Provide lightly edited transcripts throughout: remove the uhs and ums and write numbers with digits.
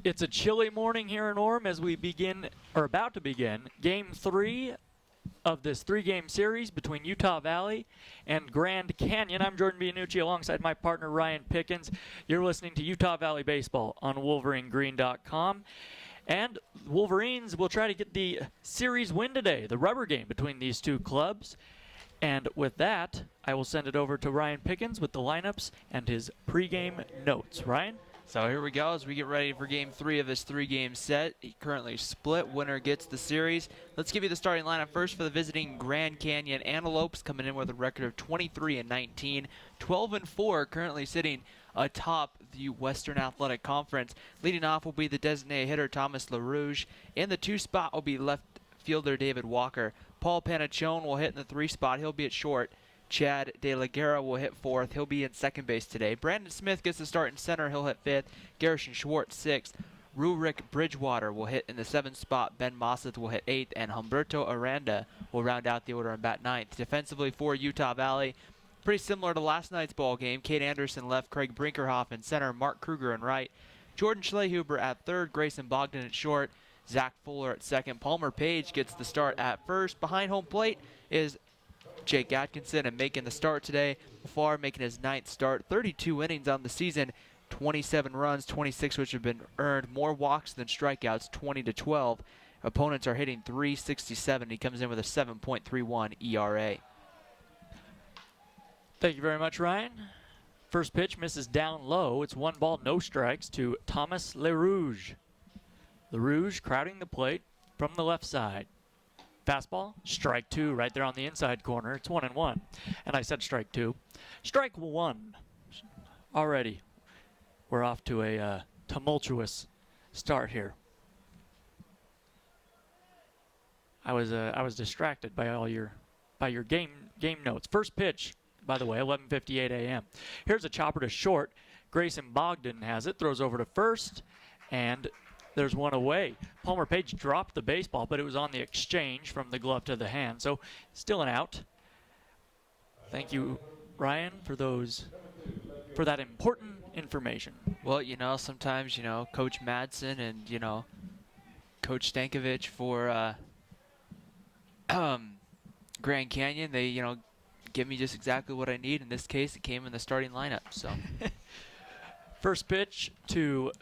It's a chilly morning here in Orem as we are about to begin, Game 3 of this 3-game series between Utah Valley and Grand Canyon. I'm Jordan Vianucci alongside my partner Ryan Pickens. You're listening to Utah Valley Baseball on WolverineGreen.com. And Wolverines will try to get the series win today, the rubber game between these two clubs. And with that, I will send it over to Ryan Pickens with the lineups and his pregame notes. Ryan? So here we go as we get ready for Game 3 of this 3-game set. Currently split. Winner gets the series. Let's give you the starting lineup first for the visiting Grand Canyon Antelopes, coming in with a record of 23-19, 12-4, currently sitting atop the Western Athletic Conference. Leading off will be the designated hitter Thomas LaRouge. In the 2 spot will be left fielder David Walker. Paul Panachone will hit in the 3 spot. He'll be at short. Chad De La Guerra will hit 4th. He'll be in 2nd base today. Brandon Smith gets the start in center. He'll hit 5th. Garrison Schwartz 6th. Rurik Bridgewater will hit in the 7th spot. Ben Mosseth will hit 8th. And Humberto Aranda will round out the order and bat 9th. Defensively for Utah Valley, pretty similar to last night's ball game. Kate Anderson left. Craig Brinkerhoff in center. Mark Kruger in right. Jordan Schlehuber at 3rd. Grayson Bogdan at short. Zach Fuller at 2nd. Palmer Page gets the start at 1st. Behind home plate is Jake Atkinson, and making the start today, Farr making his 9th start, 32 innings on the season, 27 runs, 26 which have been earned, more walks than strikeouts, 20-12. Opponents are hitting .367. He comes in with a 7.31 ERA. Thank you very much, Ryan. First pitch misses down low. It's 1 ball, no strikes to Thomas LaRouge. LaRouge crowding the plate from the left side. Fastball, strike 2 right there on the inside corner. It's 1-1. And I said strike 2. Strike 1. Already, we're off to a tumultuous start here. I was distracted by all your game notes. First pitch, by the way, 11:58 a.m. Here's a chopper to short. Grayson Bogdan has it, throws over to first, and there's one away. Palmer Page dropped the baseball, but it was on the exchange from the glove to the hand. So still an out. Thank you, Ryan, for that important information. Well, sometimes, Coach Madsen and, Coach Stankovic for Grand Canyon, they, give me just exactly what I need. In this case, it came in the starting lineup. So first pitch to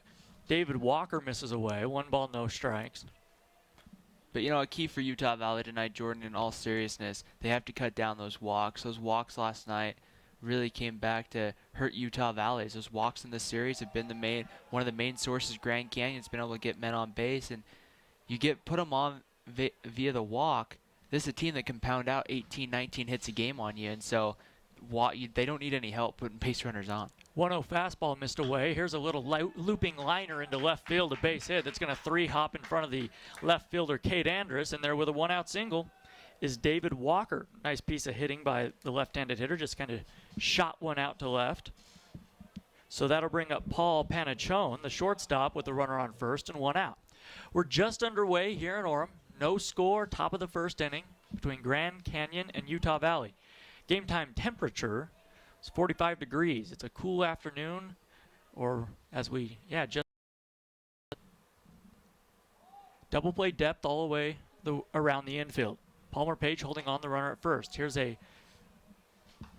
David Walker misses away. 1 ball, no strikes. But, a key for Utah Valley tonight, Jordan, in all seriousness, they have to cut down those walks. Those walks last night really came back to hurt Utah Valley. Those walks in this series have been one of the main sources Grand Canyon's been able to get men on base. And you put them on via the walk, this is a team that can pound out 18, 19 hits a game on you. And so they don't need any help putting base runners on. 1-0 fastball missed away. Here's a little looping liner into left field, a base hit. That's going to 3-hop in front of the left fielder, Kate Andrus. And there with a 1-out single is David Walker. Nice piece of hitting by the left-handed hitter. Just kind of shot one out to left. So that'll bring up Paul Panachone, the shortstop, with the runner on first and 1 out. We're just underway here in Orem. No score, top of the first inning between Grand Canyon and Utah Valley. Game time temperature is 45 degrees. It's a cool afternoon, or just double play depth all the way around the infield. Palmer Page holding on the runner at first. Here's a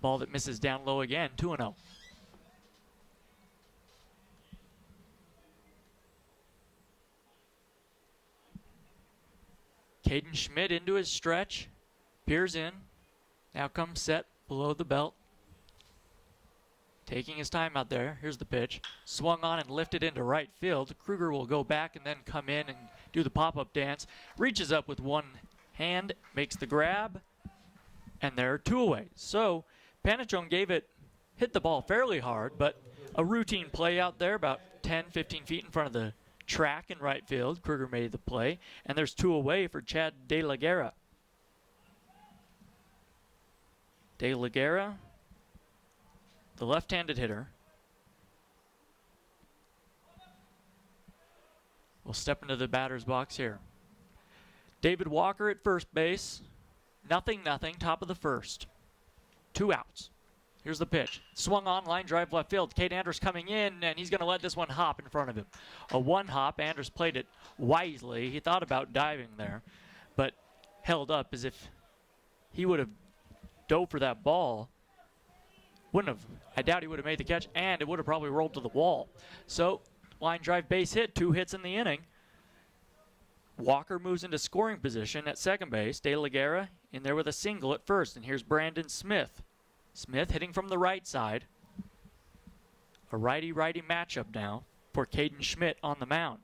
ball that misses down low again, 2-0. Caden Schmidt into his stretch, peers in. Now comes set below the belt. Taking his time out there. Here's the pitch. Swung on and lifted into right field. Kruger will go back and then come in and do the pop-up dance. Reaches up with one hand, makes the grab, and there are 2 away. So Panachone hit the ball fairly hard, but a routine play out there about 10, 15 feet in front of the track in right field. Kruger made the play, and there's 2 away for Chad De La Guerra. De La Guerra, the left-handed hitter, will step into the batter's box here. David Walker at first base. 0-0, top of the first. 2 outs. Here's the pitch. Swung on, line drive left field. Cade Andrews coming in, and he's going to let this one hop in front of him. A one hop. Andrews played it wisely. He thought about diving there, but held up as if he would have dove for that ball. I doubt he would have made the catch, and it would have probably rolled to the wall. So, line drive base hit, 2 hits in the inning. Walker moves into scoring position at second base. De La Guerra in there with a single at first, and here's Brandon Smith. Smith hitting from the right side. A righty-righty matchup now for Caden Schmidt on the mound.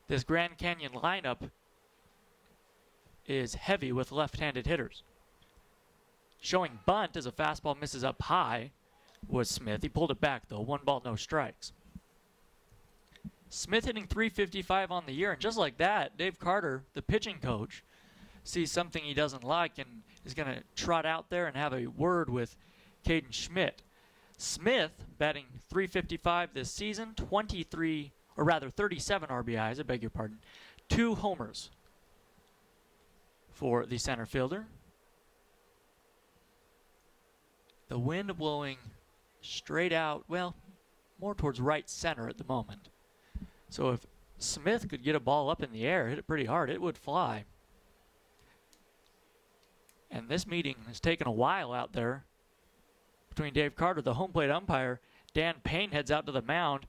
This Grand Canyon lineup is heavy with left-handed hitters. Showing bunt as a fastball misses up high was Smith. He pulled it back, though. 1 ball, no strikes. Smith hitting .355 on the year, and just like that, Dave Carter, the pitching coach, sees something he doesn't like and is going to trot out there and have a word with Caden Schmidt. Smith batting .355 this season, 37 RBIs, I beg your pardon, 2 homers for the center fielder. The wind blowing straight out, well, more towards right center at the moment. So if Smith could get a ball up in the air, hit it pretty hard, it would fly. And this meeting has taken a while out there between Dave Carter, the home plate umpire. Dan Payne heads out to the mound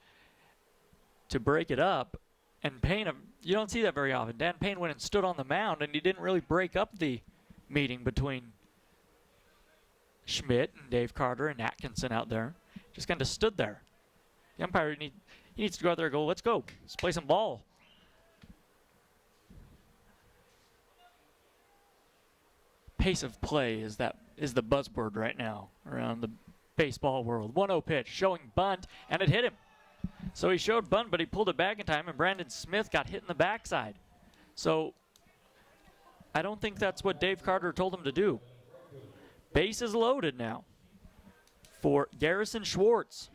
to break it up. And Payne, you don't see that very often. Dan Payne went and stood on the mound, and he didn't really break up the meeting between Schmidt and Dave Carter and Atkinson out there. Just kind of stood there. The umpire he needs to go out there and go, let's go. Let's play some ball. Pace of play is the buzzword right now around the baseball world. 1-0 pitch, showing bunt, and it hit him. So he showed bunt, but he pulled it back in time, and Brandon Smith got hit in the backside. So I don't think that's what Dave Carter told him to do. Base is loaded now for Garrison Schwartz.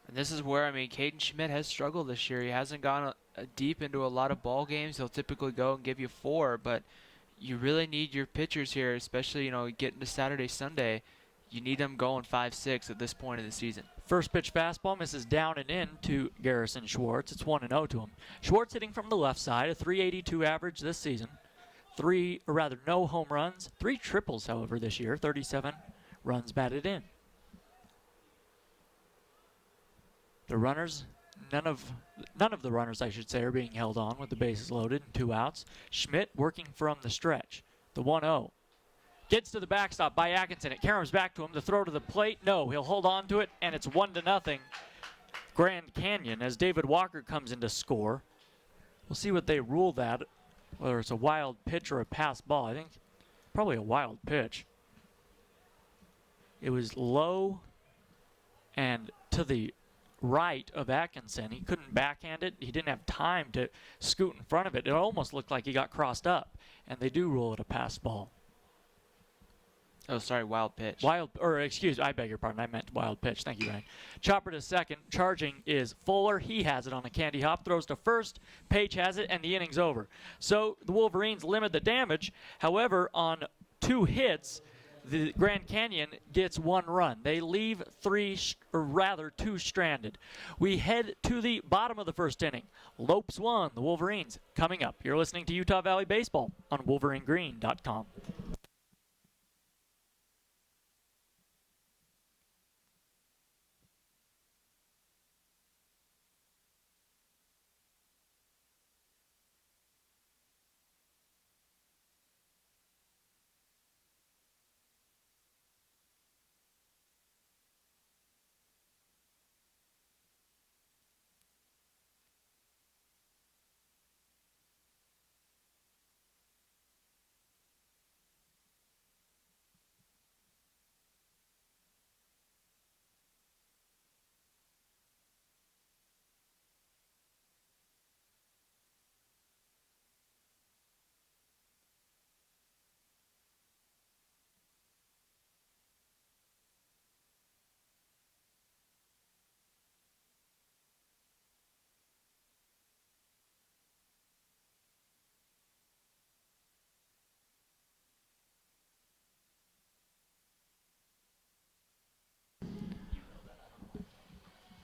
And this is where, Caden Schmidt has struggled this year. He hasn't gone deep into a lot of ball games. He'll typically go and give you 4, but you really need your pitchers here, especially, getting to Saturday, Sunday. You need them going 5-6 at this point of the season. First pitch fastball misses down and in to Garrison Schwartz. It's 1-0 to him. Schwartz hitting from the left side, a .382 average this season. No home runs, 3 triples, however, this year. 37 runs batted in. The runners, none of the runners, I should say, are being held on with the bases loaded and 2 outs. Schmidt working from the stretch. The 1-0. Gets to the backstop by Atkinson. It caroms back to him. The throw to the plate. No, he'll hold on to it, and it's 1-0. Grand Canyon as David Walker comes in to score. We'll see what they rule that, whether it's a wild pitch or a pass ball. I think probably a wild pitch. It was low and to the right of Atkinson. He couldn't backhand it. He didn't have time to scoot in front of it. It almost looked like he got crossed up, and they do rule it a pass ball. Oh, sorry, wild pitch. I beg your pardon. I meant wild pitch. Thank you, Ryan. Chopper to second. Charging is Fuller. He has it on a candy hop. Throws to first. Page has it, and the inning's over. So the Wolverines limit the damage. However, on 2 hits, the Grand Canyon gets 1 run. They leave 2 stranded. We head to the bottom of the first inning. Lopes 1, the Wolverines coming up. You're listening to Utah Valley Baseball on WolverineGreen.com.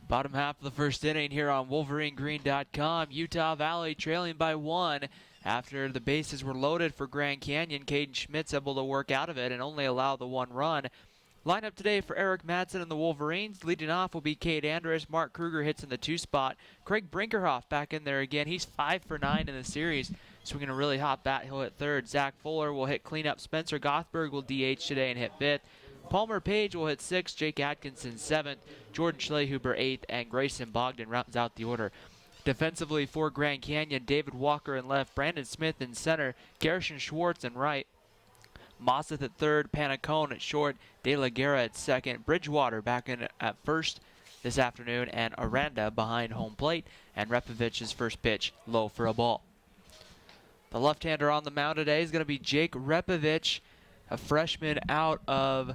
Bottom half of the first inning here on WolverineGreen.com. Utah Valley trailing by 1 after the bases were loaded for Grand Canyon. Caden Schmidt's able to work out of it and only allow the 1 run. Lineup today for Eric Madsen and the Wolverines. Leading off will be Cade Andrus. Mark Kruger hits in the 2 spot. Craig Brinkerhoff back in there again. He's 5 for 9 in the series, swinging a really hot bat. He'll hit 3rd. Zach Fuller will hit cleanup. Spencer Gothberg will DH today and hit 5th. Palmer Page will hit 6th. Jake Atkinson 7th. Jordan Schlehuber 8th. And Grayson Bogdan rounds out the order. Defensively for Grand Canyon, David Walker in left, Brandon Smith in center, Garrison Schwartz in right, Mosseth at 3rd, Panacone at short, De La Guerra at 2nd, Bridgewater back in at 1st this afternoon, and Aranda behind home plate, and Repovich's first pitch low for a ball. The left-hander on the mound today is going to be Jake Repovich, a freshman out of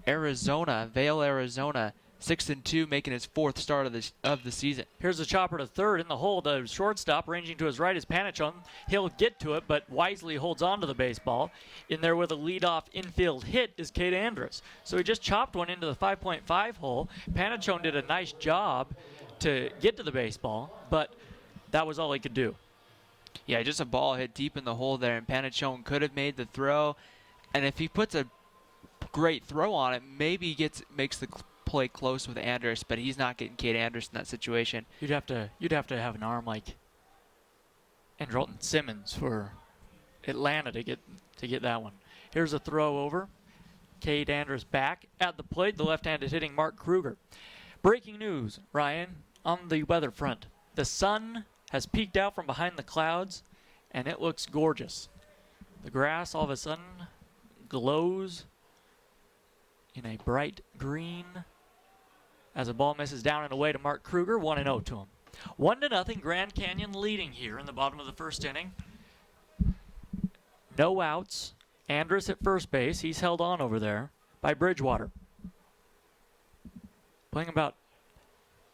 Arizona, Vail, Arizona. 6-2, making his 4th start of the season. Here's a chopper to 3rd in the hole. The shortstop ranging to his right is Panachon. He'll get to it, but wisely holds on to the baseball. In there with a leadoff infield hit is Cade Andrus. So he just chopped one into the 5.5 hole. Panachon did a nice job to get to the baseball, but that was all he could do. Yeah, just a ball hit deep in the hole there, and Panachon could have made the throw. And if he puts a great throw on it, maybe he makes the play close with Andrus, but he's not getting Cade Andrus in that situation. You'd have to have an arm like Andrelton Simmons for Atlanta to get that one. Here's a throw over. Cade Andrus back at the plate. The left-handed hitting Mark Kruger. Breaking news, Ryan, on the weather front. The sun has peeked out from behind the clouds, and it looks gorgeous. The grass all of a sudden glows in a bright green as a ball misses down and away to Mark Kruger. 1-0 to him. 1-0, Grand Canyon leading here in the bottom of the first inning. No outs. Andrus at first base. He's held on over there by Bridgewater. Playing about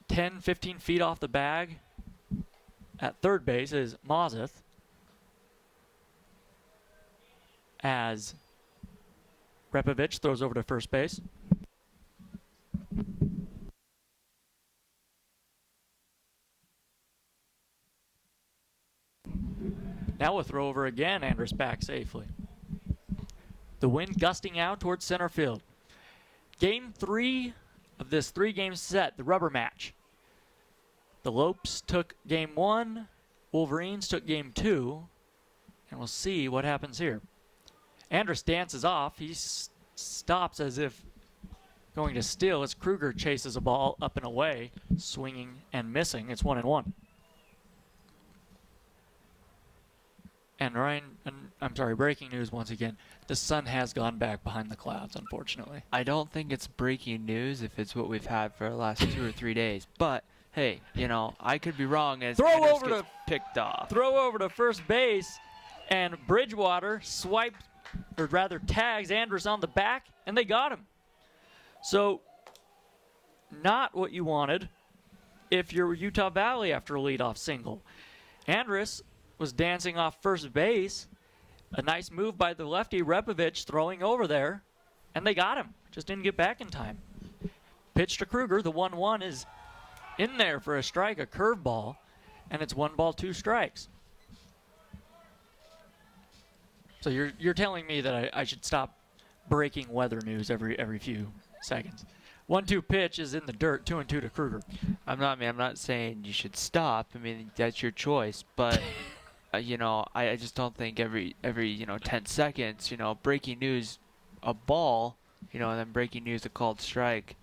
10, 15 feet off the bag at third base is Mosseth, as Repovich throws over to first base. Now we'll throw over again. Andrus back safely. The wind gusting out towards center field. Game 3 of this 3-game set, the rubber match. The Lopes took game 1. Wolverines took game 2. And we'll see what happens here. Andrus dances off. He stops as if going to steal as Kruger chases a ball up and away, swinging and missing. It's 1-1. And Ryan, breaking news once again. The sun has gone back behind the clouds, unfortunately. I don't think it's breaking news if it's what we've had for the last 2 or 3 days. But, hey, I could be wrong as Andrus gets picked off. Throw over to first base, and Bridgewater tags Andrus on the back, and they got him. So, not what you wanted if you're Utah Valley after a leadoff single. Andrus was dancing off first base. A nice move by the lefty, Repovich, throwing over there, and they got him. Just didn't get back in time. Pitch to Kruger. The 1-1 is in there for a strike, a curveball, and it's 1 ball, 2 strikes. So you're telling me that I should stop breaking weather news every few seconds. 1-2 pitch is in the dirt. 2-2 to Kruger. I'm not saying you should stop. I mean, that's your choice, but. I just don't think every 10 seconds, breaking news, a ball, and then breaking news, a called strike.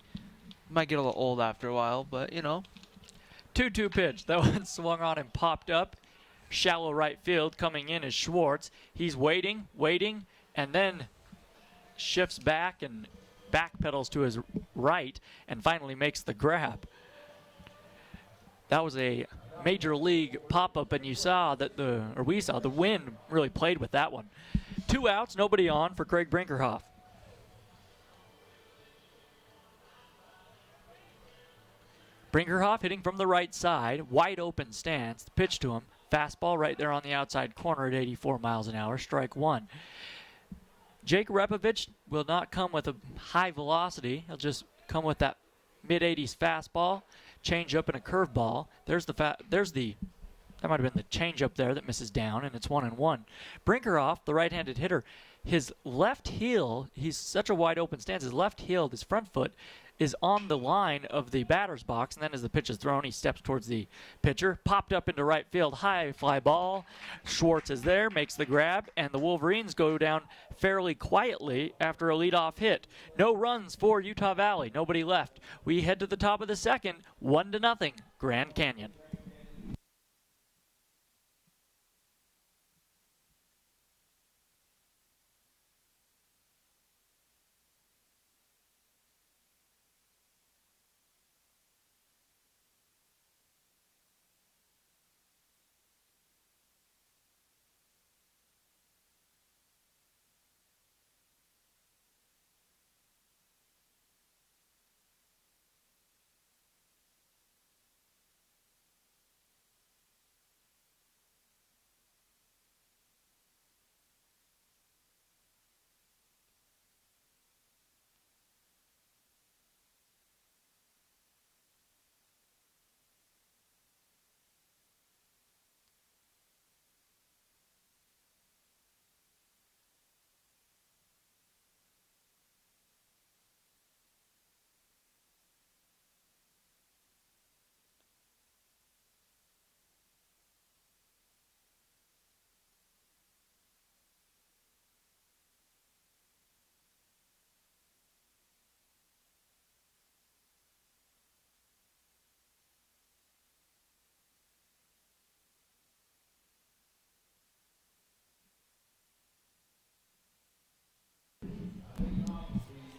Might get a little old after a while, but, 2-2 pitch. That one swung on and popped up. Shallow right field. Coming in is Schwartz. He's waiting, and then shifts back and backpedals to his right and finally makes the grab. That was a major league pop-up, and we saw the wind really played with that one. 2 outs, nobody on for Craig Brinkerhoff. Brinkerhoff hitting from the right side, wide open stance. The pitch to him, fastball right there on the outside corner at 84 miles an hour, strike 1. Jake Repovich will not come with a high velocity. He'll just come with that mid-80s fastball. changeup and a curveball. That might have been the changeup there that misses down, and it's 1-1. Brinkerhoff, the right-handed hitter, his left heel, he's such a wide open stance, his left heel, his front foot, is on the line of the batter's box, and then as the pitch is thrown, he steps towards the pitcher. Popped up into right field, high fly ball. Schwartz is there, makes the grab, and the Wolverines go down fairly quietly after a leadoff hit. No runs for Utah Valley, nobody left. We head to the top of the second, 1-0, Grand Canyon.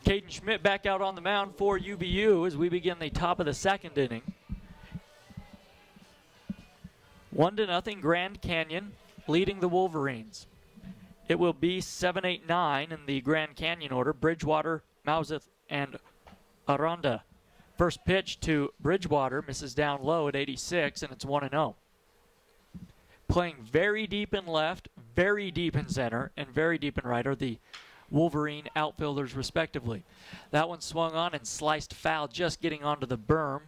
Caden Schmidt back out on the mound for UVU as we begin the top of the second inning. 1-0 Grand Canyon leading the Wolverines. It will be 7, 8, 9 in the Grand Canyon order. Bridgewater, Mauseth, and Aranda. First pitch to Bridgewater misses down low at 86, and it's 1-0. Playing very deep in left, very deep in center, and very deep in right are the Wolverine outfielders respectively. That one swung on and sliced foul, just getting onto the berm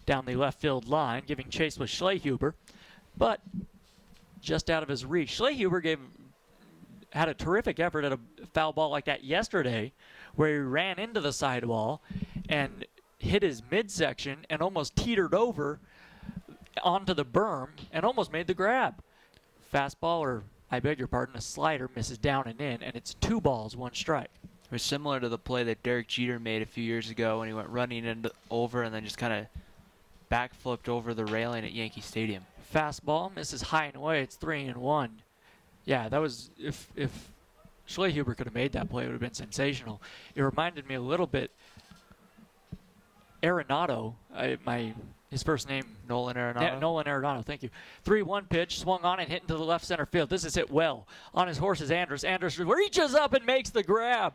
down the left field line, giving chase with Schlehuber, but just out of his reach. Schlehuber had a terrific effort at a foul ball like that yesterday, where he ran into the sidewall and hit his midsection and almost teetered over onto the berm and almost made the grab. Fastball, or I beg your pardon, a slider, misses down and in, and it's 2 balls, 1 strike. It was similar to the play that Derek Jeter made a few years ago when he went running over and then just kind of backflipped over the railing at Yankee Stadium. Fastball misses high and away. It's 3-1. Yeah, that was, if Schlehuber could have made that play, it would have been sensational. It reminded me a little bit, Arenado, his first name, Nolan Arenado. Yeah, Nolan Arenado, thank you. 3-1 pitch, swung on and hit into the left center field. This is hit well. On his horse is Andrus. Andrus reaches up and makes the grab.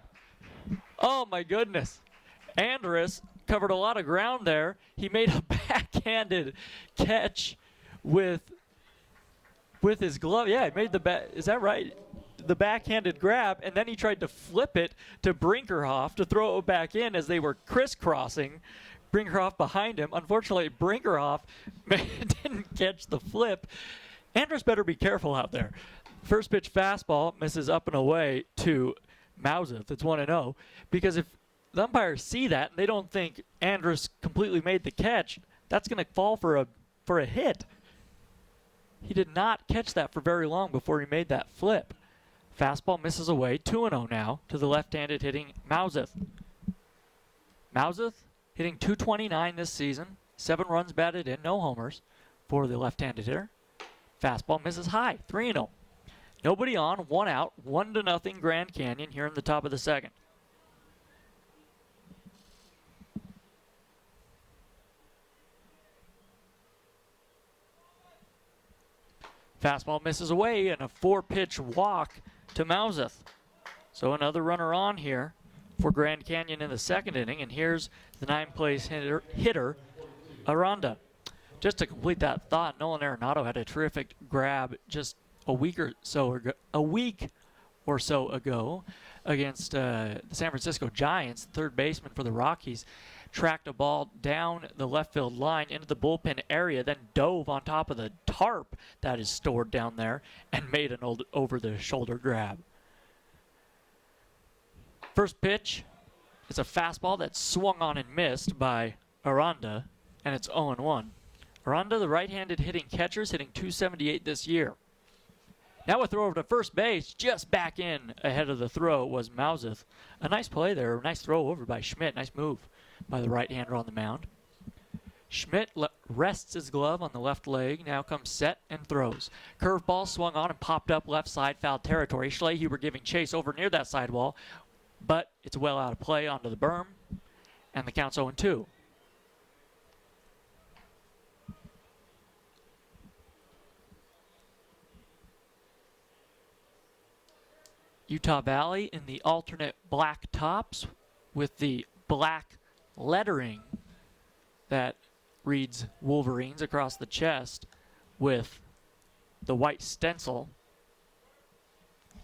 Oh, my goodness. Andrus covered a lot of ground there. He made a backhanded catch with his glove. Yeah, he made is that right? The backhanded grab, and then he tried to flip it to Brinkerhoff to throw it back in as they were crisscrossing. Brinkerhoff behind him. Unfortunately, Brinkerhoff didn't catch the flip. Andrus better be careful out there. First pitch fastball misses up and away to Mauseth. It's 1-0. Because if the umpires see that and they don't think Andrus completely made the catch, that's going to fall for a hit. He did not catch that for very long before he made that flip. Fastball misses away. 2-0 now to the left-handed hitting Mauseth. Mauseth hitting .229 this season. 7 runs batted in, no homers for the left-handed hitter. Fastball misses high. 3-0. Nobody on, 1 out, 1-0 Grand Canyon here in the top of the second. Fastball misses away and a 4-pitch walk to Mauseth. So another runner on here for Grand Canyon in the second inning, and here's the 9th-place hitter, Aranda. Just to complete that thought, Nolan Arenado had a terrific grab just a week or so ago against the San Francisco Giants, third baseman for the Rockies. tracked a ball down the left field line into the bullpen area, then dove on top of the tarp that is stored down there and made an over-the-shoulder grab. First pitch is a fastball that's swung on and missed by Aranda, and it's 0-1. Aranda, the right-handed hitting catcher, is hitting .278 this year. Now a throw over to first base, just back in ahead of the throw was Mauseth. A nice play there, a nice throw over by Schmidt, nice move by the right-hander on the mound. Schmidt rests his glove on the left leg, now comes set and throws. Curveball swung on and popped up left side, foul territory. Schleyhuber giving chase over near that sidewall, but it's well out of play onto the berm, and the count's 0-2. Utah Valley in the alternate black tops with the black lettering that reads Wolverines across the chest with the white stencil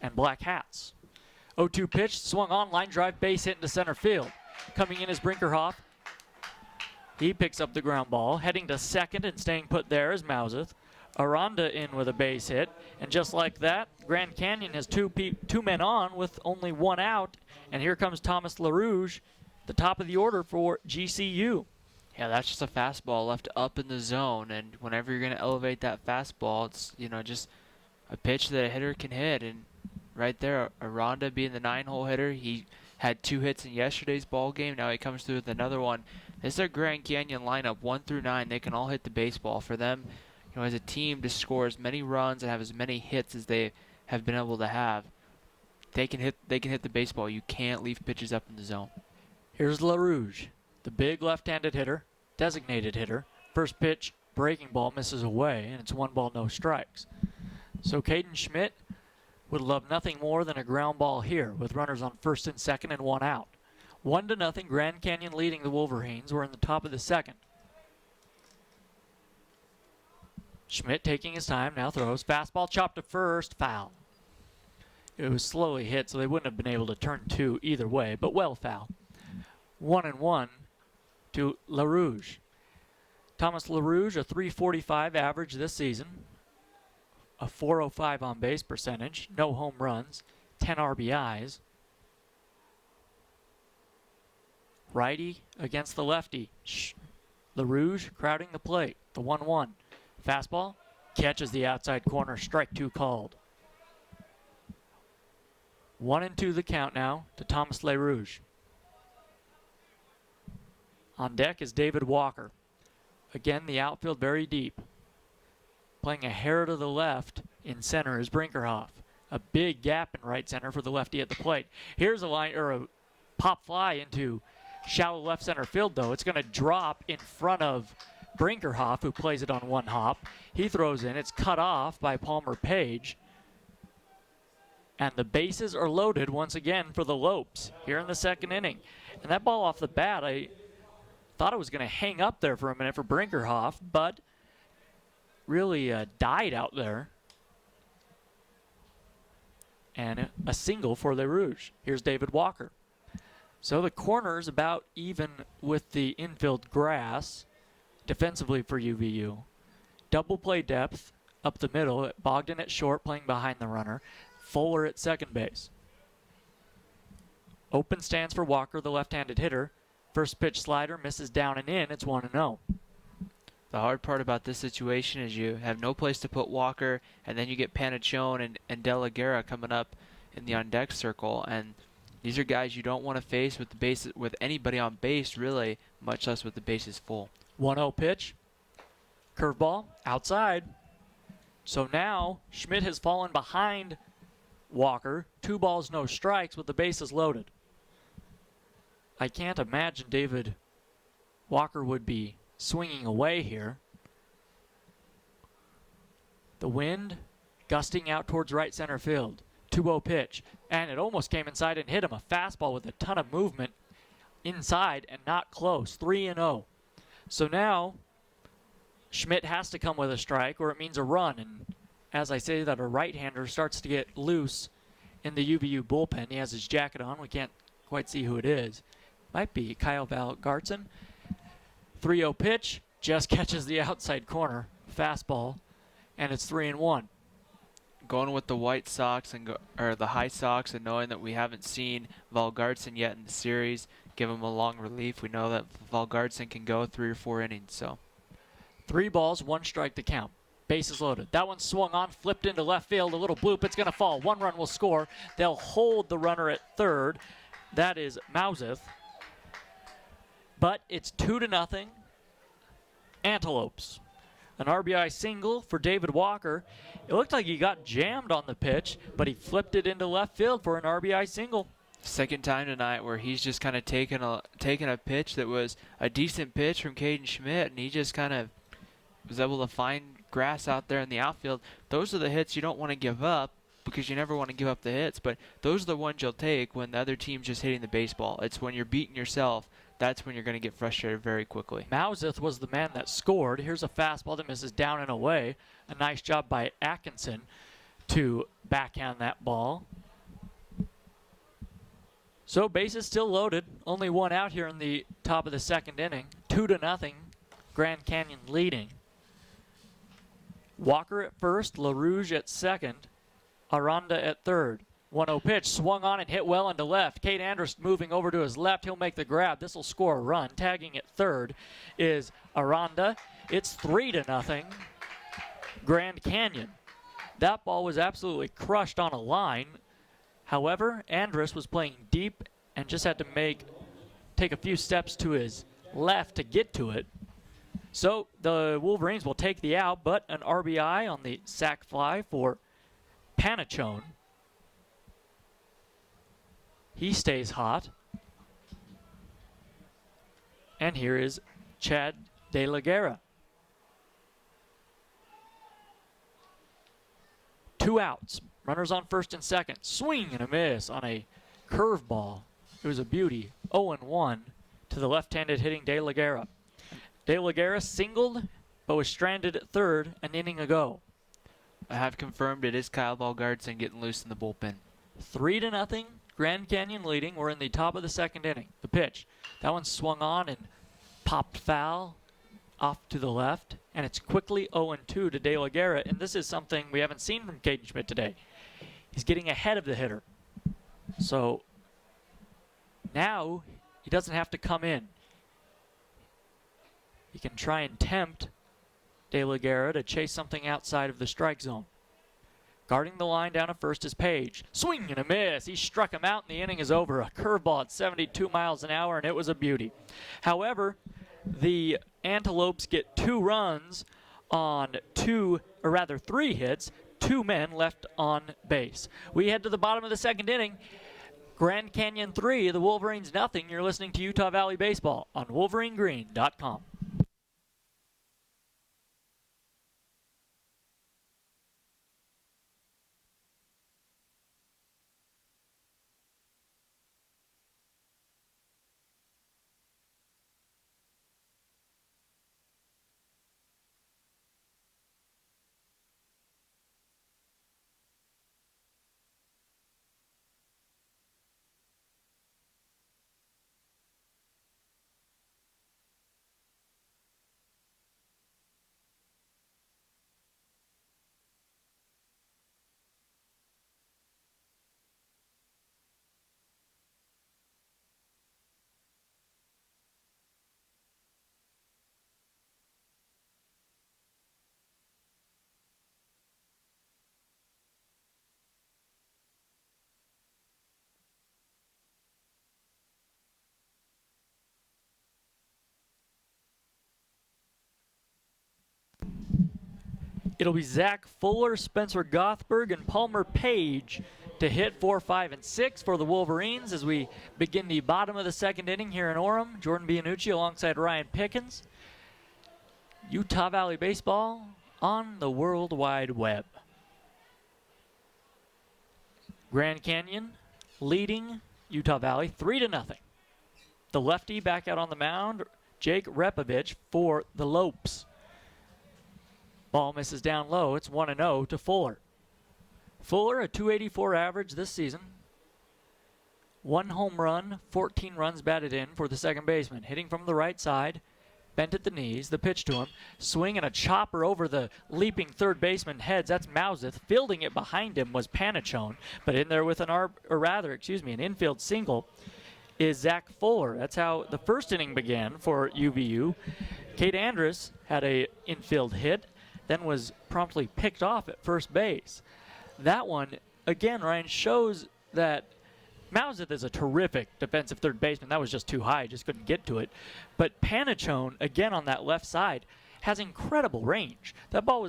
and black hats. 0-2 pitch, swung on, line drive, base hit into center field. Coming in is Brinkerhoff. He picks up the ground ball. Heading to second and staying put there is Mauseth. Aranda in with a base hit, and just like that, Grand Canyon has two men on with only one out, and here comes Thomas LaRouge, the top of the order for GCU. Yeah, that's just a fastball left up in the zone, and whenever you're going to elevate that fastball, it's, you know, just a pitch that a hitter can hit. And right there, Aranda being the 9-hole hitter, he had 2 hits in yesterday's ball game. Now he comes through with another one. This is their Grand Canyon lineup, 1 through 9. They can all hit the baseball. For them, you know, as a team to score as many runs and have as many hits as they have been able to have, they can hit the baseball. You can't leave pitches up in the zone. Here's LaRouge, the big left-handed hitter, designated hitter. First pitch, breaking ball misses away, and it's 1 ball, no strikes. So Caden Schmidt would love nothing more than a ground ball here with runners on first and second and 1 out. 1-0, Grand Canyon leading the Wolverines. We're in the top of the second. Schmidt taking his time, now throws. Fastball chopped to first, foul. It was slowly hit, so they wouldn't have been able to turn 2 either way, but well foul. 1-1 to LaRouge. Thomas LaRouge, a .345 average this season, a .405 on base percentage, no home runs, 10 RBIs. Righty against the lefty. LaRouge crowding the plate, the 1-1. Fastball catches the outside corner, strike 2 called. 1-2 the count now to Thomas LaRouge. On deck is David Walker. Again, the outfield very deep. Playing a hair to the left in center is Brinkerhoff. A big gap in right center for the lefty at the plate. Here's a pop fly into shallow left center field, though. It's going to drop in front of Brinkerhoff, who plays it on 1 hop. He throws in. It's cut off by Palmer Page. And the bases are loaded once again for the Lopes here in the second inning. And that ball off the bat, I thought it was going to hang up there for a minute for Brinkerhoff, but really died out there. And a single for LaRouge. Here's David Walker. So the corner's about even with the infield grass defensively for UVU. Double play depth up the middle. Bogdan at short playing behind the runner. Fuller at second base. Open stands for Walker, the left-handed hitter. First pitch slider misses down and in. It's 1-0. The hard part about this situation is you have no place to put Walker, and then you get Panachone and De La Guerra coming up in the on-deck circle, and these are guys you don't want to face with anybody on base, really, much less with the bases full. 1-0 pitch. Curveball outside. So now Schmidt has fallen behind Walker. 2 balls, no strikes with the bases loaded. I can't imagine David Walker would be swinging away here. The wind gusting out towards right center field. 2-0 pitch, and it almost came inside and hit him. A fastball with a ton of movement inside and not close. 3-0. So now Schmidt has to come with a strike or it means a run. And as I say that, a right-hander starts to get loose in the UVU bullpen. He has his jacket on. We can't quite see who it is. might be Kyle Valgartson. 3-0 pitch, just catches the outside corner fastball, and it's 3-1. Going with the White Sox or the High Sox, and knowing that we haven't seen Valgartson yet in the series, give him a long relief. We know that Valgartson can go 3 or 4 innings. So 3 balls, 1 strike to count. Bases loaded. That one swung on, flipped into left field. A little bloop. It's going to fall. 1 run will score. They'll hold the runner at third. That is Mauseth. But it's 2-0. Antelopes. An RBI single for David Walker. It looked like he got jammed on the pitch, but he flipped it into left field for an RBI single. Second time tonight where he's just kind of taken a pitch that was a decent pitch from Caden Schmidt, and he just kind of was able to find grass out there in the outfield. Those are the hits you don't want to give up, because you never want to give up the hits, but those are the ones you'll take when the other team's just hitting the baseball. It's when you're beating yourself, that's when you're going to get frustrated very quickly. Mauseth was the man that scored. Here's a fastball that misses down and away. A nice job by Atkinson to backhand that ball. So bases still loaded. Only 1 out here in the top of the second inning. 2-0. Grand Canyon leading. Walker at first, LaRouge at second, Aranda at third. 1-0 pitch, swung on and hit well into left. Cade Andrus moving over to his left. He'll make the grab. This will score a run. Tagging at third is Aranda. It's 3-0. Grand Canyon. That ball was absolutely crushed on a line. However, Andrus was playing deep and just had to take a few steps to his left to get to it. So the Wolverines will take the out, but an RBI on the sac fly for Panachone. He stays hot. And here is Chad De La Guerra. 2 outs. Runners on first and second. Swing and a miss on a curveball. It was a beauty. 0-1 to the left-handed hitting De La Guerra. De La Guerra singled, but was stranded at third an inning ago. I have confirmed it is Kyle Valgartson getting loose in the bullpen. 3-0. Grand Canyon leading. We're in the top of the second inning. The pitch. That one swung on and popped foul off to the left. And it's quickly 0-2 to De La Guerra. And this is something we haven't seen from Caden Schmidt today. He's getting ahead of the hitter. So now he doesn't have to come in. He can try and tempt De La Guerra to chase something outside of the strike zone. Guarding the line down at first is Page. Swing and a miss. He struck him out and the inning is over. A curveball at 72 miles an hour, and it was a beauty. However, the Antelopes get 2 runs on 3 hits, 2 men left on base. We head to the bottom of the second inning. Grand Canyon 3, the Wolverines nothing. You're listening to Utah Valley Baseball on WolverineGreen.com. It'll be Zach Fuller, Spencer Gothberg, and Palmer Page to hit 4, 5, and 6 for the Wolverines as we begin the bottom of the second inning here in Orem. Jordan Bianucci alongside Ryan Pickens. Utah Valley Baseball on the World Wide Web. Grand Canyon leading Utah Valley 3-0. The lefty back out on the mound, Jake Repovich for the Lopes. Ball misses down low. It's 1-0 to Fuller. Fuller, a .284 average this season. 1 home run, 14 runs batted in for the second baseman. Hitting from the right side, bent at the knees, the pitch to him. Swing and a chopper over the leaping third baseman heads. That's Mouseth. Fielding it behind him was Panichone, but in there with an infield single is Zach Fuller. That's how the first inning began for UVU. Cade Andrus had a infield hit, then was promptly picked off at first base. That one, again, Ryan, shows that Mouseth is a terrific defensive third baseman. That was just too high, just couldn't get to it. But Panichone, again on that left side, has incredible range. That ball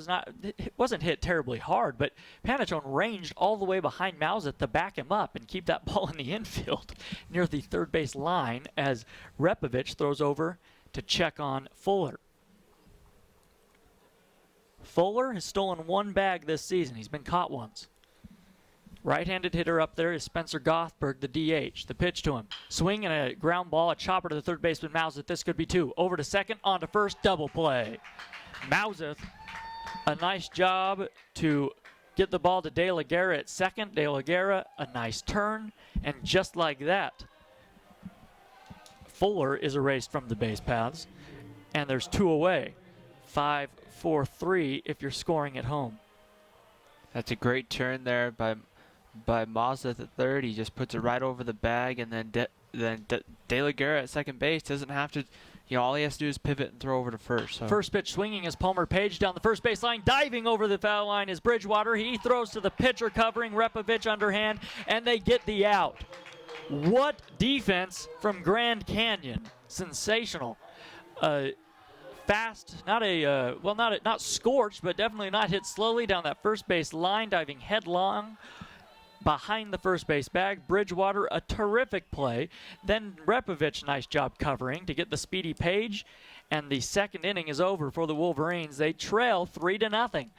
wasn't hit terribly hard, but Panichone ranged all the way behind Mouseth to back him up and keep that ball in the infield near the third base line as Repovich throws over to check on Fuller. Fuller has stolen one bag this season. He's been caught once. Right-handed hitter up there is Spencer Gothberg, the DH. The pitch to him. Swing and a ground ball, a chopper to the third baseman, Mouseth. This could be two. Over to second, on to first, double play. Mouseth, a nice job to get the ball to De La Guerra at second. De La Guerra, a nice turn. And just like that, Fuller is erased from the base paths. And there's two away. 5-4-3 if you're scoring at home. That's a great turn there by Mouseth at third. He just puts it right over the bag, and then De La Guerra at second base doesn't have to, all he has to do is pivot and throw over to first. So. First pitch swinging is Palmer Page down the first base line. Diving over the foul line is Bridgewater. He throws to the pitcher covering Repovich underhand, and they get the out. What defense from Grand Canyon. Sensational. Fast, not scorched, but definitely not hit slowly down that first base line, diving headlong behind the first base bag. Bridgewater, a terrific play. Then Repovich, nice job covering to get the speedy Page. And the second inning is over for the Wolverines. They trail 3-0.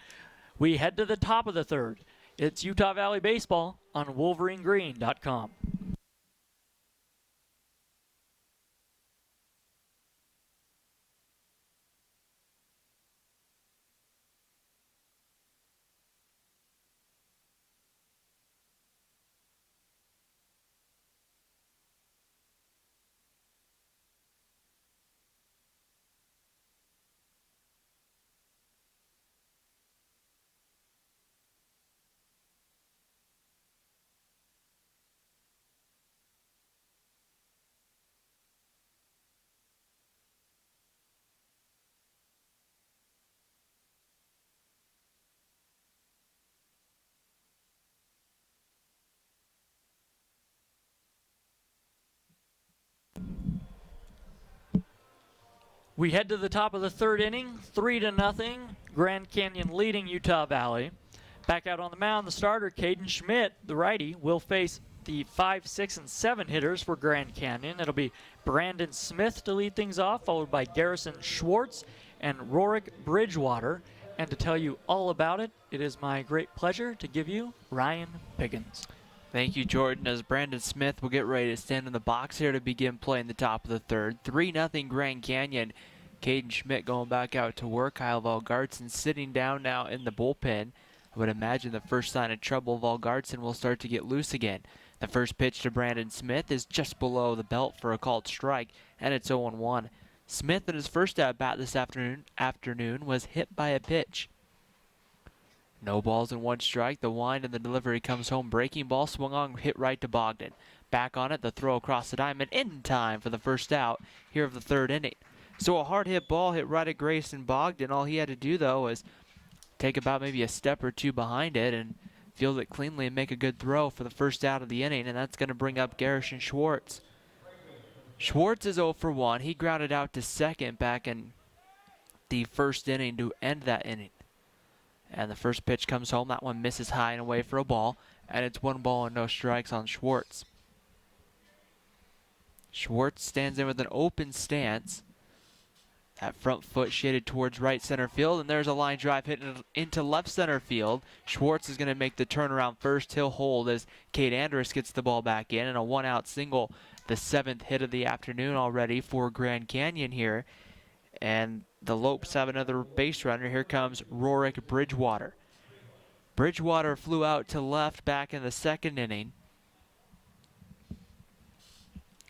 We head to the top of the third. It's Utah Valley Baseball on WolverineGreen.com. We head to the top of the third inning, 3-0. Grand Canyon leading Utah Valley. Back out on the mound, the starter, Caden Schmidt, the righty, will face the 5, 6, and 7 hitters for Grand Canyon. It'll be Brandon Smith to lead things off, followed by Garrison Schwartz and Rorick Bridgewater. And to tell you all about it, it is my great pleasure to give you Ryan Piggins. Thank you, Jordan, as Brandon Smith will get ready to stand in the box here to begin playing the top of the third. 3-0 Grand Canyon. Caden Schmidt going back out to work. Kyle Valgartson sitting down now in the bullpen. I would imagine the first sign of trouble, Valgartson will start to get loose again. The first pitch to Brandon Smith is just below the belt for a called strike, and it's 0-1. Smith in his first at-bat this afternoon was hit by a pitch. No balls and one strike. The wind and the delivery comes home. Breaking ball swung on, hit right to Bogdan. Back on it, the throw across the diamond in time for the first out here of the third inning. So a hard hit ball hit right at Grayson Bogdan. All he had to do, though, was take about maybe a step or two behind it and field it cleanly and make a good throw for the first out of the inning, and that's going to bring up Garrison Schwartz. Schwartz is 0 for 1. He grounded out to second back in the first inning to end that inning. And the first pitch comes home. That one misses high and away for a ball. And it's 1 ball and no strikes on Schwartz. Schwartz stands in with an open stance. That front foot shaded towards right center field. And there's a line drive hit into left center field. Schwartz is going to make the turnaround first. He'll hold as Cade Andrus gets the ball back in. And a 1-out single. The 7th hit of the afternoon already for Grand Canyon here. And the Lopes have another base runner. Here comes Rorick Bridgewater. Bridgewater flew out to left back in the second inning.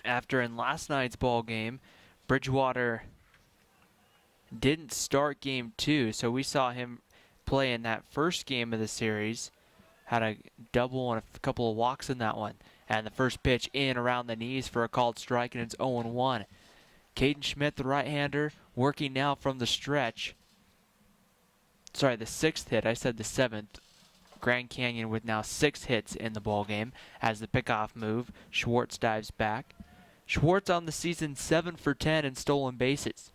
After in last night's ball game, Bridgewater didn't start game 2, so we saw him play in that first game of the series. Had a double and a couple of walks in that one. And the first pitch in around the knees for a called strike, and it's 0-1. Caden Schmidt, the right-hander, working now from the stretch. Sorry, the 6th hit. I said the 7th. Grand Canyon with now 6 hits in the ball game as the pickoff move. Schwartz dives back. Schwartz on the season 7 for 10 in stolen bases.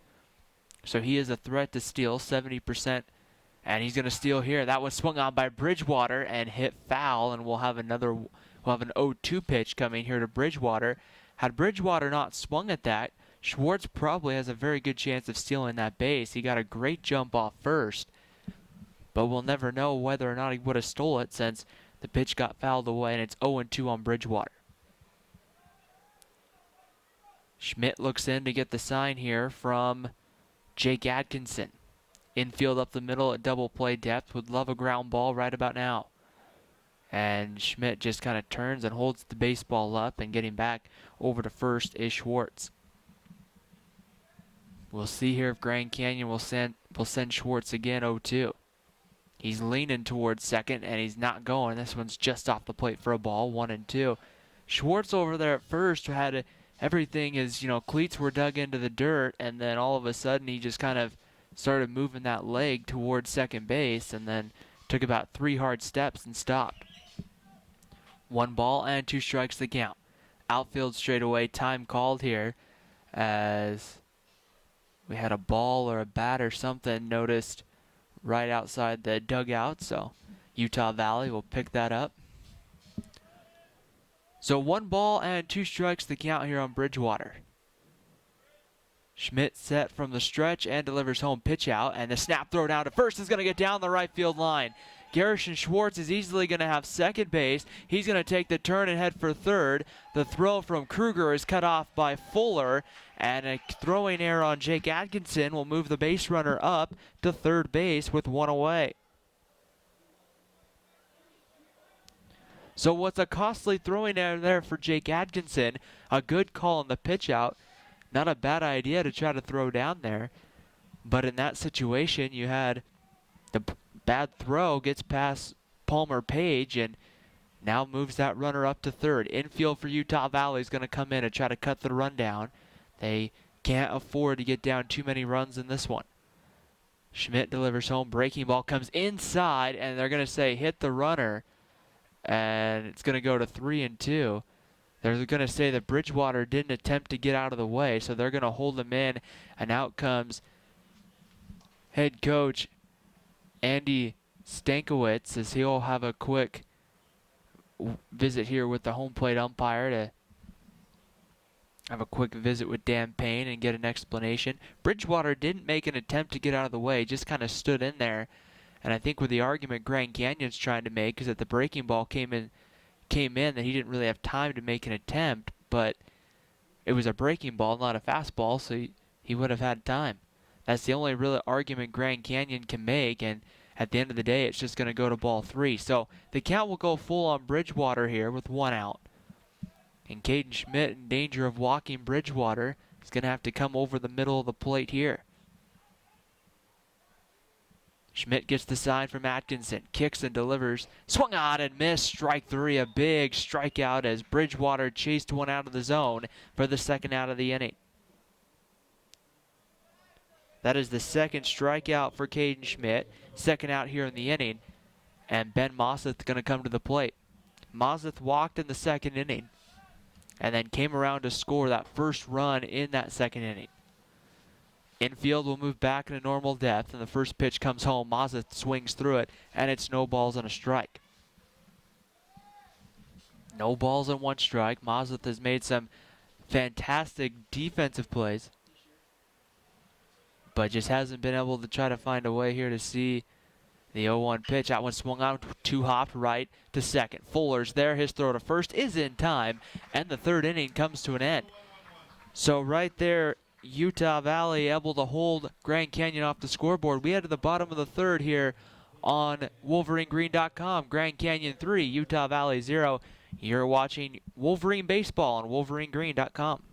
So he is a threat to steal, 70%. And he's going to steal here. That was swung on by Bridgewater and hit foul, and we'll have an 0-2 pitch coming here to Bridgewater. Had Bridgewater not swung at that, Schwartz probably has a very good chance of stealing that base. He got a great jump off first, but we'll never know whether or not he would have stole it since the pitch got fouled away, and it's 0-2 on Bridgewater. Schmidt looks in to get the sign here from Jake Atkinson. Infield up the middle at double play depth. Would love a ground ball right about now. And Schmidt just kind of turns and holds the baseball up, and getting back over to first is Schwartz. We'll see here if Grand Canyon will send Schwartz again 0-2. He's leaning towards second, and he's not going. This one's just off the plate for a ball, 1-2. Schwartz over there at first had everything is, cleats were dug into the dirt, and then all of a sudden he just kind of started moving that leg towards second base, and then took about 3 hard steps and stopped. 1 ball and 2 strikes the count. Outfield straightaway, time called here as we had a ball or a bat or something noticed right outside the dugout, so Utah Valley will pick that up. So 1 ball and 2 strikes the count here on Bridgewater. Schmidt set from the stretch and delivers home pitch out, and the snap throw down to first is going to get down the right field line. Garrison Schwartz is easily going to have second base. He's going to take the turn and head for third. The throw from Kruger is cut off by Fuller, and a throwing error on Jake Atkinson will move the base runner up to third base with 1 away. So what's a costly throwing error there for Jake Atkinson? A good call on the pitch out. Not a bad idea to try to throw down there. But in that situation, you had the bad throw gets past Palmer Page and now moves that runner up to third. Infield for Utah Valley is going to come in and try to cut the run down. They can't afford to get down too many runs in this one. Schmidt delivers home. Breaking ball comes inside, and they're going to say hit the runner. And it's going to go to 3-2. They're going to say that Bridgewater didn't attempt to get out of the way, so they're going to hold him in, and out comes head coach Andy Stankiewicz as he'll have a quick visit here with the home plate umpire to have a quick visit with Dan Payne and get an explanation. Bridgewater didn't make an attempt to get out of the way, just kind of stood in there. And I think with the argument Grand Canyon's trying to make is that the breaking ball came in that he didn't really have time to make an attempt, but it was a breaking ball, not a fastball, so he would have had time. That's the only real argument Grand Canyon can make, and at the end of the day, it's just going to go to ball 3. So the count will go full on Bridgewater here with 1 out. And Caden Schmidt, in danger of walking Bridgewater, is going to have to come over the middle of the plate here. Schmidt gets the sign from Atkinson, kicks and delivers, swung on and missed, strike 3, a big strikeout as Bridgewater chased one out of the zone for the second out of the inning. That is the second strikeout for Caden Schmidt, second out here in the inning, and Ben Mosseth going to come to the plate. Mosseth walked in the second inning and then came around to score that first run in that second inning. Infield will move back into normal depth, and the first pitch comes home. Mosseth swings through it, and it's no balls and a strike. No balls and 1 strike. Mosseth has made some fantastic defensive plays, but just hasn't been able to try to find a way here to see the 0-1 pitch. That one swung out, 2-hopped right to second. Fuller's there. His throw to first is in time, and the third inning comes to an end. So right there, Utah Valley able to hold Grand Canyon off the scoreboard. We head to the bottom of the third here on WolverineGreen.com. Grand Canyon 3, Utah Valley 0. You're watching Wolverine Baseball on WolverineGreen.com.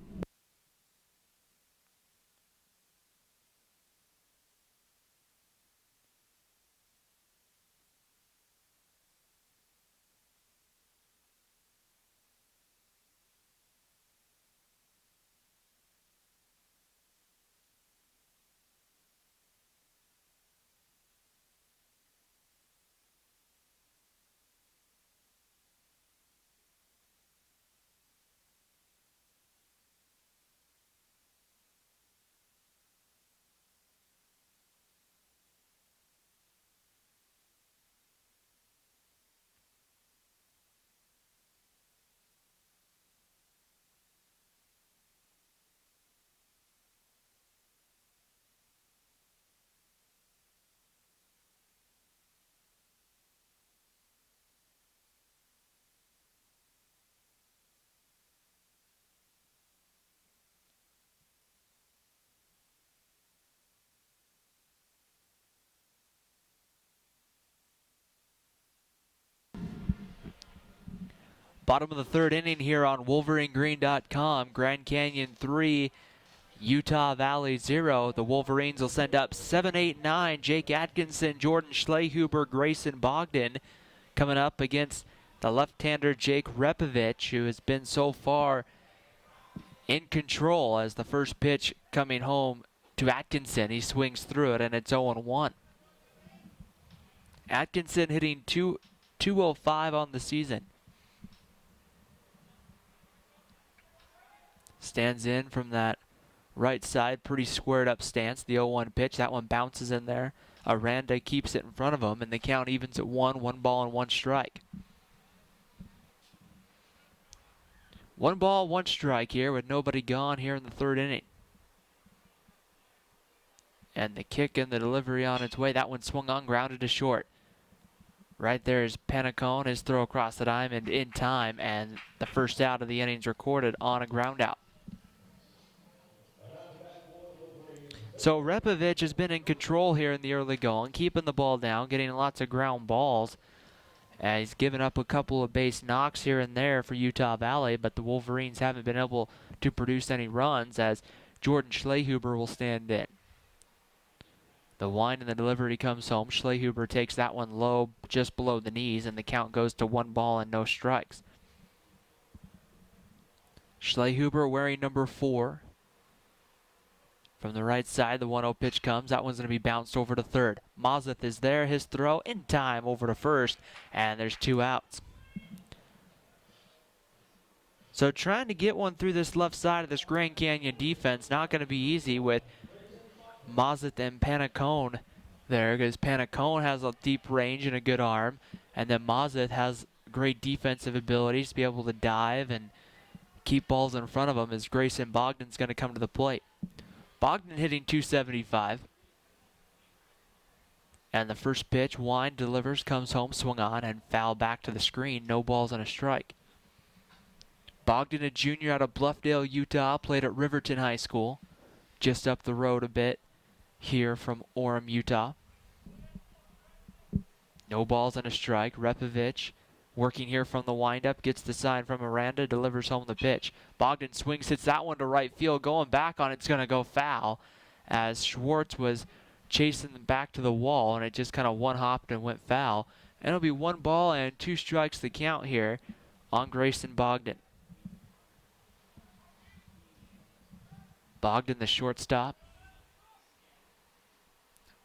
Bottom of the third inning here on WolverineGreen.com. Grand Canyon 3, Utah Valley 0. The Wolverines will send up 7, 8, 9. Jake Atkinson, Jordan Schlehuber, Grayson Bogdan coming up against the left-hander Jake Repovich, who has been so far in control as the first pitch coming home to Atkinson. He swings through it, and it's 0-1. Atkinson hitting 205 on the season. Stands in from that right side, pretty squared up stance. The 0-1 pitch, that one bounces in there. Aranda keeps it in front of him, and the count evens at 1 ball and 1 strike. 1 ball, 1 strike here with nobody gone here in the third inning. And the kick and the delivery on its way. That one swung on, grounded to short. Right there is Panicone, his throw across the diamond in time, and the first out of the innings recorded on a ground out. So Repovich has been in control here in the early going, keeping the ball down, getting lots of ground balls. He's given up a couple of base knocks here and there for Utah Valley, but the Wolverines haven't been able to produce any runs as Jordan Schlehuber will stand in. The wind and the delivery comes home. Schlehuber takes that one low, just below the knees, and the count goes to 1 ball and no strikes. Schlehuber wearing number 4. From the right side, the 1-0 pitch comes. That one's going to be bounced over to third. Mazeth is there. His throw in time over to first, and there's 2 outs. So trying to get one through this left side of this Grand Canyon defense, not going to be easy with Mazeth and Panicone there, because Panicone has a deep range and a good arm, and then Mazeth has great defensive abilities to be able to dive and keep balls in front of him as Grayson Bogdan's going to come to the plate. Bogdan hitting 275. And the first pitch, wind, delivers, comes home, swung on, and foul back to the screen. No balls and a strike. Bogdan, a junior out of Bluffdale, Utah, played at Riverton High School, just up the road a bit here from Orem, Utah. No balls and a strike. Repovich working here from the windup, gets the sign from Aranda, delivers home the pitch. Bogdan swings, hits that one to right field, going back on it's going to go foul as Schwartz was chasing them back to the wall, and it just kind of one-hopped and went foul. And it'll be 1 ball and 2 strikes the count here on Grayson Bogdan. Bogdan, the shortstop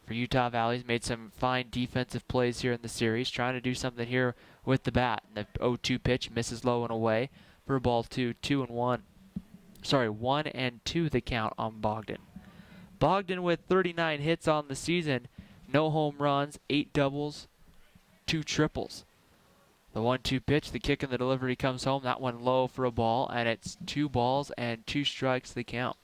for Utah Valley's made some fine defensive plays here in the series, trying to do something here with the bat. And the 0-2 pitch misses low and away for ball 2, 2-1. Sorry, 1-2 the count on Bogdan. Bogdan with 39 hits on the season, no home runs, 8 doubles, 2 triples. The 1-2 pitch, the kick and the delivery comes home. That one low for a ball, and it's 2 balls and 2 strikes the count.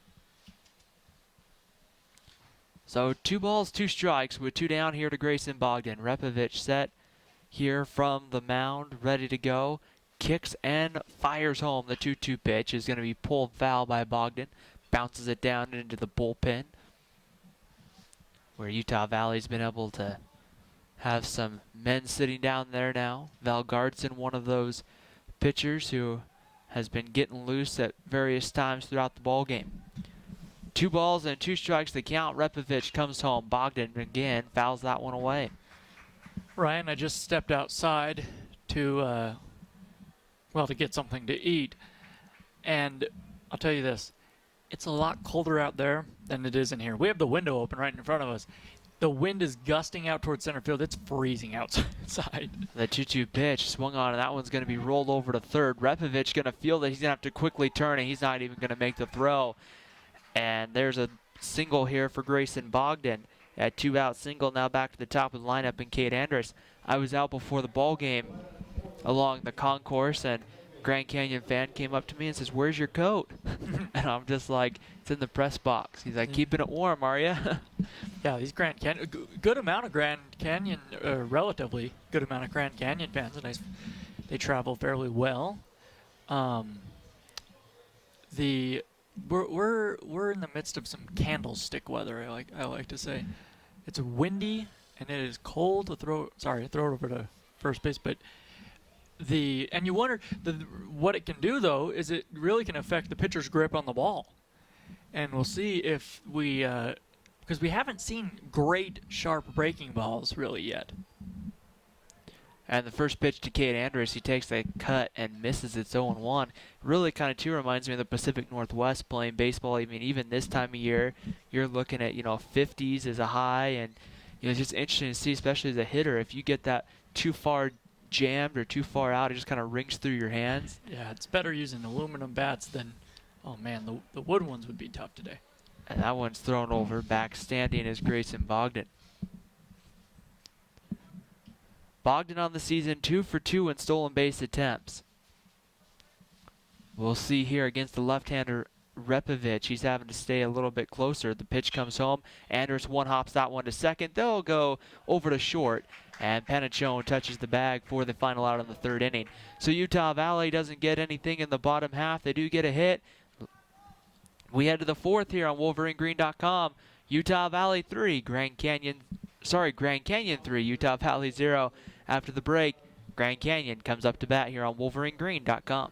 So 2 balls, 2 strikes with 2 down here to Grayson Bogdan. Repovich set here from the mound, ready to go. Kicks and fires home. The 2-2 pitch is going to be pulled foul by Bogdan. Bounces it down into the bullpen, where Utah Valley's been able to have some men sitting down there now. Val Gardson, one of those pitchers who has been getting loose at various times throughout the ball game. 2 balls and 2 strikes the count. Repovich comes home. Bogdan again fouls that one away. Ryan, I just stepped outside to, to get something to eat. And I'll tell you this, it's a lot colder out there than it is in here. We have the window open right in front of us. The wind is gusting out towards center field. It's freezing outside. The 2-2 pitch swung on, and that one's going to be rolled over to third. Repovich going to feel that he's going to have to quickly turn, and he's not even going to make the throw. And there's a single here for Grayson Bogdan. A 2-out single, now back to the top of the lineup in Cade Andrus. I was out before the ball game along the concourse, and Grand Canyon fan came up to me and says, "Where's your coat?" And I'm just like, "It's in the press box." He's like, "Keeping it warm, are you?" Yeah, these Grand Canyon, good amount of Grand Canyon, relatively good amount of Grand Canyon fans. They travel fairly well. We're in the midst of some candlestick weather. I like to say, it's windy and it is cold. Throw it over to first base, but and you wonder what it can do though is it really can affect the pitcher's grip on the ball, and we'll see if we because we haven't seen great sharp breaking balls really yet. And the first pitch to Cade Andrus, he takes a cut and misses. It's 0-1. Really kind of too reminds me of the Pacific Northwest playing baseball. I mean, even this time of year, you're looking at 50s as a high, and it's just interesting to see, especially as a hitter, if you get that too far jammed or too far out, it just kind of rings through your hands. Yeah, it's better using aluminum bats than, oh man, the wood ones would be tough today. And that one's thrown over. Back standing is Grayson Bogdan. Bogdan on the season 2 for 2 in stolen base attempts. We'll see here against the left-hander Repovich. He's having to stay a little bit closer. The pitch comes home. Andrus one-hops that one to second. They'll go over to short. And Panachone touches the bag for the final out in the 3rd inning. So Utah Valley doesn't get anything in the bottom half. They do get a hit. We head to the 4th here on WolverineGreen.com. Utah Valley 3, Grand Canyon 3, Utah Valley 0. After the break, Grand Canyon comes up to bat here on WolverineGreen.com.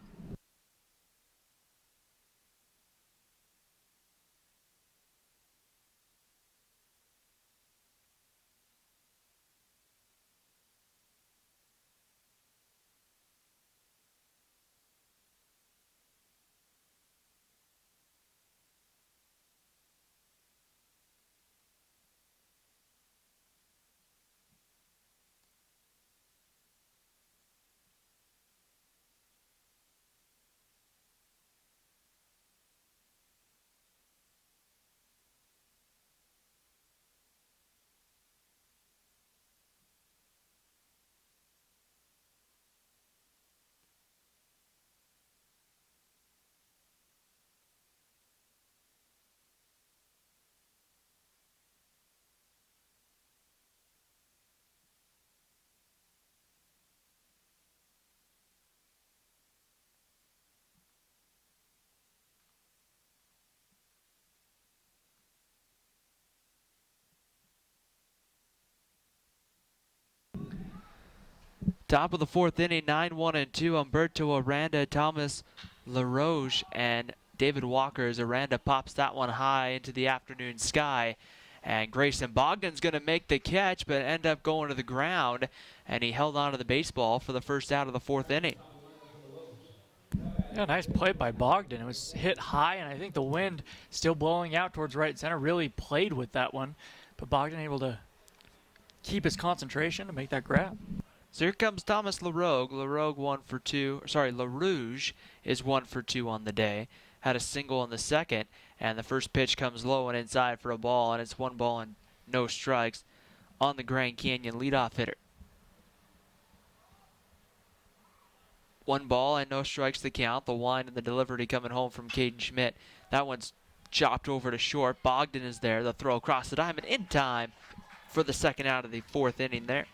Top of the 4th inning, 9-1-2. Humberto Aranda, Thomas LaRoche, and David Walker as Aranda pops that one high into the afternoon sky. And Grayson Bogdan's going to make the catch, but end up going to the ground. And he held on to the baseball for the first out of the 4th inning. Yeah, nice play by Bogdan. It was hit high, and I think the wind still blowing out towards right center really played with that one. But Bogdan able to keep his concentration to make that grab. So here comes Thomas LaRoche. LaRouge is 1 for 2 on the day. Had a single in the 2nd, and the first pitch comes low and inside for a ball, and it's 1 ball and no strikes on the Grand Canyon leadoff hitter. 1 ball and no strikes the count. The wind and the delivery coming home from Caden Schmidt. That one's chopped over to short. Bogdan is there. The throw across the diamond in time for the 2nd out of the 4th inning there.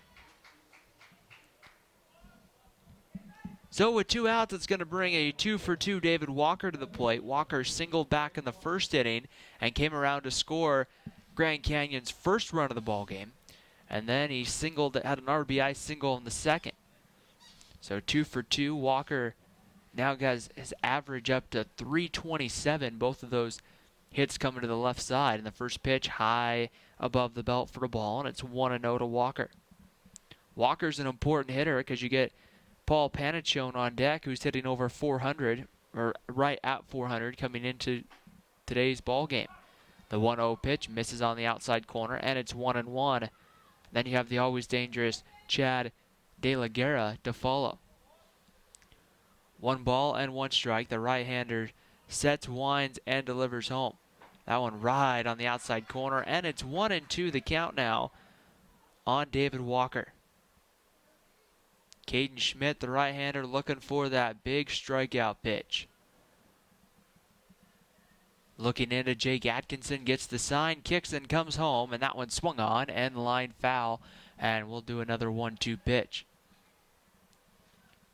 So with 2 outs, it's going to bring a 2 for 2 David Walker to the plate. Walker singled back in the 1st inning and came around to score Grand Canyon's first run of the ball game. And then he had an RBI single in the 2nd. So 2 for 2. Walker now got his average up to 327. Both of those hits coming to the left side. And the first pitch high above the belt for a ball, and it's 1-0 to Walker. Walker's an important hitter because you get Paul Panachone on deck, who's hitting over 400, or right at 400 coming into today's ball game. The 1-0 pitch misses on the outside corner, and it's 1-1. Then you have the always dangerous Chad De La Guerra to follow. 1 ball and 1 strike. The right-hander sets, winds, and delivers home. That one right on the outside corner, and it's 1-2 the count now on David Walker. Caden Schmidt, the right-hander, looking for that big strikeout pitch. Looking into Jake Atkinson, gets the sign, kicks and comes home, and that one swung on and line foul, and we'll do another 1-2 pitch.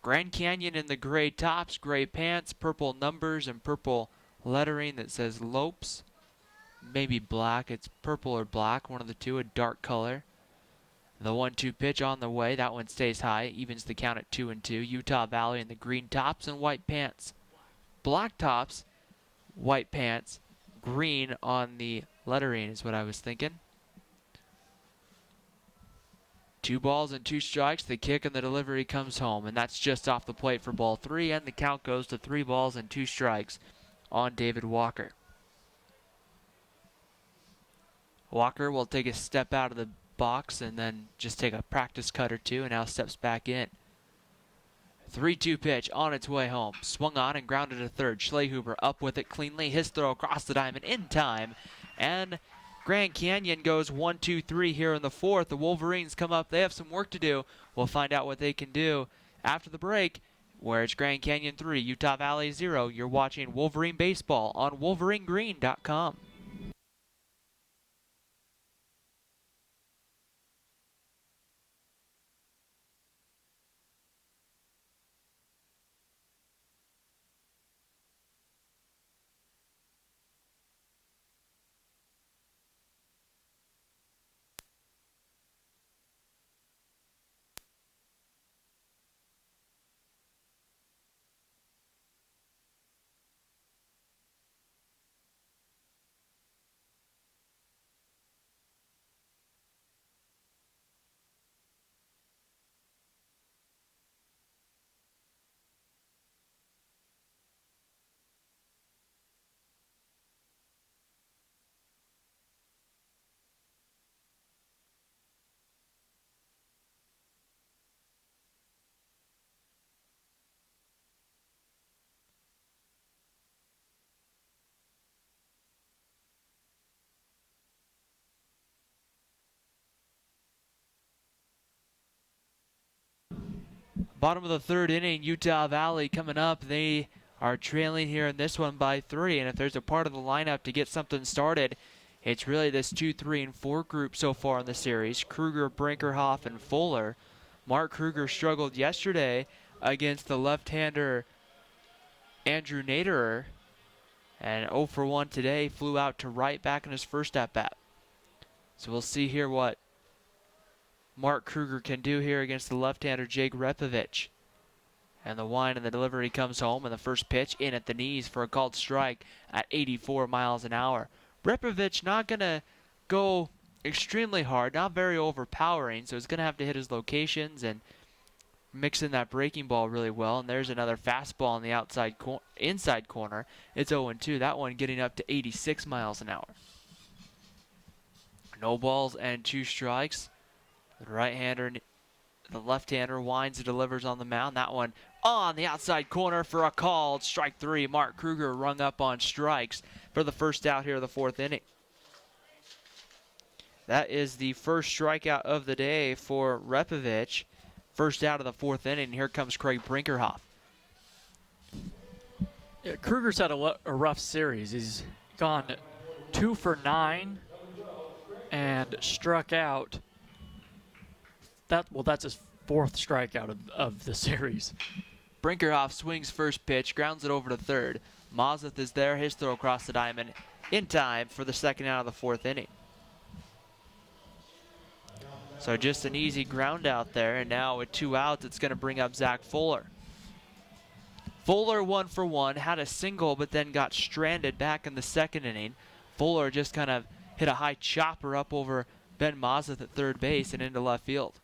Grand Canyon in the gray tops, gray pants, purple numbers, and purple lettering that says Lopes. Maybe black. It's purple or black, one of the two, a dark color. The 1-2 pitch on the way. That one stays high, evens the count at 2-2. Utah Valley in the green tops and white pants. Black tops, white pants, green on the lettering is what I was thinking. 2 balls and 2 strikes. The kick and the delivery comes home, and that's just off the plate for ball 3, and the count goes to 3 balls and 2 strikes on David Walker. Walker will take a step out of the box and then just take a practice cut or two, and now steps back in. 3-2 pitch on its way home. Swung on and grounded to third. Schlehuber up with it cleanly. His throw across the diamond in time. And Grand Canyon goes 1-2-3 here in the 4th. The Wolverines come up. They have some work to do. We'll find out what they can do after the break, where it's Grand Canyon 3, Utah Valley 0. You're watching Wolverine Baseball on WolverineGreen.com. Bottom of the 3rd inning, Utah Valley coming up. They are trailing here in this one by 3, and if there's a part of the lineup to get something started, it's really this 2, 3, and 4 group so far in the series. Kruger, Brinkerhoff, and Fuller. Mark Kruger struggled yesterday against the left-hander Andrew Naderer, and 0 for 1 today, flew out to right back in his first at-bat. So we'll see here what Mark Kruger can do here against the left-hander Jake Repovich. And the wind and the delivery comes home, and the first pitch in at the knees for a called strike at 84 miles an hour. Repovich not going to go extremely hard, not very overpowering, so he's going to have to hit his locations and mix in that breaking ball really well. And there's another fastball on the inside corner. It's 0-2. That one getting up to 86 miles an hour. No balls and 2 strikes. The right-hander, the left-hander winds and delivers on the mound. That one on the outside corner for a called strike 3. Mark Kruger rung up on strikes for the first out here of the 4th inning. That is the first strikeout of the day for Repovich. First out of the 4th inning. Here comes Craig Brinkerhoff. Yeah, Kruger's had a rough series. He's gone 2 for 9 and struck out. That's his 4th strikeout of the series. Brinkerhoff swings first pitch, grounds it over to third. Mazeth is there, his throw across the diamond in time for the second out of the 4th inning. So just an easy ground out there, and now with 2 outs, it's going to bring up Zach Fuller. Fuller 1 for 1, had a single, but then got stranded back in the second inning. Fuller just kind of hit a high chopper up over Ben Mazeth at third base and into left field.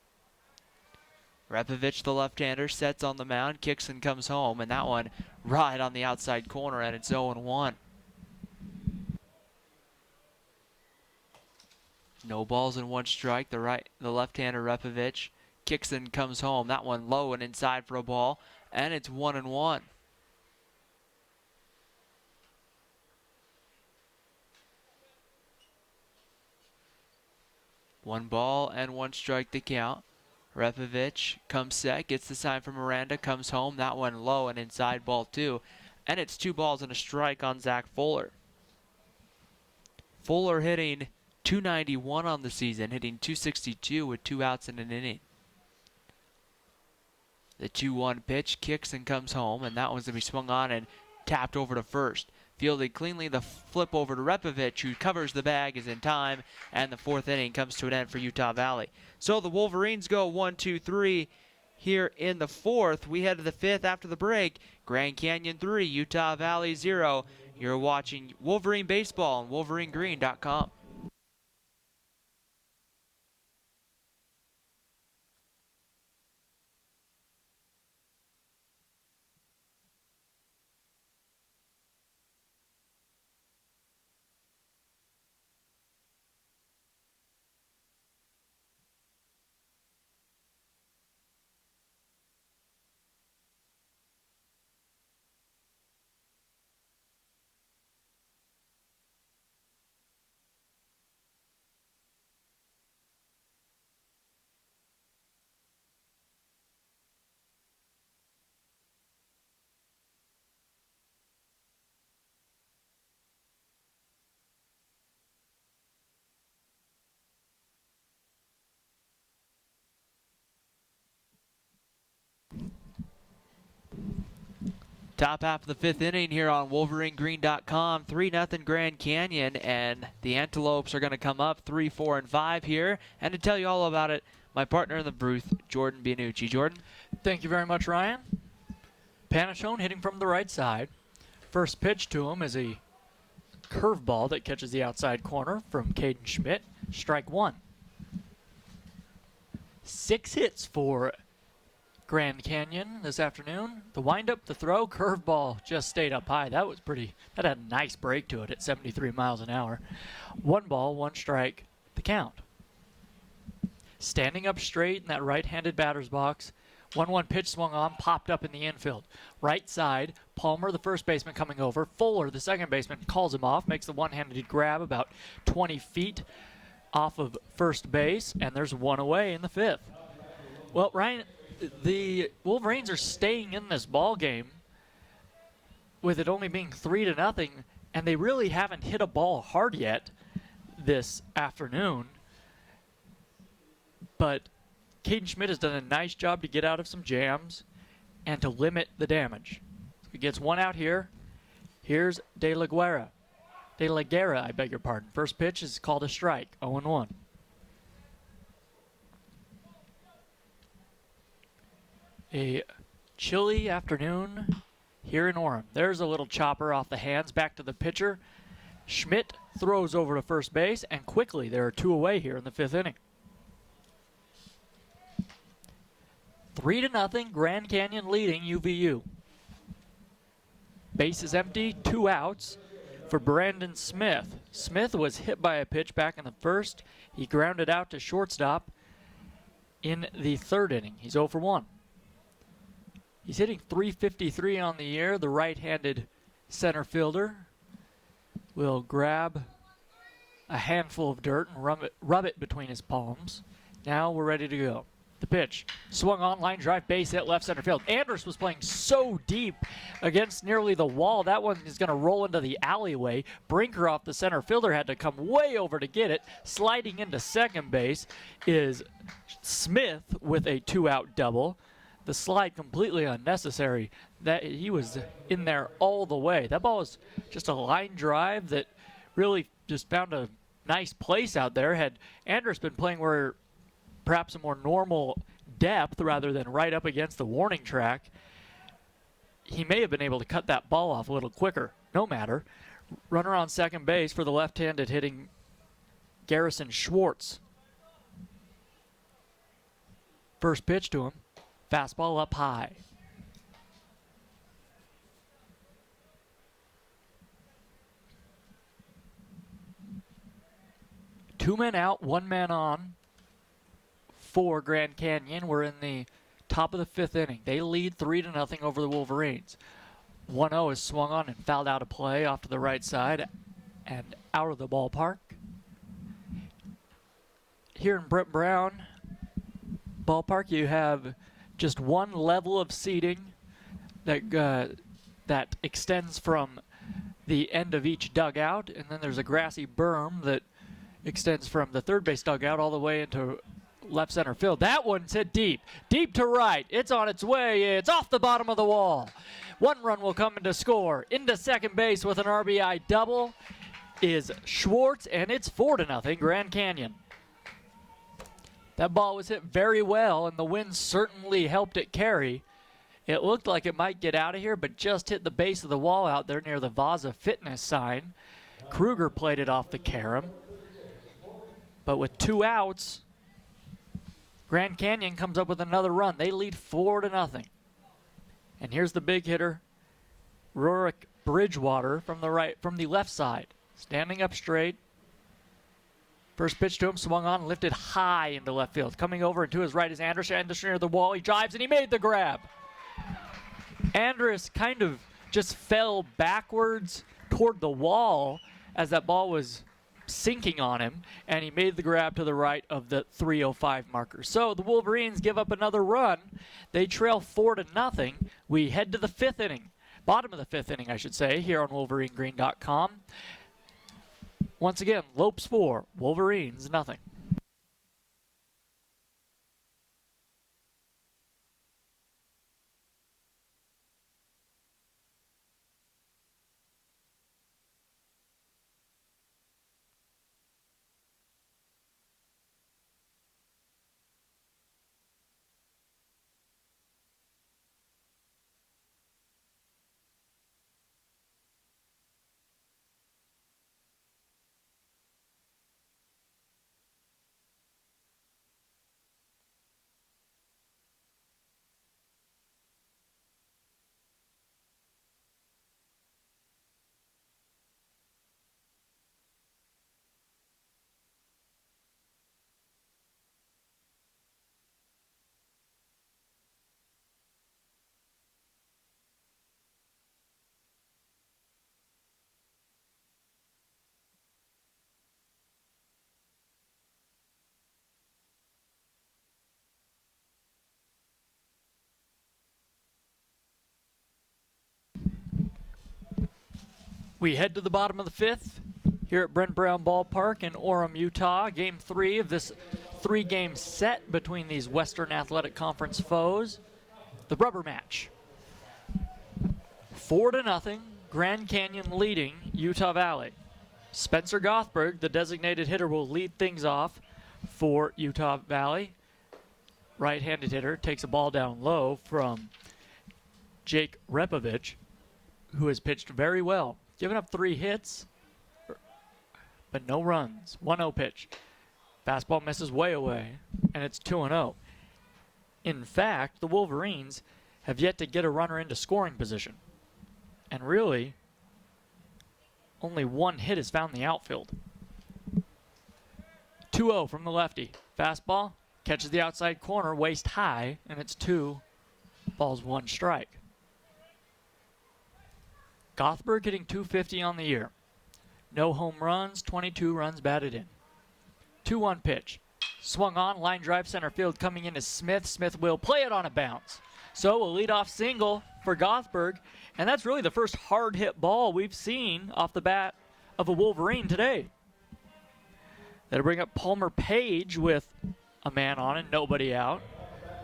Repovich, the left-hander, sets on the mound, kicks and comes home, and that one right on the outside corner, and it's 0-1. No balls and 1 strike. The left-hander Repovich kicks and comes home. That one low and inside for a ball, and it's 1-1. One ball and 1 strike to count. Repovich comes set, gets the sign from Miranda, comes home. That one low and inside, ball 2. And it's 2 balls and a strike on Zach Fuller. Fuller hitting .291 on the season, hitting .262 with 2 outs in an inning. The 2-1 pitch kicks and comes home, and that one's going to be swung on and tapped over to first. Fielded cleanly, the flip over to Repovich, who covers the bag, is in time, and the 4th inning comes to an end for Utah Valley. So the Wolverines go 1-2-3 here in the 4th. We head to the 5th after the break. Grand Canyon 3, Utah Valley 0. You're watching Wolverine Baseball on WolverineGreen.com. Top half of the 5th inning here on WolverineGreen.com. 3-0 Grand Canyon, and the Antelopes are going to come up 3, 4, and 5 here. And to tell you all about it, my partner in the booth, Jordan Bianucci. Jordan? Thank you very much, Ryan. Panichon hitting from the right side. First pitch to him is a curveball that catches the outside corner from Caden Schmidt. Strike 1. 6 hits for Grand Canyon this afternoon. The windup, the throw, curveball just stayed up high. That had a nice break to it at 73 miles an hour. 1 ball, 1 strike, the count. Standing up straight in that right-handed batter's box. 1-1 pitch swung on, popped up in the infield. Right side, Palmer, the first baseman, coming over. Fuller, the second baseman, calls him off, makes the one-handed grab about 20 feet off of first base, and there's 1 away in the 5th. Well, Ryan, the Wolverines are staying in this ball game with it only being 3-0, and they really haven't hit a ball hard yet this afternoon. But Caden Schmidt has done a nice job to get out of some jams and to limit the damage. So he gets 1 out here. Here's De La Guerra, I beg your pardon. First pitch is called a strike, 0-1. A chilly afternoon here in Orem. There's a little chopper off the hands back to the pitcher. Schmidt throws over to first base, and quickly there are 2 away here in the 5th inning. 3-0, Grand Canyon leading UVU. Base is empty, 2 outs for Brandon Smith. Smith was hit by a pitch back in the 1st. He grounded out to shortstop in the 3rd inning. He's 0 for 1. He's hitting .353 on the year. The right-handed center fielder will grab a handful of dirt and rub it between his palms. Now we're ready to go. The pitch swung on, line drive, base hit, left center field. Andrus was playing so deep against nearly the wall. That one is going to roll into the alleyway. Brinker, the center fielder, had to come way over to get it. Sliding into second base is Smith with a 2-out double. The slide completely unnecessary. That he was in there all the way. That ball was just a line drive that really just found a nice place out there. Had Andrus been playing where perhaps a more normal depth rather than right up against the warning track, he may have been able to cut that ball off a little quicker. No matter. Runner on second base for the left-handed hitting Garrison Schwartz. First pitch to him. Fastball up high. Two men out, one man on for Grand Canyon. We're in the top of the fifth inning. They lead 3-0 over the Wolverines. 1-0 is swung on and fouled out of play off to the right side and out of the ballpark. Here in Brent Brown Ballpark, you have just one level of seating that extends from the end of each dugout, and then there's a grassy berm that extends from the third base dugout all the way into left center field. That one's hit deep to right. It's on its way. It's off the bottom of the wall. One run will come into score. Into second base with an RBI double is Schwartz, and it's 4-0 Grand Canyon. That ball was hit very well, and the wind certainly helped it carry. It looked like it might get out of here, but just hit the base of the wall out there near the Vaza Fitness sign. Kruger played it off the carom. But with 2 outs, Grand Canyon comes up with another run. They lead 4-0. And here's the big hitter, Rurik Bridgewater from the left side, standing up straight. First pitch to him, swung on, lifted high into left field. Coming over and to his right is Andrus. Andrus near the wall. He drives and he made the grab. Andrus kind of just fell backwards toward the wall as that ball was sinking on him, and he made the grab to the right of the 3:05 marker. So the Wolverines give up another run. They trail 4-0. We head to the fifth inning, bottom of the fifth inning, I should say, here on WolverineGreen.com. Once again, Lopes 4, Wolverines nothing. We head to the bottom of the fifth here at Brent Brown Ballpark in Orem, Utah. Game 3 of this 3-game set between these Western Athletic Conference foes. The rubber match. 4-0, Grand Canyon leading Utah Valley. Spencer Gothberg, the designated hitter, will lead things off for Utah Valley. Right-handed hitter takes a ball down low from Jake Repovich, who has pitched very well. Given up 3 hits, but no runs. 1-0 pitch. Fastball misses way away, and it's 2-0. In fact, the Wolverines have yet to get a runner into scoring position. And really, only 1 hit is found in the outfield. 2-0 from the lefty. Fastball catches the outside corner, waist high, and it's 2 balls, 1 strike. Gothberg hitting .250 on the year. No home runs, 22 runs batted in. 2-1 pitch. Swung on, line drive center field coming in is Smith. Smith will play it on a bounce. So a leadoff single for Gothberg, and that's really the first hard hit ball we've seen off the bat of a Wolverine today. That'll bring up Palmer Page with a man on and nobody out.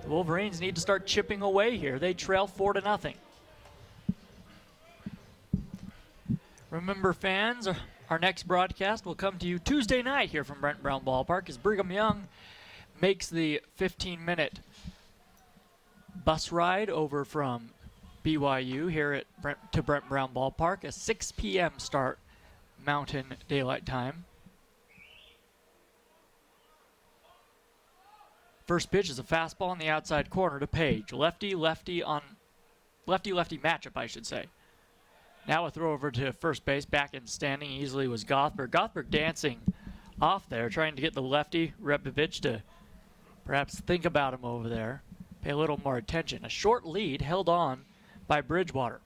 The Wolverines need to start chipping away here. They trail 4-0. Remember, fans, our next broadcast will come to you Tuesday night here from Brent Brown Ballpark as Brigham Young makes the 15-minute bus ride over from BYU here at Brent Brown Ballpark. A 6 p.m. start Mountain Daylight Time. First pitch is a fastball on the outside corner to Page. Lefty-lefty matchup, I should say. Now a throw over to first base. Back in standing easily was Gothberg. Gothberg dancing off there, trying to get the lefty, Repovich, to perhaps think about him over there. Pay a little more attention. A short lead held on by Bridgewater.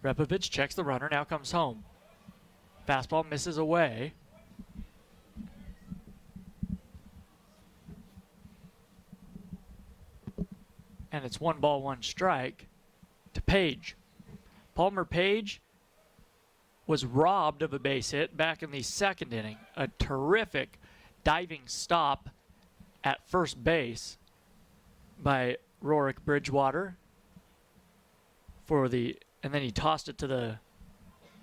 Repovich checks the runner, now comes home. Fastball misses away. And it's 1-1 strike to Page. Palmer Page was robbed of a base hit back in the second inning. A terrific diving stop at first base by Rorik Bridgewater and then he tossed it to the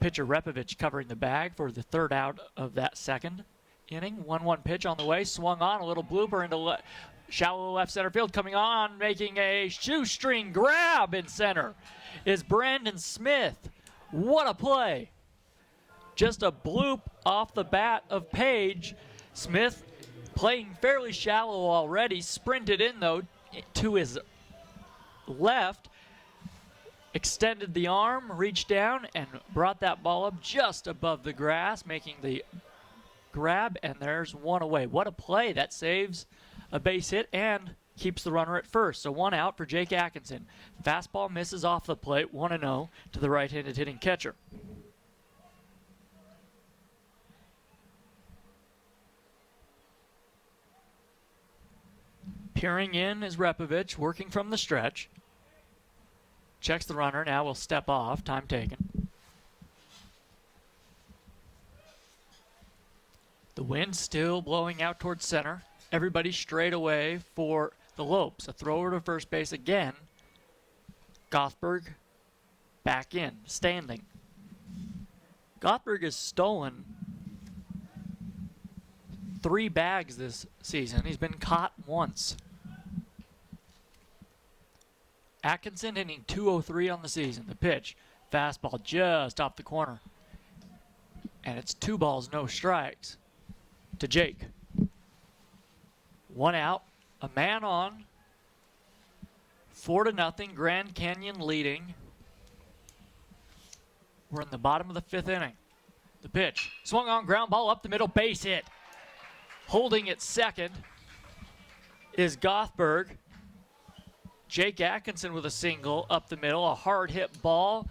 pitcher Repovich, covering the bag for the third out of that second inning. 1-1 pitch on the way, swung on, a little blooper into shallow left center field. Coming on, making a shoestring grab in center is Brandon Smith. What a play. Just a bloop off the bat of Page. Smith playing fairly shallow already, sprinted in though to his left, extended the arm, reached down, and brought that ball up just above the grass, making the grab, and there's one away. What a play. That saves a base hit and keeps the runner at first. So 1 out for Jake Atkinson. Fastball misses off the plate, 1-0 to the right-handed hitting catcher. Peering in is Repovich, working from the stretch. Checks the runner, now will step off, time taken. The wind still blowing out towards center. Everybody straight away for the Lopes. A thrower to first base again. Gothberg back in, standing. Gothberg has stolen 3 bags this season. He's been caught once. Atkinson hitting .203 on the season. The pitch, fastball just off the corner. And it's 2 balls, no strikes to Jake. 1 out, a man on. 4-0, Grand Canyon leading. We're in the bottom of the 5th inning. The pitch, swung on, ground ball up the middle, base hit. Holding at second is Gothberg. Jake Atkinson with a single up the middle, a hard hit ball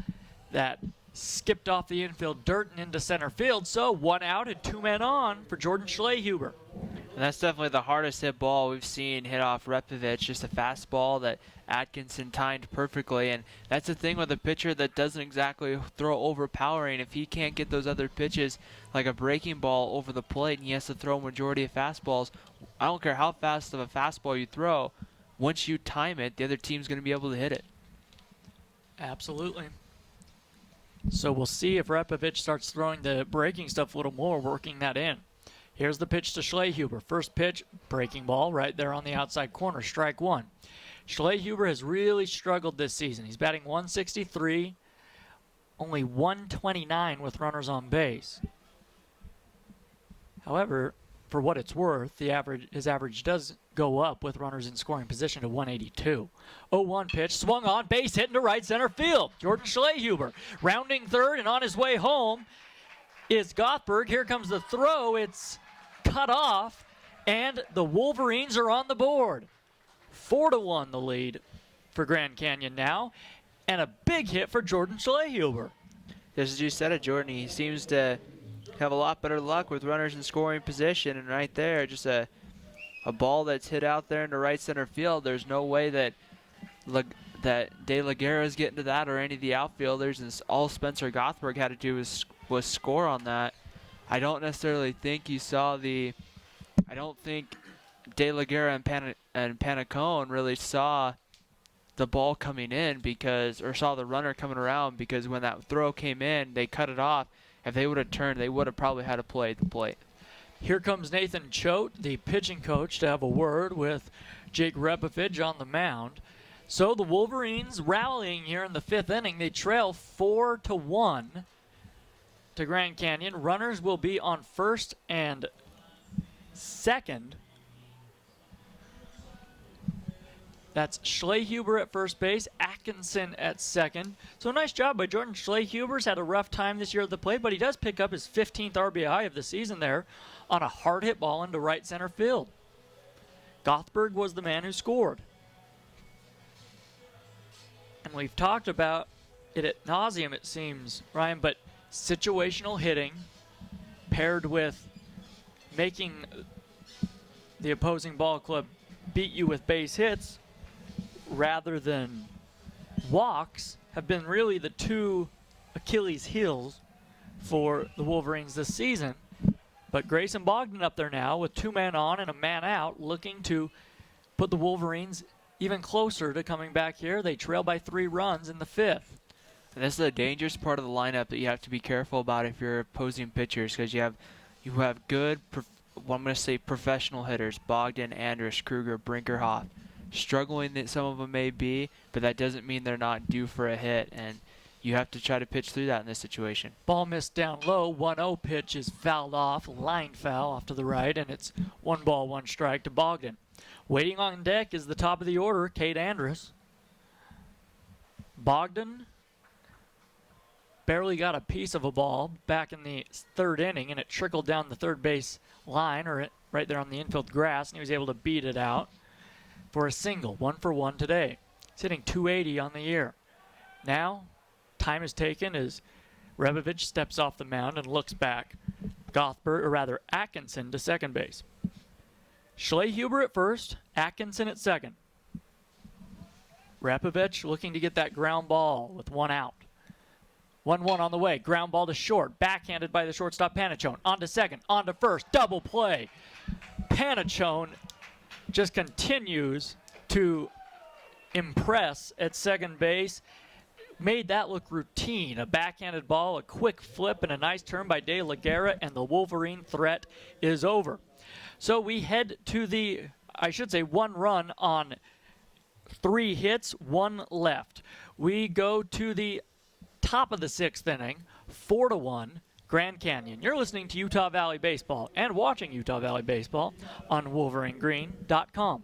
that skipped off the infield dirt and into center field. So 1 out and 2 men on for Jordan Schlehuber. And that's definitely the hardest hit ball we've seen hit off Repovich, just a fastball that Atkinson timed perfectly. And that's the thing with a pitcher that doesn't exactly throw overpowering. If he can't get those other pitches like a breaking ball over the plate and he has to throw a majority of fastballs, I don't care how fast of a fastball you throw, once you time it, the other team's going to be able to hit it. Absolutely. So we'll see if Repovich starts throwing the breaking stuff a little more, working that in. Here's the pitch to Schlehuber. First pitch, breaking ball right there on the outside corner, strike 1. Schlehuber has really struggled this season. He's batting .163, only .129 with runners on base. However, for what it's worth, his average does go up with runners in scoring position to .182. 0-1 pitch, swung on, base hit into right center field. Jordan Schlehuber rounding third, and on his way home is Gothberg. Here comes the throw. It's cut off, and the Wolverines are on the board. 4-1 the lead for Grand Canyon now, and a big hit for Jordan Schlehuber. Just as you said it, Jordan, he seems to have a lot better luck with runners in scoring position, and right there, just a ball that's hit out there into right center field. There's no way that De La Guerra is getting to that or any of the outfielders, and all Spencer Gothberg had to do was score on that. I don't necessarily think you saw I don't think De La Guerra and Panicone really saw the ball coming in or saw the runner coming around, because when that throw came in, they cut it off. If they would have turned, they would have probably had to play at the plate. Here comes Nathan Choate, the pitching coach, to have a word with Jake Repovich on the mound. So the Wolverines rallying here in the 5th inning. They trail 4-1 to Grand Canyon. Runners will be on first and second. That's Schlehuber at first base, Atkinson at second. So nice job by Jordan Schlehuber's had a rough time this year at the plate, but he does pick up his 15th RBI of the season there on a hard hit ball into right center field. Gothberg was the man who scored. And we've talked about it ad nauseum, it seems, Ryan, but situational hitting paired with making the opposing ball club beat you with base hits rather than walks have been really the two Achilles heels for the Wolverines this season. But Grayson Bogdan up there now with 2 men on and a man out, looking to put the Wolverines even closer to coming back here. They trail by 3 runs in the 5th. And this is a dangerous part of the lineup that you have to be careful about if you're opposing pitchers, because you have good, I'm going to say professional hitters, Bogdan, Andrus, Kruger, Brinkerhoff. Struggling that some of them may be, but that doesn't mean they're not due for a hit, and you have to try to pitch through that in this situation. Ball missed down low. 1-0 pitch is fouled off, line foul off to the right, and it's 1 ball, 1 strike to Bogdan. Waiting on deck is the top of the order, Cade Andrus. Bogdan barely got a piece of a ball back in the 3rd inning, and it trickled down the third base line, or right there on the infield grass, and he was able to beat it out for a single. 1 for 1 today. He's hitting .280 on the year. Now, time is taken as Rebovich steps off the mound and looks back. Atkinson to second base. Schlehuber at first, Atkinson at second. Rebovich looking to get that ground ball with 1 out. 1-1 on the way. Ground ball to short. Backhanded by the shortstop Panachone. On to second. On to first. Double play. Panachone just continues to impress at second base. Made that look routine. A backhanded ball, a quick flip, and a nice turn by De La Guerra, and the Wolverine threat is over. So we head to the, 1 run on 3 hits, 1 left. We go to the top of the 6th inning, 4-1, Grand Canyon. You're listening to Utah Valley Baseball and watching Utah Valley Baseball on WolverineGreen.com.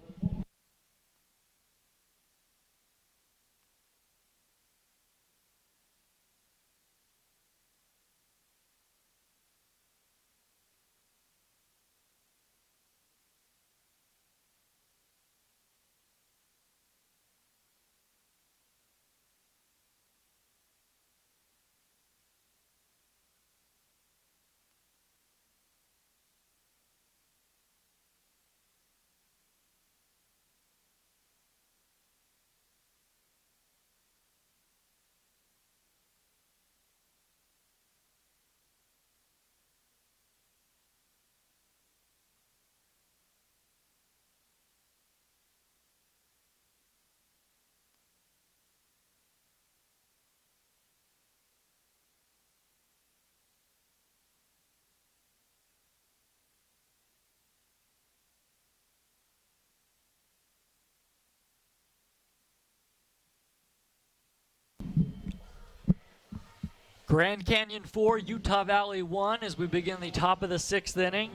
Grand Canyon 4, Utah Valley 1 as we begin the top of the 6th inning.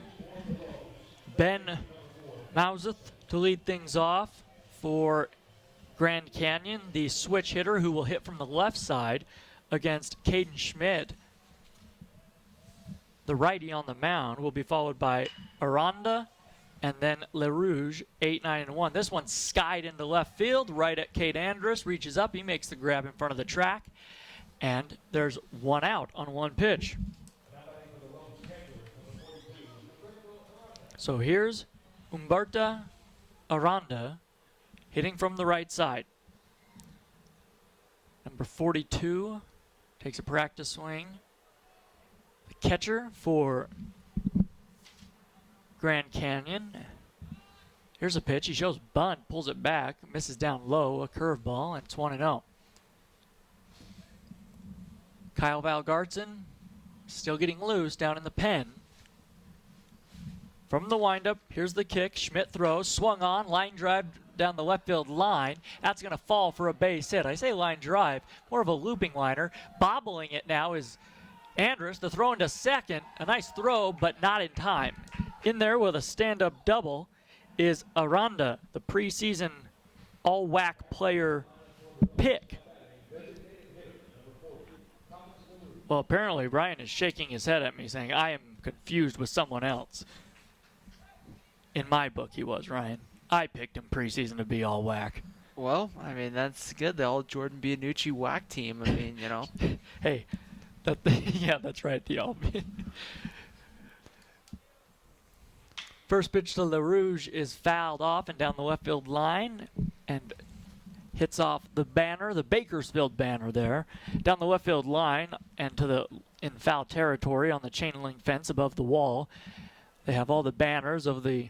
Ben Mauseth to lead things off for Grand Canyon, the switch hitter who will hit from the left side against Caden Schmidt. The righty on the mound will be followed by Aranda and then LaRouge, 8, 9, and 1. This one skied into left field, right at Cade Andrus, reaches up, he makes the grab in front of the track. And there's 1 out on 1 pitch. So here's Humberto Aranda hitting from the right side. Number 42 takes a practice swing. The catcher for Grand Canyon. Here's a pitch. He shows bunt, pulls it back, misses down low, a curveball, and it's 1-0. Kyle Valgartson still getting loose down in the pen. From the windup, here's the kick. Schmidt throws, swung on, line drive down the left field line. That's going to fall for a base hit. I say line drive, more of a looping liner. Bobbling it now is Andrus. The throw into second. A nice throw, but not in time. In there with a stand-up double is Aranda, the preseason all-WAC player pick. Well, apparently Ryan is shaking his head at me saying, I am confused with someone else. In my book, he was, Ryan. I picked him preseason to be all WAC. Well, I mean, that's good. The all Jordan Bianucci WAC team. I mean, you know. Hey, yeah, that's right, the all. First pitch to LaRouge is fouled off and down the left field line and hits off the banner, the Bakersfield banner there, down the left field line and in foul territory on the chain link fence above the wall. They have all the banners of the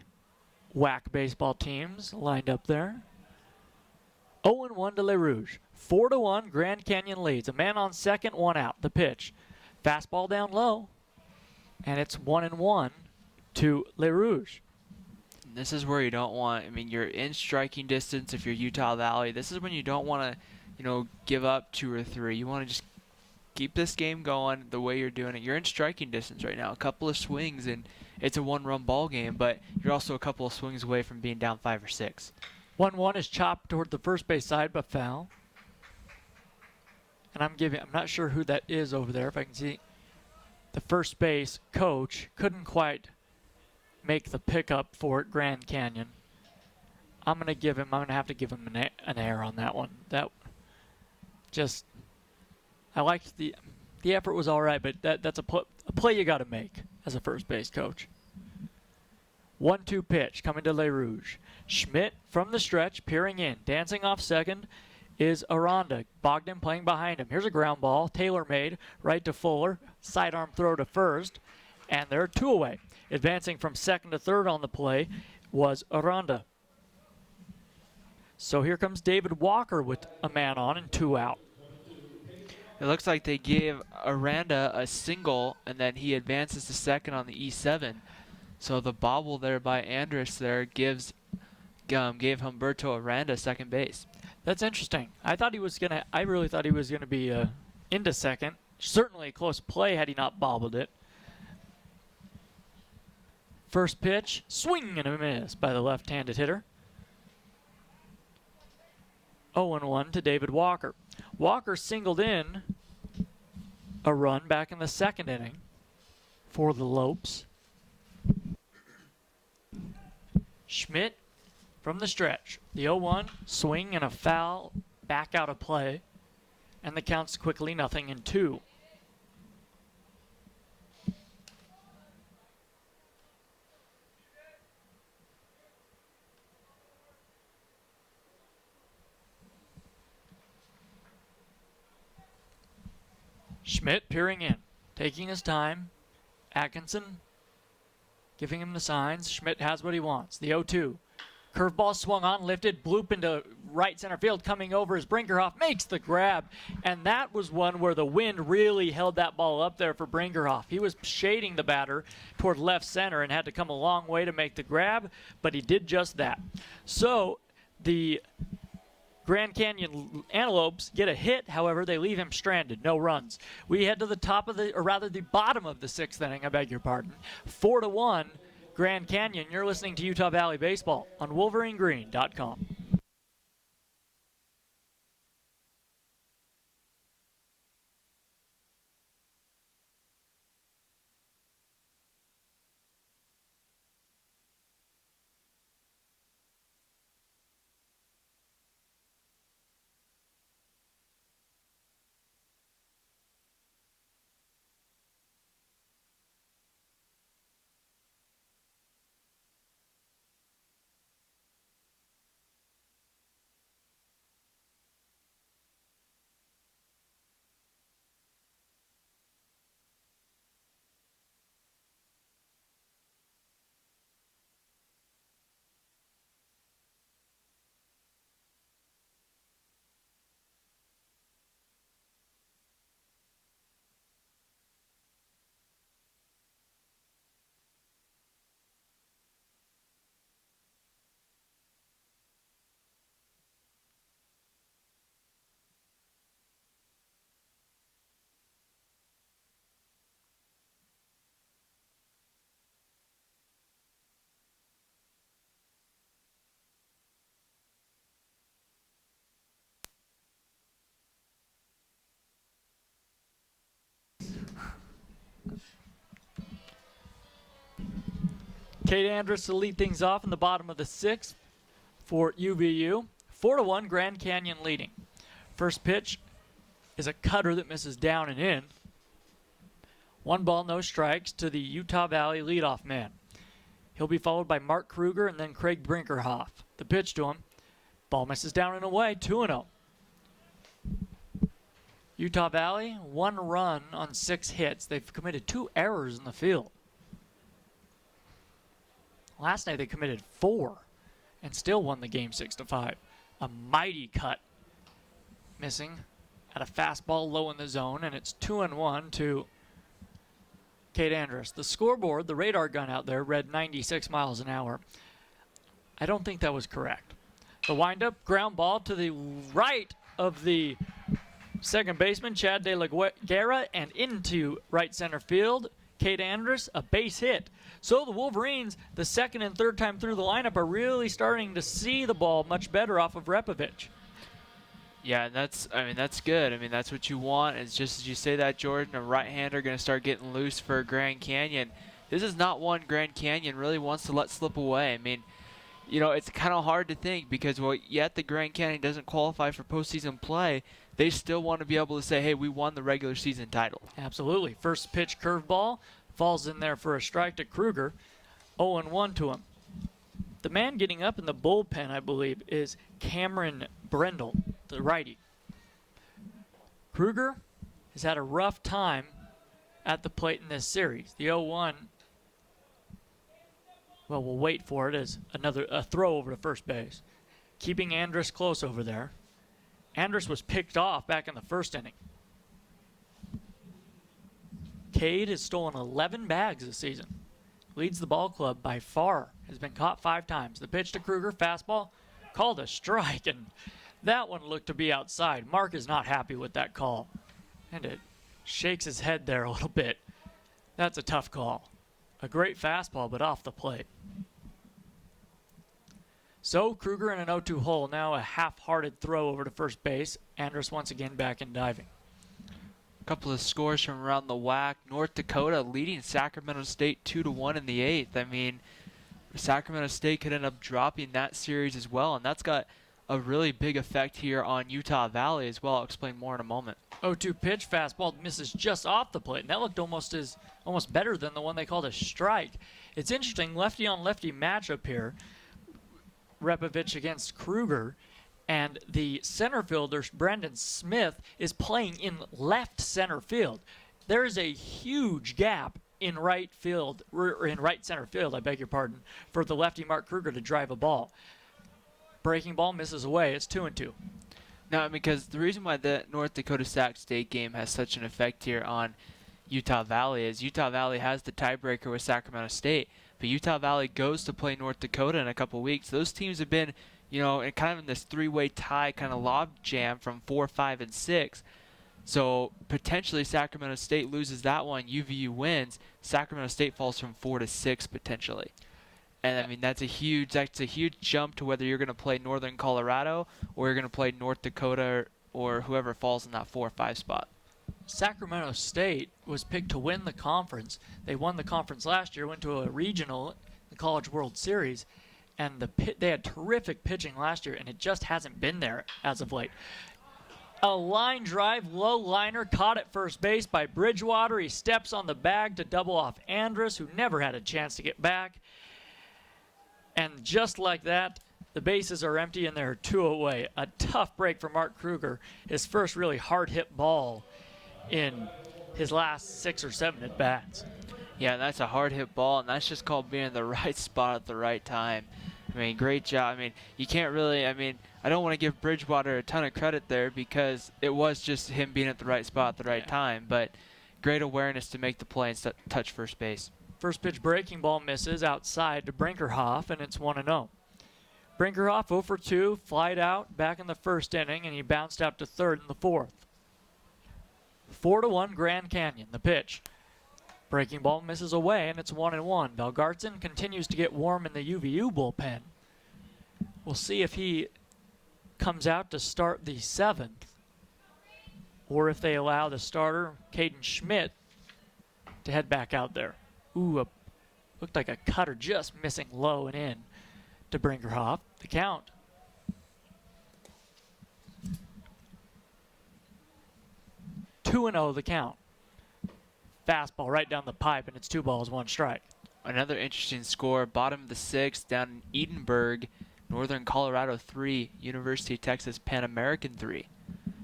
WAC baseball teams lined up there. 0-1 to LaRouge. 4-1, Grand Canyon leads. A man on second, one out. The pitch. Fastball down low, and it's 1-1 to LaRouge. This is where you don't want, I mean, you're in striking distance if you're Utah Valley. This is when you don't want to, give up 2 or 3. You want to just keep this game going the way you're doing it. You're in striking distance right now. A couple of swings, and it's a 1-run ball game, but you're also a couple of swings away from being down 5 or 6. 1-1 is chopped toward the first base side, but foul. And I'm not sure who that is over there. If I can see the first base coach couldn't quite make the pickup for Grand Canyon. I'm going to have to give him an error on that one. I liked the effort was all right, but that's a play you got to make as a first base coach. 1-2 pitch coming to LaRouge. Schmidt from the stretch, peering in. Dancing off second is Aranda. Bogdan playing behind him. Here's a ground ball, tailor-made, right to Fuller. Sidearm throw to first, and they're 2 away. Advancing from second to third on the play was Aranda. So here comes David Walker with a man on and 2 out. It looks like they gave Aranda a single, and then he advances to second on the E7. So the bobble there by Andrus there gave Humberto Aranda second base. That's interesting. I really thought he was gonna be into second. Certainly a close play had he not bobbled it. First pitch, swing and a miss by the left-handed hitter. 0-1 to David Walker. Walker singled in a run back in the second inning for the Lopes. Schmidt from the stretch. The 0-1, swing and a foul, back out of play. And the count's quickly 0-2. Schmidt peering in, taking his time. Atkinson giving him the signs. Schmidt has what he wants. The 0-2. Curveball swung on, lifted, bloop into right center field. Coming over is Brinkerhoff, makes the grab. And that was one where the wind really held that ball up there for Brinkerhoff. He was shading the batter toward left center and had to come a long way to make the grab, but he did just that. So the Grand Canyon Antelopes get a hit, however, they leave him stranded, no runs. We head to the the bottom of the 6th inning, I beg your pardon. 4-1, Grand Canyon. You're listening to Utah Valley Baseball on WolverineGreen.com. Kate Andrus to lead things off in the bottom of the 6th for UVU. 4-1, Grand Canyon leading. First pitch is a cutter that misses down and in. 1 ball, no strikes to the Utah Valley leadoff man. He'll be followed by Mark Kruger and then Craig Brinkerhoff. The pitch to him. Ball misses down and away, 2-0. Utah Valley, 1 run on 6 hits. They've committed 2 errors in the field. Last night they committed 4 and still won the game 6-5. A mighty cut. Missing at a fastball low in the zone, and it's 2-1 to Kate Andrus. The scoreboard, the radar gun out there, read 96 miles an hour. I don't think that was correct. The windup, ground ball to the right of the second baseman, Chad De La Guerra, and into right center field. Kate Andrus, a base hit. So the Wolverines, the second and third time through the lineup, are really starting to see the ball much better off of Repovich. Yeah, and that's good. I mean, that's what you want. It's just as you say that, Jordan, a right-hander going to start getting loose for Grand Canyon. This is not one Grand Canyon really wants to let slip away. I mean, you know, it's kind of hard to think because, well, yet the Grand Canyon doesn't qualify for postseason play. They still want to be able to say, hey, we won the regular season title. Absolutely. First pitch curveball falls in there for a strike to Kruger. 0-1 to him. The man getting up in the bullpen, I believe, is Cameron Brendel, the righty. Kruger has had a rough time at the plate in this series. The 0-1, well, we'll wait for it as a throw over to first base. Keeping Andrus close over there. Andrus was picked off back in the first inning. Cade has stolen 11 bags this season. Leads the ball club by far. Has been caught 5 times. The pitch to Kruger, fastball, called a strike, and that one looked to be outside. Mark is not happy with that call. And it shakes his head there a little bit. That's a tough call. A great fastball, but off the plate. So Kruger in an 0-2 hole. Now a half-hearted throw over to first base. Andrus once again back in diving. A couple of scores from around the WAC. North Dakota leading Sacramento State 2-1 in the 8th. I mean, Sacramento State could end up dropping that series as well, and that's got a really big effect here on Utah Valley as well. I'll explain more in a moment. 0-2 pitch, fastball misses just off the plate, and that looked almost better than the one they called a strike. It's interesting, lefty on lefty matchup here. Repovich against Kruger, and the center fielder Brandon Smith is playing in left center field. There is a huge gap in right center field, I beg your pardon, for the lefty Mark Kruger to drive a ball. Breaking ball misses away. It's 2-2. Now, because the reason why the North Dakota Sac State game has such an effect here on Utah Valley is Utah Valley has the tiebreaker with Sacramento State, but Utah Valley goes to play North Dakota in a couple weeks. Those teams have been, you know, kind of in this 3-way tie kind of log jam from 4, 5, and 6. So potentially Sacramento State loses that one, UVU wins. Sacramento State falls from 4 to 6 potentially. And I mean that's a huge jump to whether you're going to play Northern Colorado or you're going to play North Dakota or whoever falls in that 4 or 5 spot. Sacramento State was picked to win the conference. They won the conference last year, went to a regional, the College World Series, and they had terrific pitching last year, and it just hasn't been there as of late. A line drive, low liner, caught at first base by Bridgewater. He steps on the bag to double off Andrus, who never had a chance to get back. And just like that, the bases are empty and they're 2 away. A tough break for Mark Kruger, his first really hard-hit ball in his last 6 or 7 at-bats. Yeah, that's a hard-hit ball, and that's just called being in the right spot at the right time. I mean, great job. I mean, you can't really, I don't want to give Bridgewater a ton of credit there because it was just him being at the right spot at the right time, but great awareness to make the play and touch first base. First pitch breaking ball misses outside to Brinkerhoff, and it's 1-0. Brinkerhoff 0 for 2, flied out back in the first inning, and he bounced out to third in the 4th. 4-1 Grand Canyon, the pitch. Breaking ball misses away, and it's 1-1. Valgartson continues to get warm in the UVU bullpen. We'll see if he comes out to start the 7th, or if they allow the starter, Caden Schmidt, to head back out there. Ooh, looked like a cutter just missing low and in to Brinkerhoff. The count. 2-0 the count. Fastball right down the pipe, and it's 2 balls, 1 strike. Another interesting score, bottom of the 6th, down in Edinburgh, Northern Colorado 3, University of Texas Pan American 3.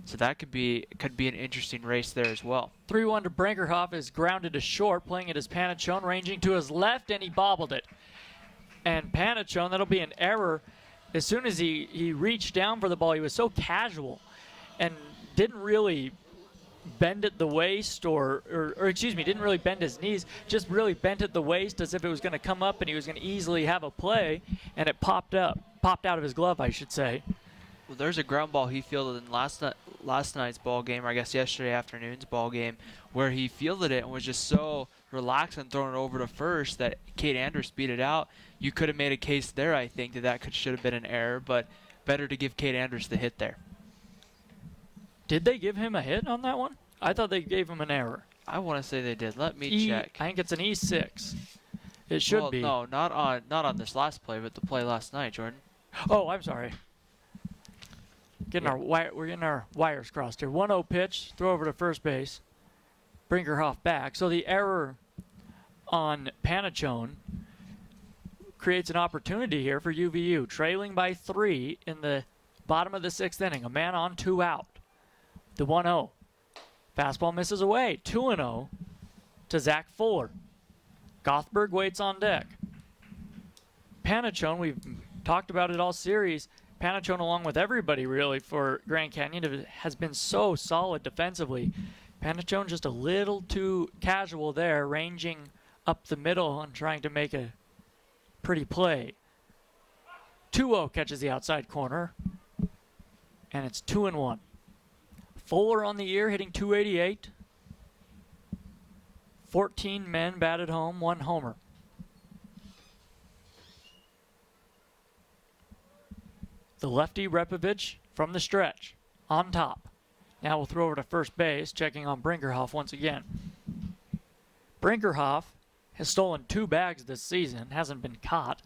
So that could be an interesting race there as well. 3-1 to Brinkerhoff is grounded to short, playing it as Panachone, ranging to his left, and he bobbled it. And Panachone, that'll be an error. As soon as he reached down for the ball, he was so casual and didn't really bend at the waist or excuse me, didn't really bend his knees, just really bent at the waist as if it was going to come up and he was going to easily have a play, and it popped out of his glove, I should say. Well, there's a ground ball he fielded in last night's ball game, or I guess yesterday afternoon's ball game, where he fielded it and was just so relaxed and throwing it over to first that Cade Andrus beat it out. You could have made a case there, I think, that should have been an error, but better to give Cade Andrus the hit there. Did they give him a hit on that one? I thought they gave him an error. I want to say they did. Let me check. I think it's an E6. It should be. No, not on this last play, but the play last night, Jordan. Oh, I'm sorry. We're getting our wires crossed here. 1-0 pitch, throw over to first base. Brinkerhoff back. So the error on Panachone creates an opportunity here for UVU, trailing by 3 in the bottom of the 6th inning. A man on, 2 out. The 1-0. Fastball misses away. 2-0 to Zach Fuller. Gothberg waits on deck. Panachone, we've talked about it all series. Panachone, along with everybody really for Grand Canyon, has been so solid defensively. Panachone just a little too casual there, ranging up the middle and trying to make a pretty play. 2-0 catches the outside corner, and it's 2-1. Fuller on the year, hitting .288. 14 men batted home, 1 homer. The lefty Repovich from the stretch, on top. Now we'll throw over to first base, checking on Brinkerhoff once again. Brinkerhoff has stolen 2 bags this season, hasn't been caught.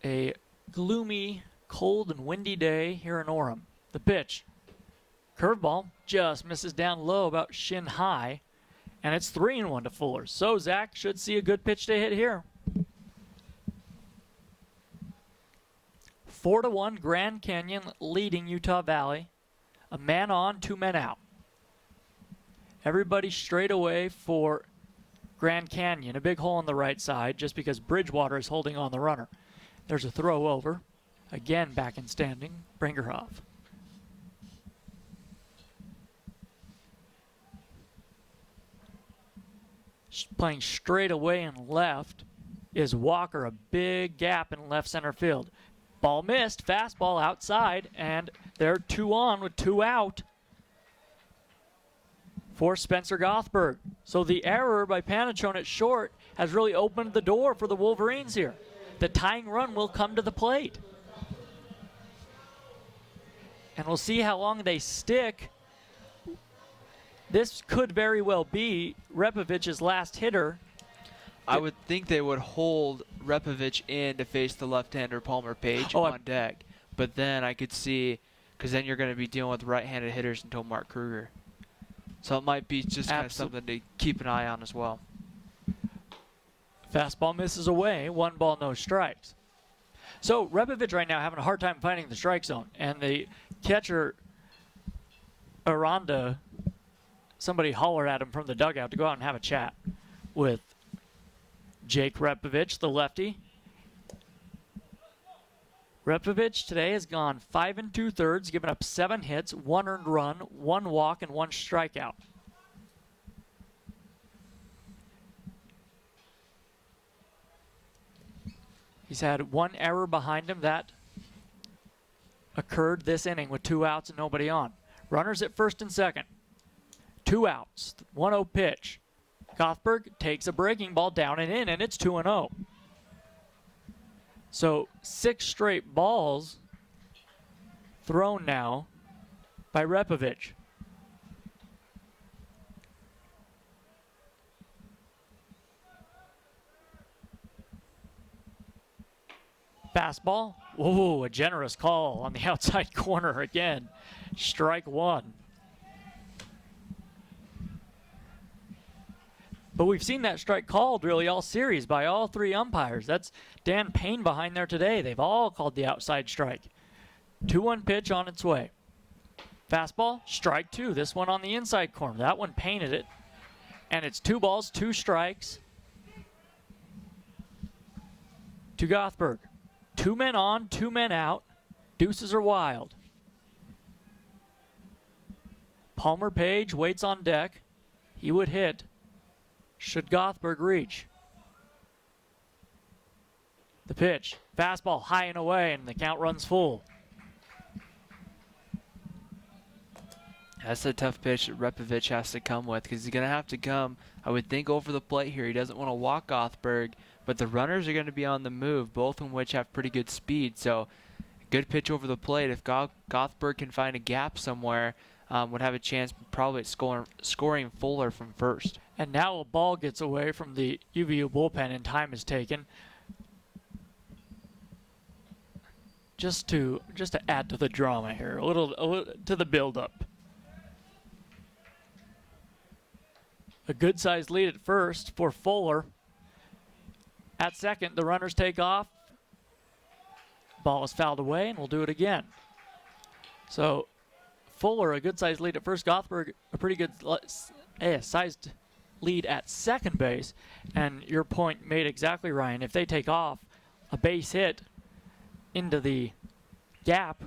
A gloomy, cold and windy day here in Orem. The pitch. Curveball just misses down low, about shin high, and it's 3-1 to Fuller. So Zach should see a good pitch to hit here. 4-1 Grand Canyon leading Utah Valley. A man on, 2 men out. Everybody straight away for Grand Canyon. A big hole on the right side just because Bridgewater is holding on the runner. There's a throw over. Again back in standing, Brinkerhoff. Playing straight away and left is Walker. A big gap in left center field. Ball missed, fastball outside, and they're 2 on with 2 out for Spencer Gothberg. So the error by Panachone at short has really opened the door for the Wolverines here. The tying run will come to the plate. And we'll see how long they stick. This could very well be Repovich's last hitter. I would think they would hold Repovich in to face the left-hander Palmer Page on deck. But then I could see, because then you're going to be dealing with right-handed hitters until Mark Kruger. So it might be just kind of something to keep an eye on as well. Fastball misses away, 1 ball, no strikes. So Repovich right now having a hard time finding the strike zone. And the catcher, Aranda, somebody hollered at him from the dugout to go out and have a chat with Jake Repovich, the lefty. Repovich today has gone 5 2/3, given up 7 hits, 1 earned run, 1 walk, and 1 strikeout. He's had 1 error behind him that occurred this inning with 2 outs and nobody on. Runners at first and second. 2 outs, 1-0 pitch. Gothberg takes a breaking ball down and in, and it's 2-0. So 6 straight balls thrown now by Repovich. Fastball. Whoa, a generous call on the outside corner again. Strike one. But we've seen that strike called really all series by all three umpires. That's Dan Payne behind there today. They've all called the outside strike. 2-1 pitch on its way. Fastball, strike two. This one on the inside corner. That one painted it. And it's 2 balls, 2 strikes to Gothberg. 2 men on, 2 men out. Deuces are wild. Palmer Page waits on deck. He would hit. Should Gothberg reach? The pitch. Fastball high and away, and the count runs full. That's a tough pitch that Repovich has to come with because he's going to have to come, I would think, over the plate here. He doesn't want to walk Gothberg, but the runners are going to be on the move, both of which have pretty good speed. So good pitch over the plate. If Gothberg can find a gap somewhere, would have a chance probably at scoring Fuller from first. And now a ball gets away from the UVU bullpen and time is taken. Just to add to the drama here, a little to the build-up. A good-sized lead at first for Fuller. At second, the runners take off. Ball is fouled away, and we'll do it again. So Fuller, a good-sized lead at first. Gothberg, a pretty good sized lead at second base. And your point made exactly, Ryan. If they take off, a base hit into the gap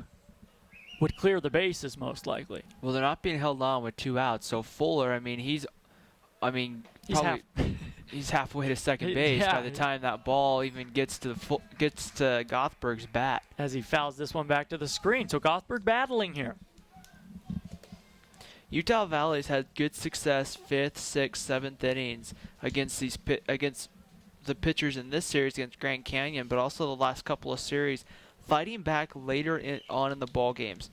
would clear the bases most likely. Well, they're not being held on with 2 outs. So Fuller, he's halfway to second base by the time that ball even gets to Gothberg's bat. As he fouls this one back to the screen. So Gothberg battling here. Utah Valley's had good success 5th, 6th, 7th innings against the pitchers in this series against Grand Canyon, but also the last couple of series, fighting back later on in the ball games.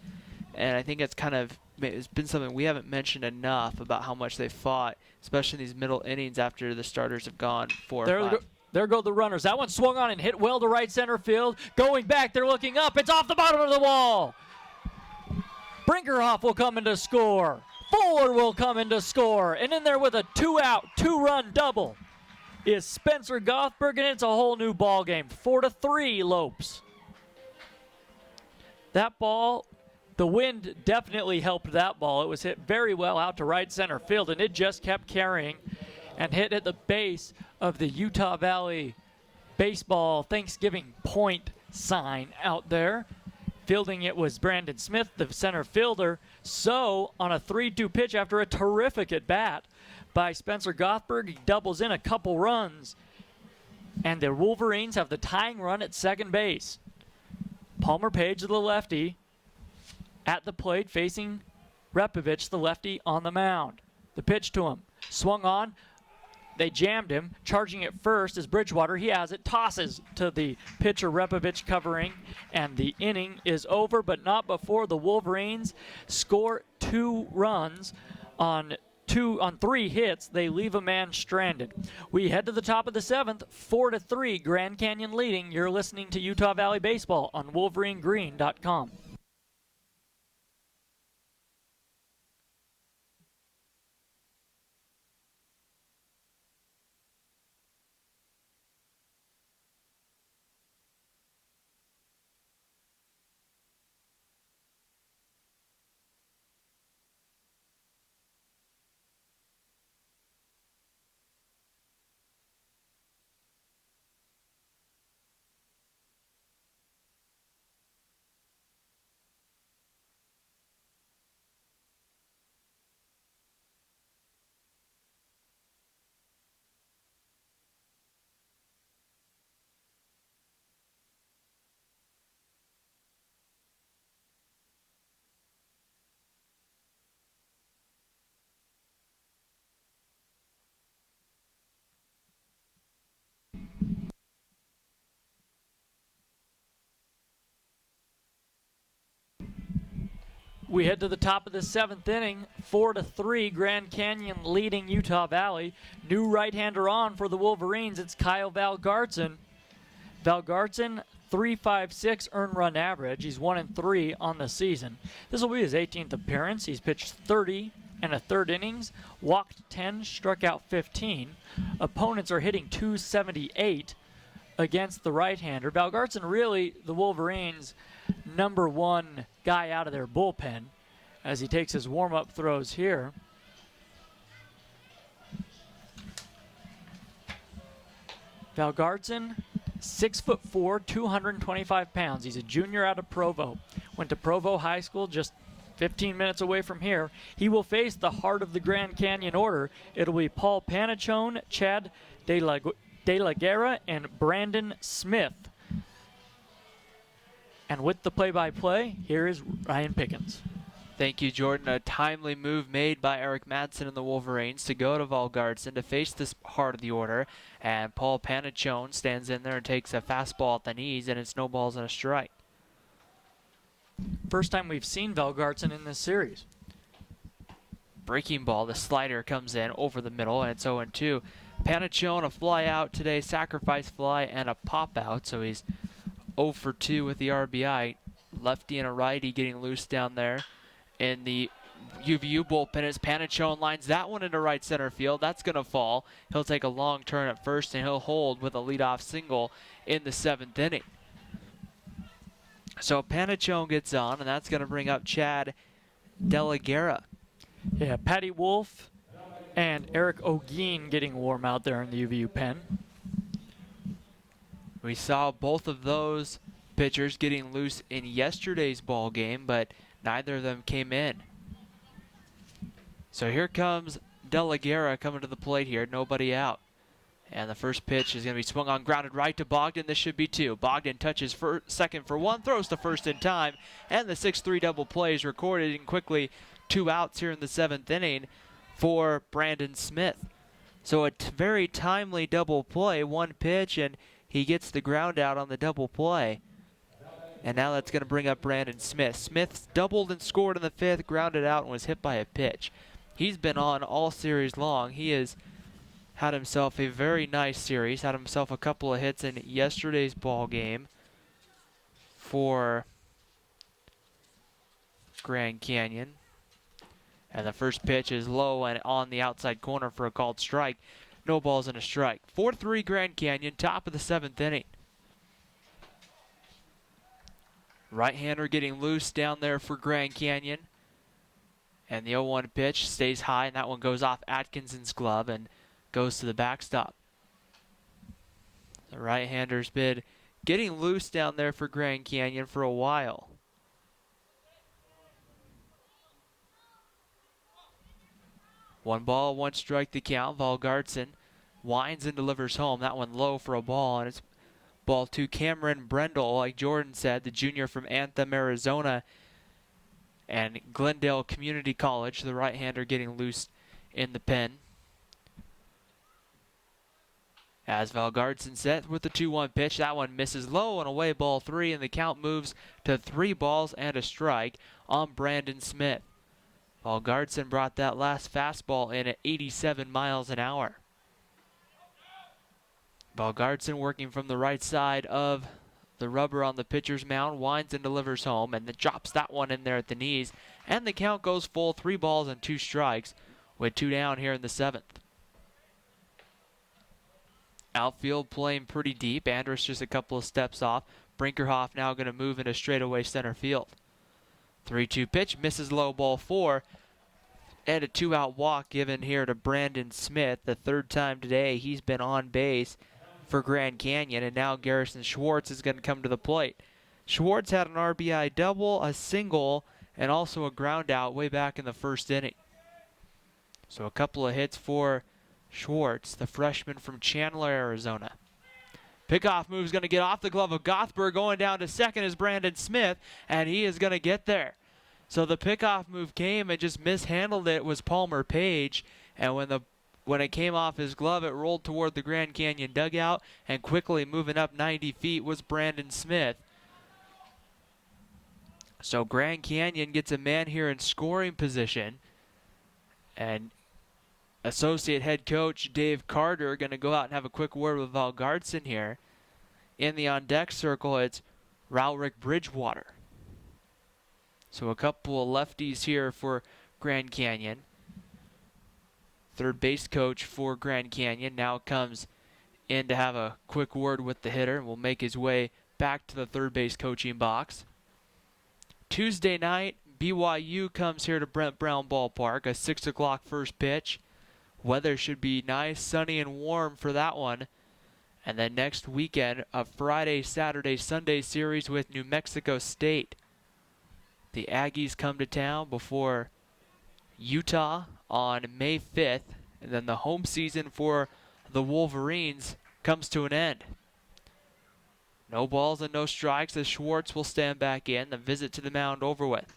And I think it's been something we haven't mentioned enough about how much they fought, especially in these middle innings after the starters have gone 4 or 5. There go the runners. That one swung on and hit well to right center field. Going back, they're looking up. It's off the bottom of the wall. Brinkerhoff will come in to score. Fuller will come in to score. And in there with a 2-out, 2-run double is Spencer Gothberg, and it's a whole new ball game. 4-3 Lopes. That ball, the wind definitely helped that ball. It was hit very well out to right center field, and it just kept carrying and hit at the base of the Utah Valley baseball Thanksgiving point sign out there. Fielding it was Brandon Smith, the center fielder. So on a 3-2 pitch after a terrific at bat by Spencer Gothberg, he doubles in a couple runs. And the Wolverines have the tying run at second base. Palmer Page, the lefty, at the plate facing Repovich, the lefty, on the mound. The pitch to him. Swung on. They jammed him. Charging it first is Bridgewater. He has it. Tosses to the pitcher, Repovich, covering. And the inning is over, but not before the Wolverines score 2 runs on 3 hits. They leave a man stranded. We head to the top of the 7th, 4-3, Grand Canyon leading. You're listening to Utah Valley Baseball on WolverineGreen.com. We head to the top of the 7th inning, 4-3, Grand Canyon leading Utah Valley. New right-hander on for the Wolverines. It's Kyle Valgartson. Valgartson .356 earned run average. He's 1-3 on the season. This will be his 18th appearance. He's pitched 30 and a third innings, walked 10, struck out 15. Opponents are hitting .278 against the right-hander. Valgartson really the Wolverines' #1 guy out of their bullpen as he takes his warm-up throws here. Valgartson, 6'4", 225 pounds. He's a junior out of Provo. Went to Provo High School, just 15 minutes away from here. He will face the heart of the Grand Canyon order. It'll be Paul Panachone, Chad De La Guerra, and Brandon Smith. And with the play-by-play, here is Ryan Pickens. Thank you, Jordan. A timely move made by Eric Madsen and the Wolverines to go to Valgartson to face this heart of the order. And Paul Panachone stands in there and takes a fastball at the knees, and it's no balls and a strike. First time we've seen Valgartson in this series. Breaking ball, the slider comes in over the middle, and it's 0-2. Panachone, a fly out today, sacrifice fly, and a pop out, so he's 0 for 2 with the RBI. Lefty and a righty getting loose down there in the UVU bullpen as Panachone lines that one into right center field. That's going to fall. He'll take a long turn at first, and he'll hold with a leadoff single in the 7th inning. So Panachone gets on, and that's going to bring up Chad De La Guerra. Yeah, Patty Wolf and Eric O'Gean getting warm out there in the UVU pen. We saw both of those pitchers getting loose in yesterday's ball game, but neither of them came in. So here comes De La Guerra coming to the plate here, nobody out. And the first pitch is going to be swung on, grounded right to Bogdan. This should be 2. Bogdan touches second for 1, throws to first in time, and the 6-3 double play is recorded, and quickly 2 outs here in the 7th inning for Brandon Smith. So a very timely double play, 1 pitch, and he gets the ground out on the double play. And now that's going to bring up Brandon Smith. Smith doubled and scored in the 5th, grounded out, and was hit by a pitch. He's been on all series long. He has had himself a very nice series, had himself a couple of hits in yesterday's ball game for Grand Canyon. And the first pitch is low and on the outside corner for a called strike. No balls and a strike. 4-3 Grand Canyon, top of the 7th inning. Right-hander getting loose down there for Grand Canyon. And the 0-1 pitch stays high, and that one goes off Atkinson's glove and goes to the backstop. The right-hander's been getting loose down there for Grand Canyon for a while. One ball, 1 strike to count. Valgartson winds and delivers home. That one low for a ball, and it's ball 2. Cameron Brendel, like Jordan said, the junior from Anthem, Arizona, and Glendale Community College, the right-hander getting loose in the pen. As Valgartson set with the 2-1 pitch, that one misses low and away, ball 3, and the count moves to 3 balls and a strike on Brandon Smith. Valgartson brought that last fastball in at 87 miles an hour. Valgartson working from the right side of the rubber on the pitcher's mound, winds and delivers home, and then drops that one in there at the knees, and the count goes full, 3 balls and 2 strikes with 2 down here in the 7th. Outfield playing pretty deep. Andrus just a couple of steps off. Brinkerhoff now going to move into straightaway center field. 3-2 pitch, misses low, ball 4. And a 2-out walk given here to Brandon Smith. The 3rd time today he's been on base for Grand Canyon. And now Garrison Schwartz is going to come to the plate. Schwartz had an RBI double, a single, and also a ground out way back in the 1st inning. So a couple of hits for Schwartz, the freshman from Chandler, Arizona. Pickoff move is going to get off the glove of Gothberg. Going down to second is Brandon Smith, and he is going to get there. So the pickoff move came and just mishandled it was Palmer Page, and when it came off his glove, it rolled toward the Grand Canyon dugout, and quickly moving up 90 feet was Brandon Smith. So Grand Canyon gets a man here in scoring position, and associate head coach Dave Carter going to go out and have a quick word with Valgartson here. In the on-deck circle, it's Rowrick Bridgewater. So a couple of lefties here for Grand Canyon. Third base coach for Grand Canyon now comes in to have a quick word with the hitter and will make his way back to the third base coaching box. Tuesday night, BYU comes here to Brent Brown Ballpark, a 6 o'clock first pitch. Weather should be nice, sunny, and warm for that one. And then next weekend, a Friday, Saturday, Sunday series with New Mexico State. The Aggies come to town before Utah on May 5th, and then the home season for the Wolverines comes to an end. No balls and no strikes as Schwartz will stand back in. The visit to the mound over with.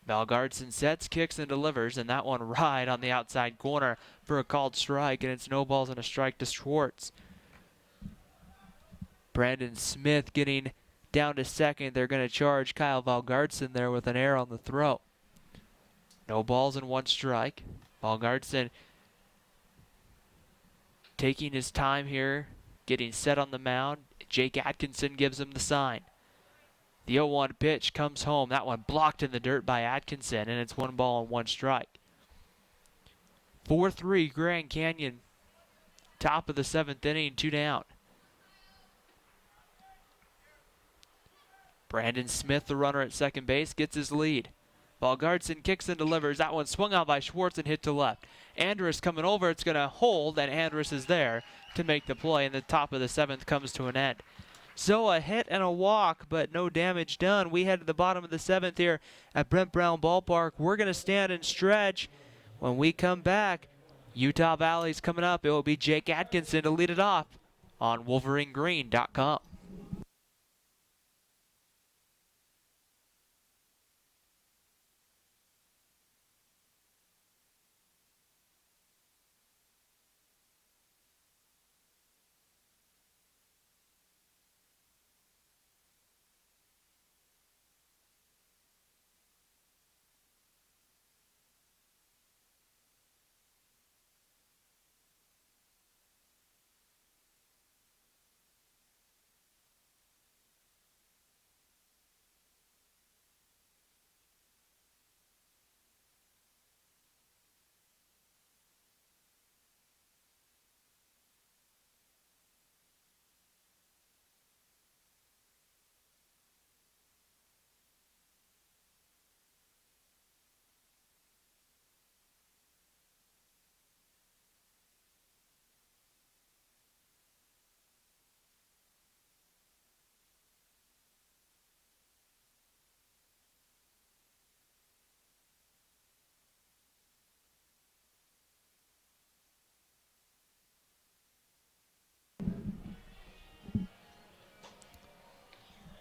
Valgardson sets, kicks, and delivers, and that one right on the outside corner for a called strike, and it's no balls and a strike to Schwartz. Brandon Smith getting down to second. They're going to charge Kyle Valgardson there with an error on the throw. No balls and one strike. Valgardson taking his time here, getting set on the mound. Jake Atkinson gives him the sign. The 0-1 pitch comes home. That one blocked in the dirt by Atkinson, and it's 1 ball and 1 strike. 4-3 Grand Canyon. Top of the 7th inning, 2 down. Brandon Smith, the runner at second base, gets his lead. Valgardson kicks and delivers. That one swung out by Schwartz and hit to left. Andrus coming over. It's going to hold, and Andrus is there to make the play, and the top of the 7th comes to an end. So a hit and a walk, but no damage done. We head to the bottom of the 7th here at Brent Brown Ballpark. We're going to stand and stretch. When we come back, Utah Valley's coming up. It will be Jake Atkinson to lead it off on WolverineGreen.com.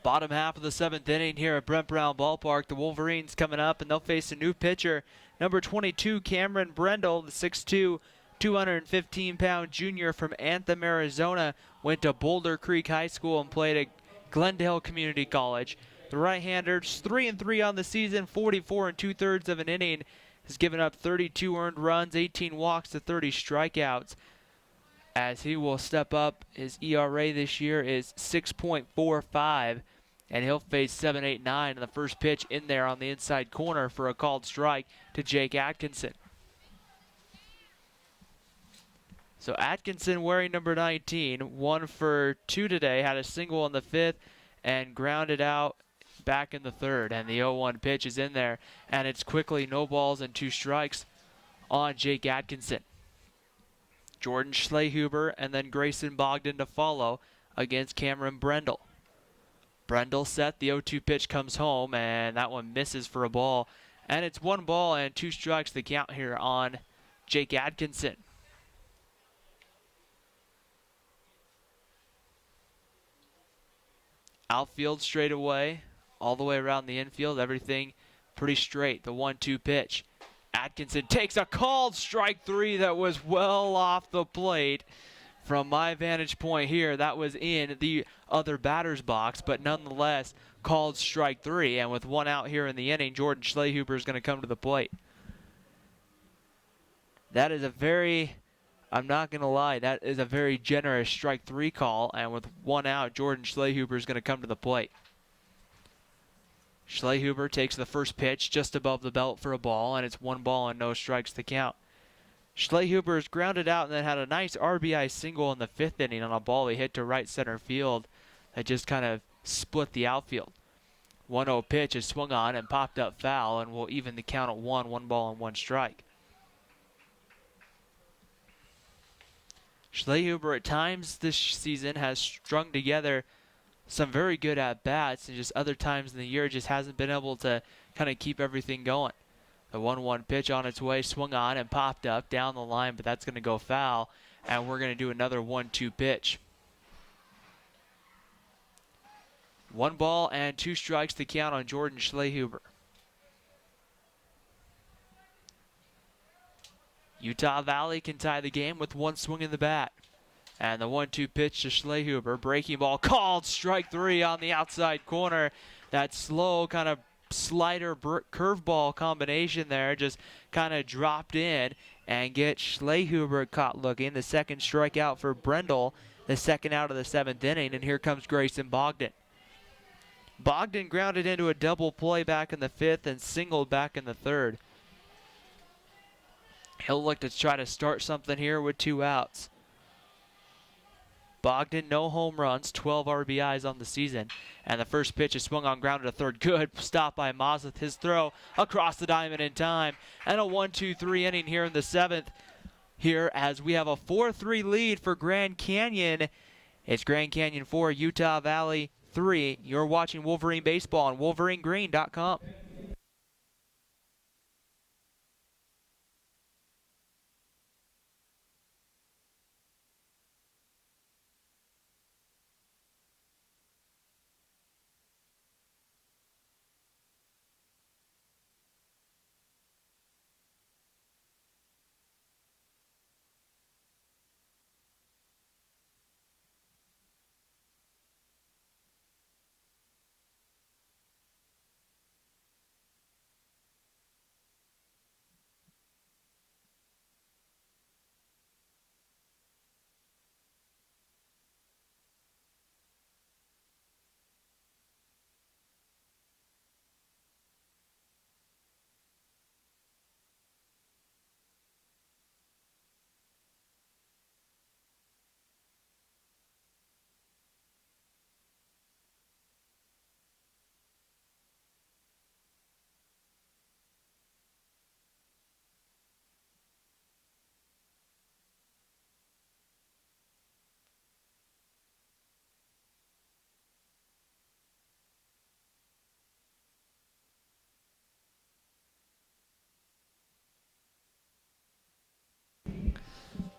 Bottom half of the 7th inning here at Brent Brown Ballpark. The Wolverines coming up, and they'll face a new pitcher, number 22, Cameron Brendel, the 6'2", 215-pound junior from Anthem, Arizona. Went to Boulder Creek High School and played at Glendale Community College. The right-hander's 3-3 on the season, 44 2/3 of an inning. Has given up 32 earned runs, 18 walks to 30 strikeouts. As he will step up, his ERA this year is 6.45, and he'll face 7-8-9 in the first pitch in there on the inside corner for a called strike to Jake Atkinson. So Atkinson wearing number 19, 1 for 2 today, had a single in the 5th and grounded out back in the 3rd, and the 0-1 pitch is in there, and it's quickly no balls and 2 strikes on Jake Atkinson. Jordan Schlehuber and then Grayson Bogdan to follow against Cameron Brendel. Brendel set, the 0-2 pitch comes home, and that one misses for a ball. And it's 1 ball and 2 strikes to count here on Jake Atkinson. Outfield straight away, all the way around the infield, everything pretty straight. The 1-2 pitch. Atkinson takes a called strike 3 that was well off the plate. From my vantage point here, that was in the other batter's box, but nonetheless called strike 3. And with 1 out here in the inning, Jordan Schlehuber is going to come to the plate. That is a very I'm not going to lie, that is a very generous strike 3 call, and with 1 out, Jordan Schlehuber is going to come to the plate. Schlehuber takes the first pitch just above the belt for a ball, and it's 1 ball and no strikes to count. Schlehuber is grounded out and then had a nice RBI single in the 5th inning on a ball he hit to right center field that just kind of split the outfield. 1-0 pitch is swung on and popped up foul, and will even the count at 1 ball and 1 strike. Schlehuber at times this season has strung together some very good at-bats, and just other times in the year just hasn't been able to kind of keep everything going. The 1-1 pitch on its way, swung on and popped up down the line, but that's going to go foul, and we're going to do another 1-2 pitch. 1 ball and 2 strikes to count on Jordan Schlehuber. Utah Valley can tie the game with 1 swing in the bat. And the 1-2 pitch to Schlehuber. Breaking ball called. Strike 3 on the outside corner. That slow kind of slider curveball combination there just kind of dropped in and get Schlehuber caught looking. The second strikeout for Brendel. The second out of the 7th inning. And here comes Grayson Bogdan. Bogdan grounded into a double play back in the 5th and singled back in the 3rd. He'll look to try to start something here with 2 outs. Bogdan, no home runs, 12 RBIs on the season. And the first pitch is swung on ground to 3rd. Good stop by Mazeth. His throw across the diamond in time. And a 1-2-3 inning here in the 7th. Here as we have a 4-3 lead for Grand Canyon. It's Grand Canyon 4, Utah Valley 3. You're watching Wolverine Baseball on WolverineGreen.com.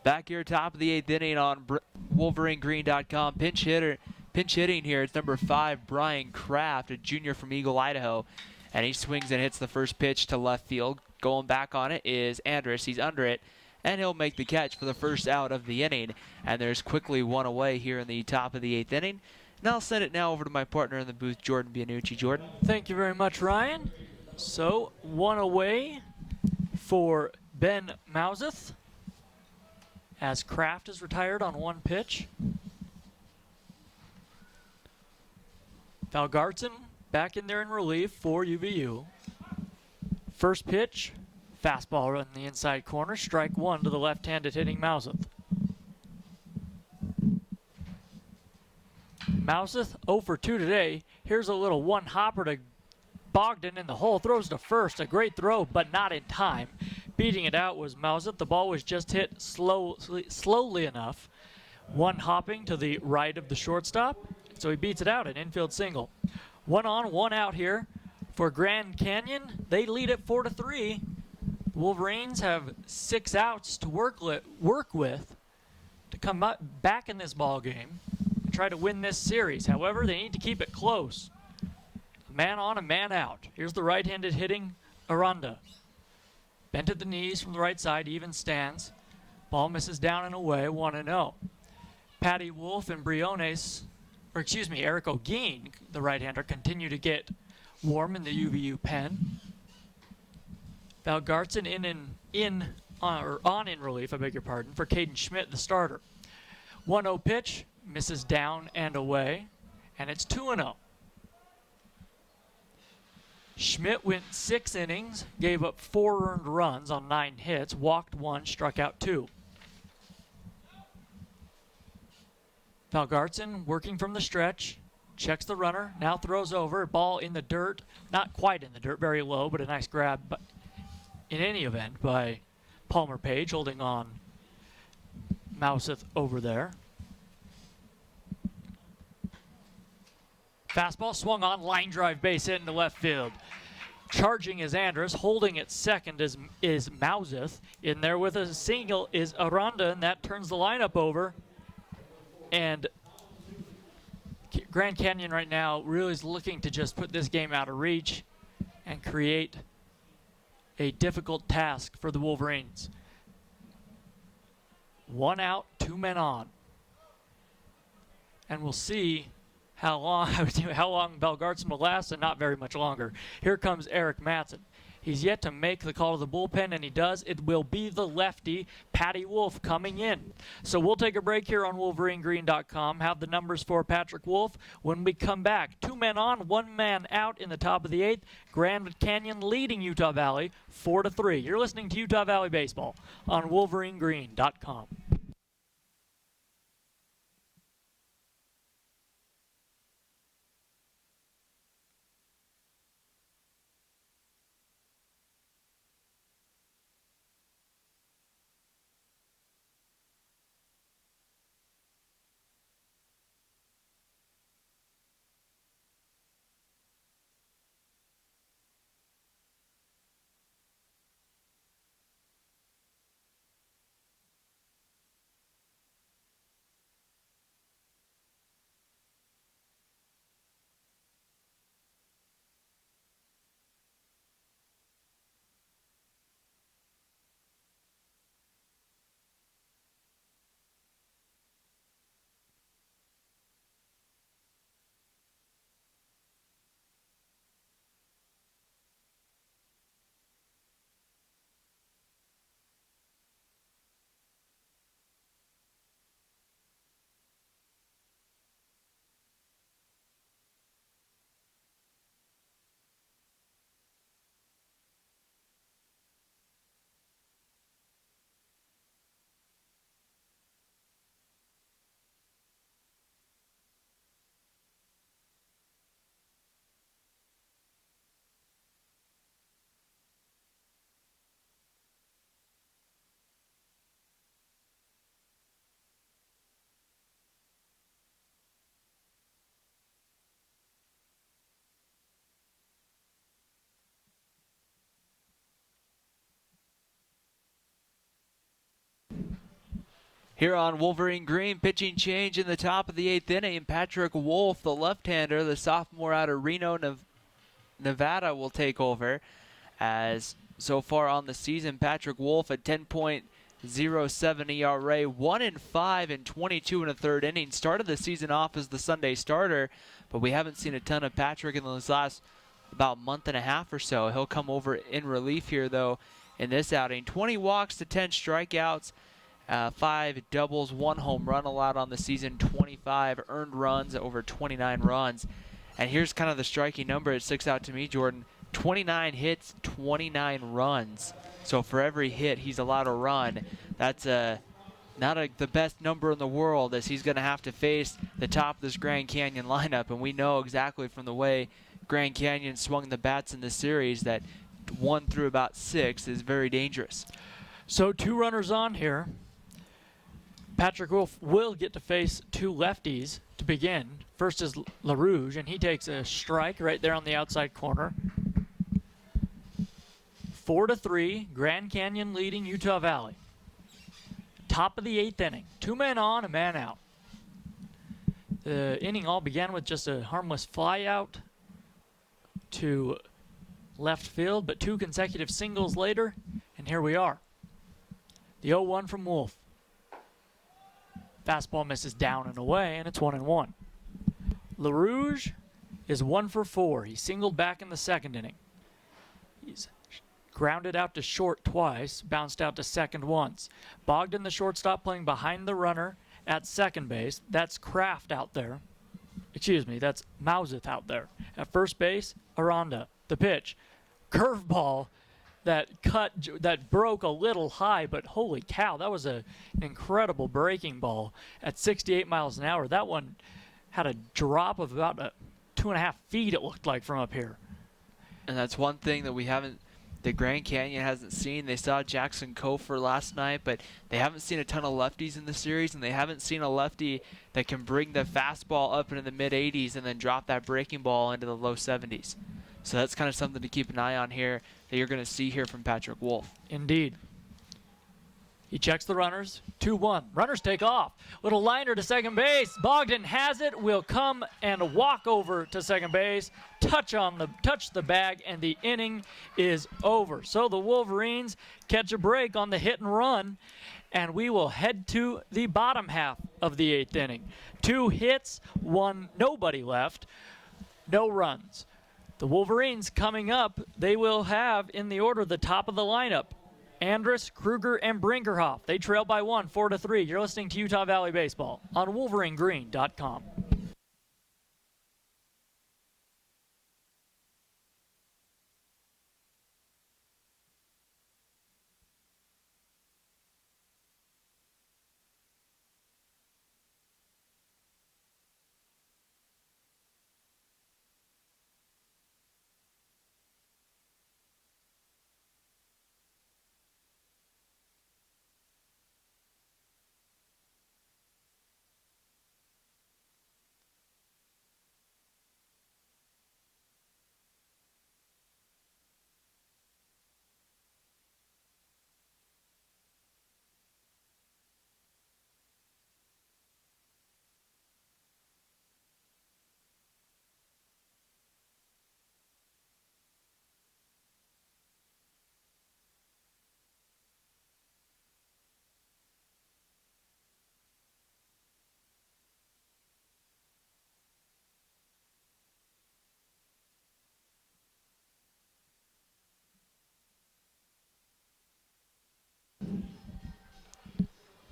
Back here, top of the 8th inning on WolverineGreen.com. Pinch hitting here. It's number 5, Brian Kraft, a junior from Eagle, Idaho. And he swings and hits the first pitch to left field. Going back on it is Andrus. He's under it, and he'll make the catch for the first out of the inning. And there's quickly 1 away here in the top of the 8th inning. And I'll send it now over to my partner in the booth, Jordan Bianucci. Jordan. Thank you very much, Ryan. So 1 away for Ben Mazeth, as Kraft is retired on 1 pitch. Valgartson back in there in relief for UVU. First pitch, fastball in the inside corner, strike 1 to the left-handed hitting Mazeth. Mazeth 0 for 2 today. Here's a little 1-hopper to Bogdan in the hole, throws to first. A great throw, but not in time. Beating it out was Mazeth. The ball was just hit slowly enough. 1 hopping to the right of the shortstop, so he beats it out, an infield single. 1 on, 1 out here for Grand Canyon. They lead at 4-3. Wolverines have 6 outs to work with to come back in this ball game and try to win this series. However, they need to keep it close. A man on, a man out. Here's the right-handed hitting Aranda. Bent at the knees from the right side, even stance. Ball misses down and away, 1-0. Patty Wolf and Eric O'Gein, the right-hander, continue to get warm in the UVU pen. Valgartson in on in relief, I beg your pardon, for Caden Schmidt, the starter. 1-0 pitch, misses down and away, and it's 2-0. Schmidt went 6 innings, gave up 4 earned runs on 9 hits, walked 1, struck out 2. Valgartson working from the stretch, checks the runner, now throws over, ball in the dirt, not quite in the dirt, very low, but a nice grab in any event by Palmer Page, holding on Mouseth over there. Fastball swung on, line drive, base hit into left field. Charging is Andrus, holding at second is Mouseth. In there with a single is Aranda, and that turns the lineup over. And Grand Canyon right now really is looking to just put this game out of reach and create a difficult task for the Wolverines. 1 out, 2 men on. And we'll see how long Valgartson will last, and not very much longer. Here comes Eric Matson. He's yet to make the call to the bullpen, and he does. It will be the lefty, Patty Wolf, coming in. So we'll take a break here on WolverineGreen.com, have the numbers for Patrick Wolf. When we come back, 2 men on, 1 man out in the top of the 8th. Grand Canyon leading Utah Valley 4-3. You're listening to Utah Valley Baseball on WolverineGreen.com. Here on Wolverine Green, pitching change in the top of the 8th inning. Patrick Wolf, the left-hander, the sophomore out of Reno, Nevada, will take over. As so far on the season, Patrick Wolf at 10.07 ERA, 1-5 in 22 1/3 innings. Started the season off as the Sunday starter, but we haven't seen a ton of Patrick in those last about month and a half or so. He'll come over in relief here, though, in this outing. 20 walks to 10 strikeouts. 5 doubles, 1 home run allowed on the season, 25 earned runs, over 29 runs. And here's kind of the striking number. It sticks out to me, Jordan. 29 hits, 29 runs. So for every hit he's allowed a run, that's not the best number in the world, as he's going to have to face the top of this Grand Canyon lineup. And we know exactly from the way Grand Canyon swung the bats in this series that 1 through about 6 is very dangerous. So 2 runners on here. Patrick Wolf will get to face 2 lefties to begin. First is LaRouge, and he takes a strike right there on the outside corner. 4-3, Grand Canyon leading Utah Valley. Top of the 8th inning. 2 men on, a man out. The inning all began with just a harmless fly out to left field, but 2 consecutive singles later, and here we are. The 0-1 from Wolf. Fastball misses down and away, and it's 1-1. LaRouge is 1 for 4. He singled back in the 2nd inning. He's grounded out to short twice, bounced out to second once. Bogdan, the shortstop, playing behind the runner at second base. That's Kraft out there. Excuse me, that's Mauseth out there. At first base, Aranda. The pitch. Curveball that broke a little high, but holy cow, that was an incredible breaking ball at 68 miles an hour. That one had a drop of about 2.5 feet, it looked like, from up here. And that's one thing that the Grand Canyon hasn't seen. They saw Jackson Kofor last night, but they haven't seen a ton of lefties in the series, and they haven't seen a lefty that can bring the fastball up into the mid-80s and then drop that breaking ball into the low 70s. So that's kind of something to keep an eye on here that you're going to see here from Patrick Wolf. Indeed. He checks the runners. 2-1. Runners take off. Little liner to second base. Bogdan has it. Will come and walk over to second base. Touch the bag, and the inning is over. So the Wolverines catch a break on the hit and run, and we will head to the bottom half of the 8th inning. 2 hits, 1 nobody left, no runs. The Wolverines coming up, they will have in the order the top of the lineup. Andrus, Kruger, and Brinkerhoff. They trail by 1, 4-3. You're listening to Utah Valley Baseball on WolverineGreen.com.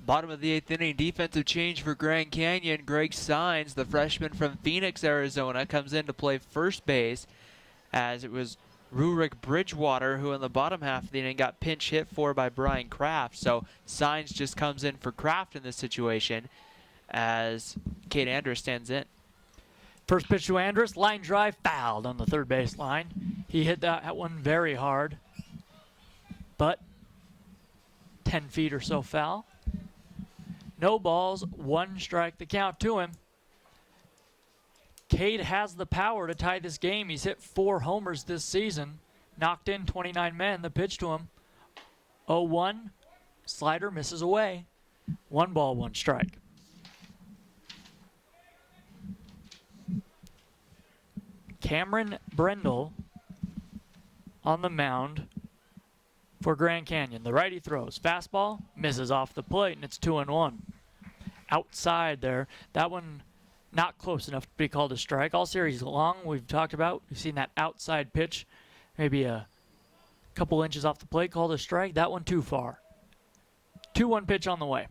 Bottom of the 8th inning, defensive change for Grand Canyon. Greg Sines, the freshman from Phoenix, Arizona, comes in to play first base, as it was Rurik Bridgewater who in the bottom half of the inning got pinch hit for by Brian Kraft. So Sines just comes in for Kraft in this situation as Cade Andrus stands in. First pitch to Andrus, line drive, fouled on the third base line. He hit that one very hard, but 10 feet or so foul. No balls, 1 strike the count to him. Cade has the power to tie this game. He's hit 4 homers this season, knocked in 29 men. The pitch to him, 0-1, slider misses away. 1 ball, 1 strike. Cameron Brendel on the mound for Grand Canyon. The righty throws. Fastball misses off the plate, and it's 2-1. Outside there. That one not close enough to be called a strike. All series long, we've talked about. We've seen that outside pitch, maybe a couple inches off the plate, called a strike. That one too far. 2-1 pitch on the way.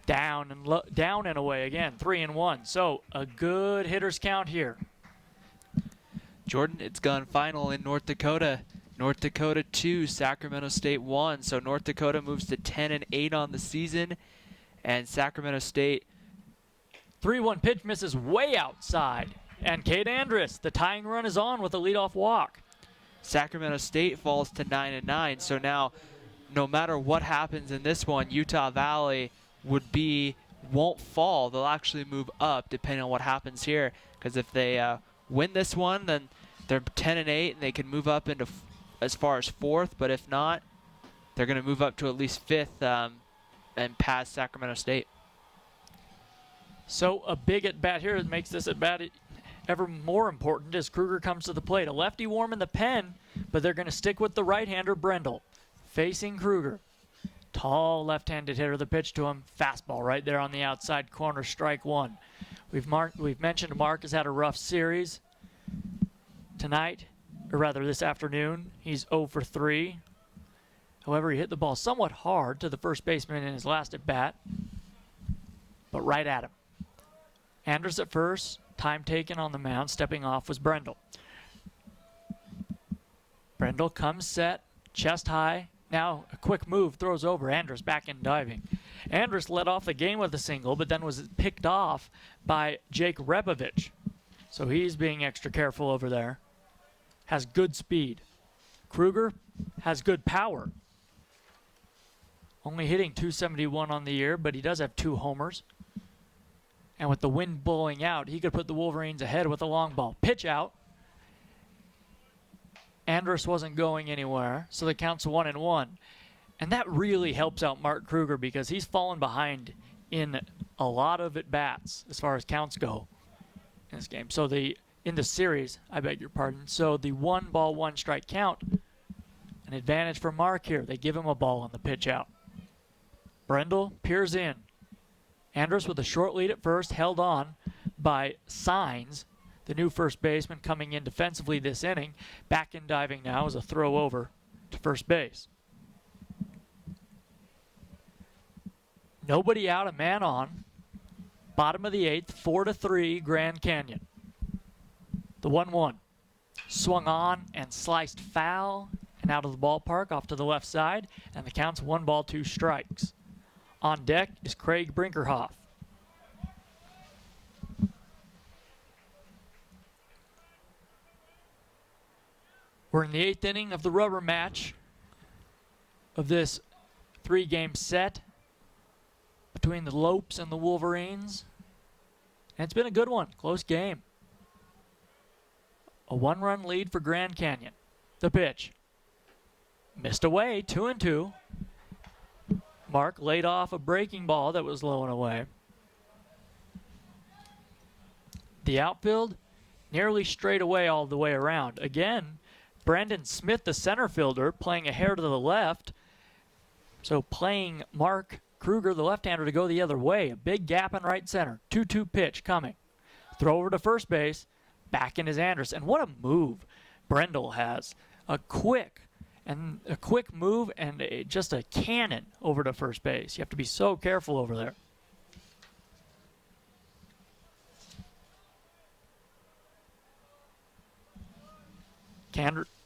Down and away again. 3-1. So a good hitter's count here. Jordan, it's gone final in North Dakota. North Dakota 2, Sacramento State 1. So North Dakota moves to 10-8 on the season, and Sacramento State. 3-1 pitch misses way outside, and Cade Andrus, the tying run is on with a leadoff walk. Sacramento State falls to 9-9. So now, no matter what happens in this one, Utah Valley won't fall. They'll actually move up depending on what happens here. Because if they win this one, then they're 10-8, and they can move up into as far as 4th. But if not, they're going to move up to at least 5th and pass Sacramento State. So a big at-bat here that makes this at-bat ever more important as Kruger comes to the plate. A lefty warm in the pen, but they're going to stick with the right-hander Brendel. Facing Kruger. Tall left-handed hitter. The pitch to him. Fastball right there on the outside corner. Strike 1. We've mentioned Mark has had a rough series tonight, or rather this afternoon. He's 0 for 3. However, he hit the ball somewhat hard to the first baseman in his last at bat, but right at him. Andrus at first, time taken on the mound. Stepping off was Brendel. Brendel comes set, chest high. Now a quick move, throws over. Andrus back in diving. Andrus led off the game with a single, but then was picked off by Jake Rebovich. So he's being extra careful over there. Has good speed. Kruger has good power. Only hitting .271 on the year, but he does have 2 homers. And with the wind blowing out, he could put the Wolverines ahead with a long ball. Pitch out. Andrus wasn't going anywhere, so the count's 1-1. And that really helps out Mark Kruger because he's fallen behind in a lot of at-bats as far as counts go in this game. So in the series, I beg your pardon. So the 1-ball, 1-strike count, an advantage for Mark here. They give him a ball on the pitch out. Brendel peers in. Andrus with a short lead at first, held on by Signs, the new first baseman coming in defensively this inning. Back in diving now as a throw over to first base. Nobody out, a man on. Bottom of the 8th, 4-3 Grand Canyon. The 1-1. Swung on and sliced foul and out of the ballpark off to the left side, and the count's 1 ball, 2 strikes. On deck is Craig Brinkerhoff. We're in the 8th inning of the rubber match of this 3-game set between the Lopes and the Wolverines. And it's been a good one, close game. A 1-run lead for Grand Canyon. The pitch. Missed away, 2-2. Mark laid off a breaking ball that was low and away. The outfield nearly straight away all the way around. Again, Brandon Smith, the center fielder, playing a hair to the left. So playing Mark Kruger, the left-hander, to go the other way. A big gap in right center. 2-2 pitch coming. Throw over to first base. Back in his Andrus. And what a move Brendel has. A quick move and just a cannon over to first base. You have to be so careful over there.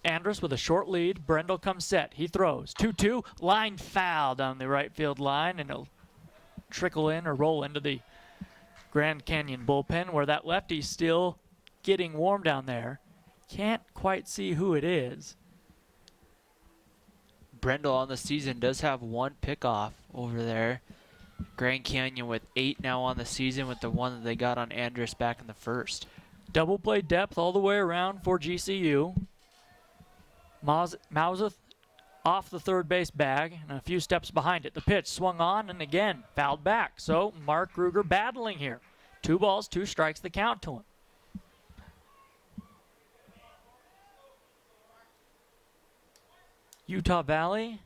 Andrus with a short lead. Brendel comes set. He throws. 2-2. Line foul down the right field line, and it'll trickle in or roll into the Grand Canyon bullpen, where that lefty's still getting warm down there. Can't quite see who it is. Brendel on the season does have 1 pickoff over there. Grand Canyon with 8 now on the season, with the 1 that they got on Andrus back in the first. Double play depth all the way around for GCU. Mauseth off the third base bag and a few steps behind it. The pitch swung on and again fouled back. So Mark Kruger battling here. 2 balls, 2 strikes, the count to him. Utah Valley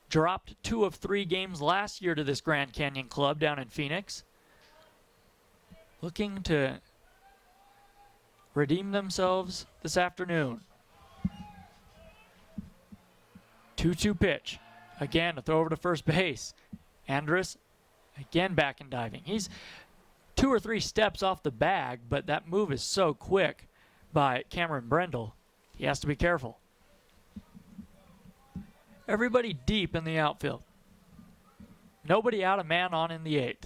dropped 2 of 3 games last year to this Grand Canyon club down in Phoenix. Looking to redeem themselves this afternoon. 2-2 pitch. Again, a throw over to first base. Andrus again back in diving. He's 2 or 3 steps off the bag, but that move is so quick by Cameron Brendel. He has to be careful. Everybody deep in the outfield. Nobody out, a man on in the 8th.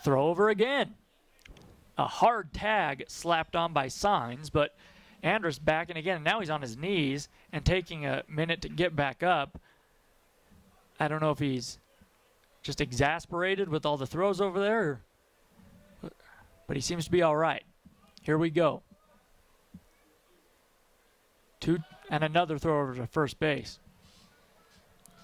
Throw over again. A hard tag slapped on by Signs, but Andrus back in again. Now he's on his knees and taking a minute to get back up. I don't know if he's just exasperated with all the throws over there, but he seems to be all right. Here we go. 2 and another throw over to first base.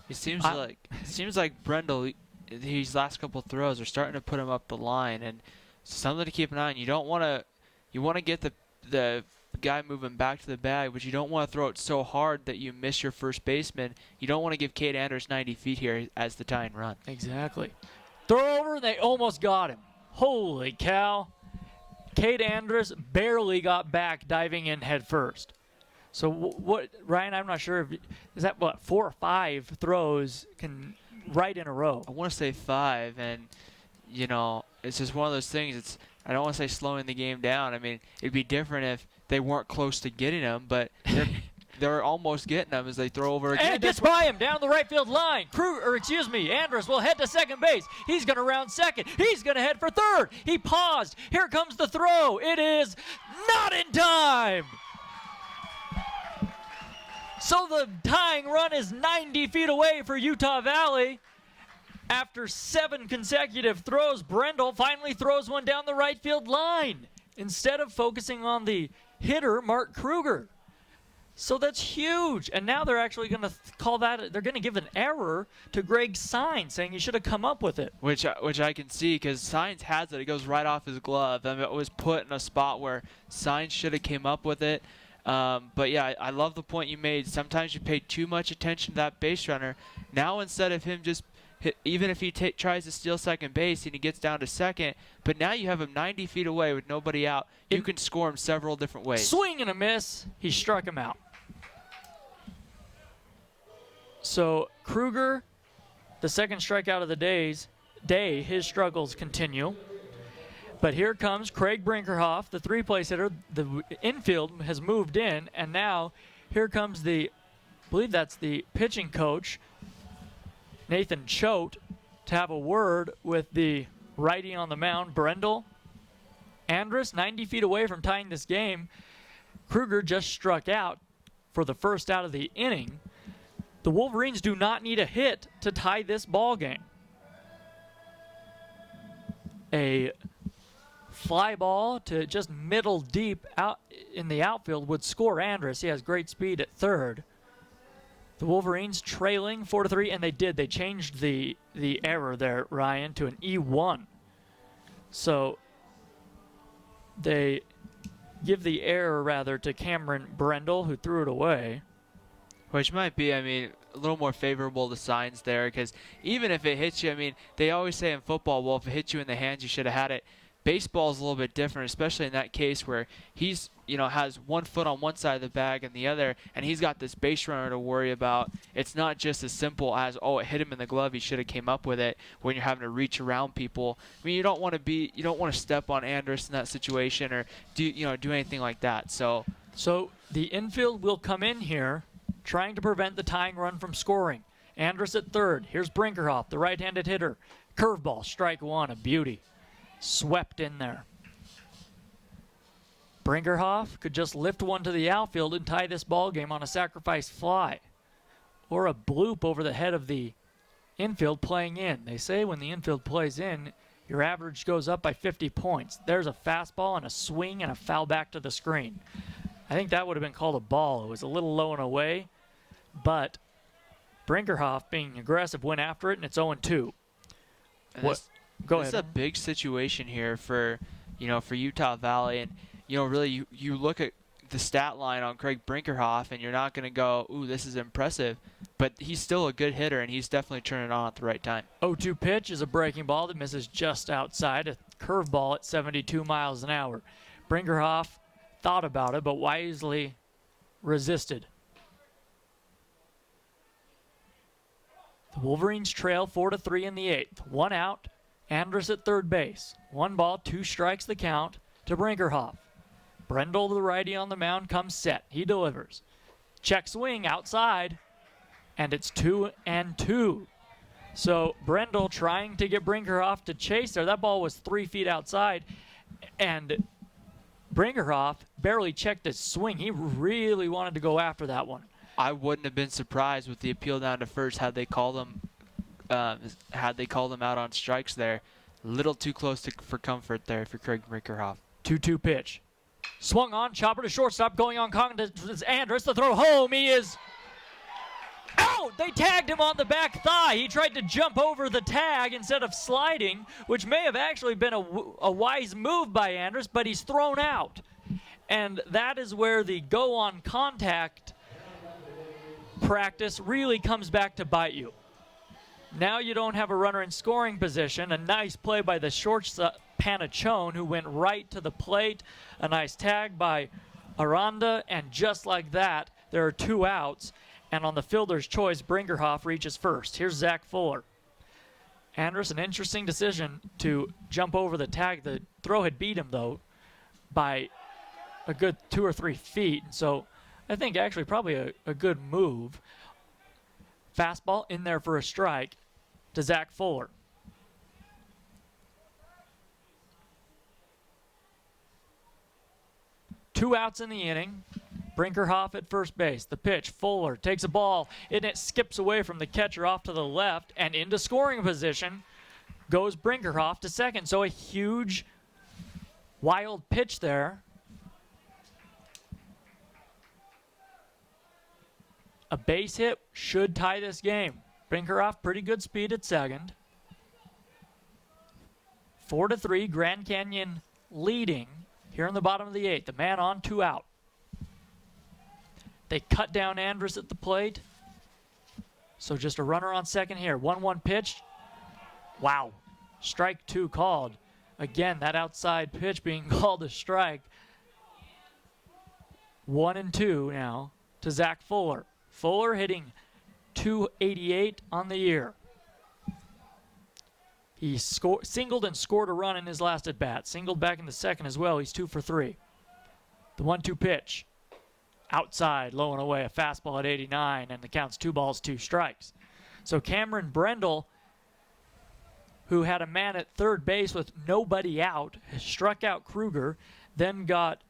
It seems like Brendel, these last couple throws are starting to put him up the line, and something to keep an eye on. You want to get the guy moving back to the bag, but you don't want to throw it so hard that you miss your first baseman. You don't want to give Cade Andrus 90 feet here as the tying run. Exactly. Throw over, they almost got him. Holy cow. Cade Andrus barely got back diving in head first. So what, Ryan? I'm not sure if is that what 4 or 5 throws can right in a row. I want to say 5, and you know, it's just one of those things. I don't want to say slowing the game down. I mean, it'd be different if they weren't close to getting them, but they're almost getting them as they throw over again. And it gets by him down the right field line. Andrus will head to second base. He's going to round second. He's going to head for third. He paused. Here comes the throw. It is not in time. So the tying run is 90 feet away for Utah Valley. After 7 consecutive throws, Brendel finally throws one down the right field line instead of focusing on the hitter, Mark Kruger. So that's huge. And now they're actually going to call that, they're going to give an error to Greg Sines, saying he should have come up with it. Which I can see, because Sines has it. It goes right off his glove. I mean, it was put in a spot where Sines should have came up with it. But yeah, I love the point you made. Sometimes you pay too much attention to that base runner. Now instead of him just even if he tries to steal second base and he gets down to second, but now you have him 90 feet away with nobody out, you can score him several different ways. Swing and a miss. He struck him out. So Kruger, the second strikeout of the day, his struggles continue. But here comes Craig Brinkerhoff, the 3-place hitter. The infield has moved in, and now here comes I believe that's the pitching coach, Nathan Choate, to have a word with the righty on the mound, Brendel. Andrus, 90 feet away from tying this game. Kruger just struck out for the first out of the inning. The Wolverines do not need a hit to tie this ball game. A fly ball to just middle deep out in the outfield would score Andrus. He has great speed at third. The Wolverines trailing 4-3, and they did. They changed the error there, Ryan, to an E1. So they give the error, rather, to Cameron Brendel, who threw it away. Which might be, I mean, a little more favorable to Sines there, because even if it hits you, I mean, they always say in football, well, if it hits you in the hands, you should have had it. Baseball is a little bit different, especially in that case where he's, has one foot on one side of the bag and the other, and he's got this base runner to worry about. It's not just as simple as, it hit him in the glove, he should have came up with it, when you're having to reach around people. I mean, you don't want to step on Andrus in that situation or do anything like that. So the infield will come in here, trying to prevent the tying run from scoring. Andrus at third. Here's Brinkerhoff, the right-handed hitter. Curveball, strike one, a beauty. Swept in there. Brinkerhoff could just lift one to the outfield and tie this ball game on a sacrifice fly, or a bloop over the head of the infield playing in. They say when the infield plays in, your average goes up by 50 points. There's a fastball and a swing and a foul back to the screen. I think that would have been called a ball. It was a little low and away, but Brinkerhoff, being aggressive, went after it, and it's 0-2. Go ahead. It's a big situation here for Utah Valley, and really you look at the stat line on Craig Brinkerhoff, and you're not going to go, ooh, this is impressive, but he's still a good hitter, and he's definitely turning on at the right time. 0-2 pitch is a breaking ball that misses just outside, a curveball at 72 miles an hour. Brinkerhoff thought about it, but wisely resisted. The Wolverines trail 4-3 in the 8th. 1 out. Andrus at third base. 1 ball, 2 strikes the count to Brinkerhoff. Brendel, the righty on the mound, comes set. He delivers. Check swing outside, and it's 2-2. So Brendel trying to get Brinkerhoff to chase there. That ball was 3 feet outside, and Brinkerhoff barely checked his swing. He really wanted to go after that one. I wouldn't have been surprised with the appeal down to first had they called him out on strikes there. A little too close for comfort there for Craig Brinkerhoff. 2-2 pitch. Swung on, chopper to shortstop, going on contact. Andrus, the throw home. He is out. They tagged him on the back thigh. He tried to jump over the tag instead of sliding, which may have actually been a wise move by Andrus, but he's thrown out. And that is where the go on contact practice really comes back to bite you. Now you don't have a runner in scoring position. A nice play by the shortstop, Panachone, who went right to the plate. A nice tag by Aranda, and just like that, there are 2 outs. And on the fielder's choice, Brinkerhoff reaches first. Here's Zach Fuller. Andrus, an interesting decision to jump over the tag. The throw had beat him, though, by a good 2 or 3 feet. So I think actually probably a good move. Fastball in there for a strike to Zach Fuller. Two outs in the inning. Brinkerhoff at first base. The pitch, Fuller takes a ball, and it skips away from the catcher off to the left, and into scoring position goes Brinkerhoff to second. So a huge, wild pitch there. A base hit should tie this game. Brinkerhoff, pretty good speed at second. 4-3, Grand Canyon leading here in the bottom of the 8th. The man on, 2 out. They cut down Andrus at the plate. So just a runner on second here. 1-1 pitch. Wow. Strike 2 called. Again, that outside pitch being called a strike. 1-2 now to Zach Fuller. Fuller hitting .288 on the year. He singled and scored a run in his last at bat. Singled back in the second as well. He's 2 for 3. The 1-2 pitch. Outside, low and away, a fastball at 89, and the count's 2 balls, 2 strikes. So Cameron Brendel, who had a man at third base with nobody out, struck out Kruger, then got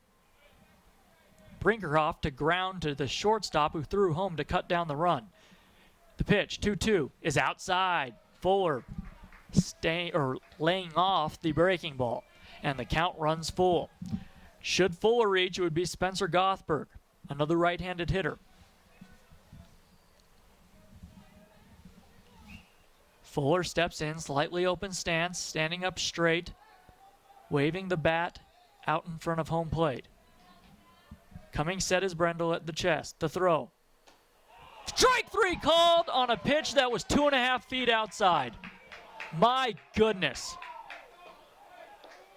Brinkerhoff to ground to the shortstop, who threw home to cut down the run. The pitch, 2-2, is outside. Fuller laying off the breaking ball, and the count runs full. Should Fuller reach, it would be Spencer Gothberg, another right-handed hitter. Fuller steps in, slightly open stance, standing up straight, waving the bat out in front of home plate. Coming set is Brendel at the chest. The throw. Strike 3 called on a pitch that was 2.5 feet outside. My goodness.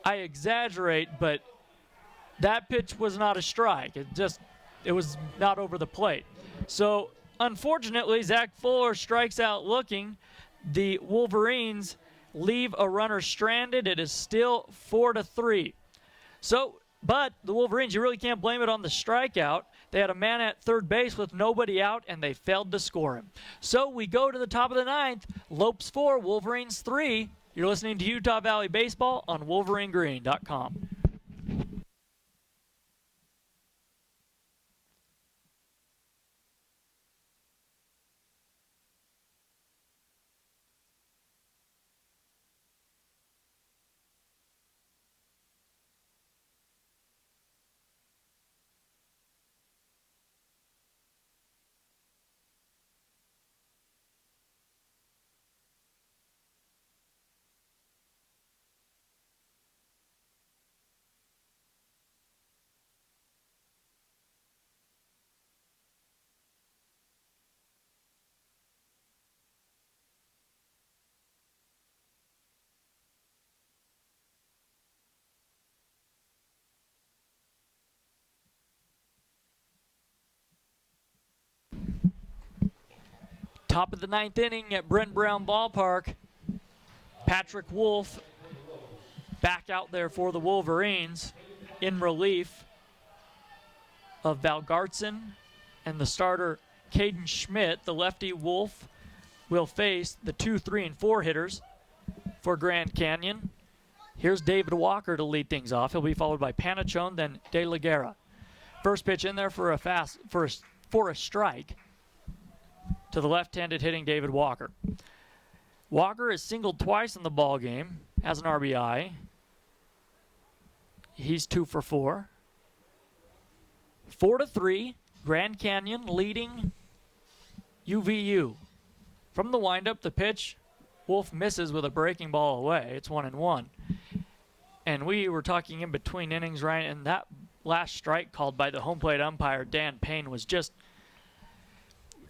I exaggerate, but that pitch was not a strike. It was not over the plate. So, unfortunately, Zach Fuller strikes out looking. The Wolverines leave a runner stranded. It is still 4-3. So, but the Wolverines, you really can't blame it on the strikeout. They had a man at third base with nobody out, and they failed to score him. So we go to the top of the 9th. Lopes 4, Wolverines 3. You're listening to Utah Valley Baseball on WolverineGreen.com. Top of the 9th inning at Brent Brown Ballpark. Patrick Wolf back out there for the Wolverines in relief of Valgartson and the starter Caden Schmidt. The lefty Wolf will face the 2, 3, and 4 hitters for Grand Canyon. Here's David Walker to lead things off. He'll be followed by Panachone, then De La Guerra. First pitch in there for a strike to the left-handed hitting David Walker. Walker has singled twice in the ball game, has an RBI. He's 2 for 4. 4-3, Grand Canyon leading UVU. From the windup, the pitch, Wolf misses with a breaking ball away. It's 1-1. And we were talking in between innings, Ryan, and that last strike called by the home plate umpire, Dan Payne, was just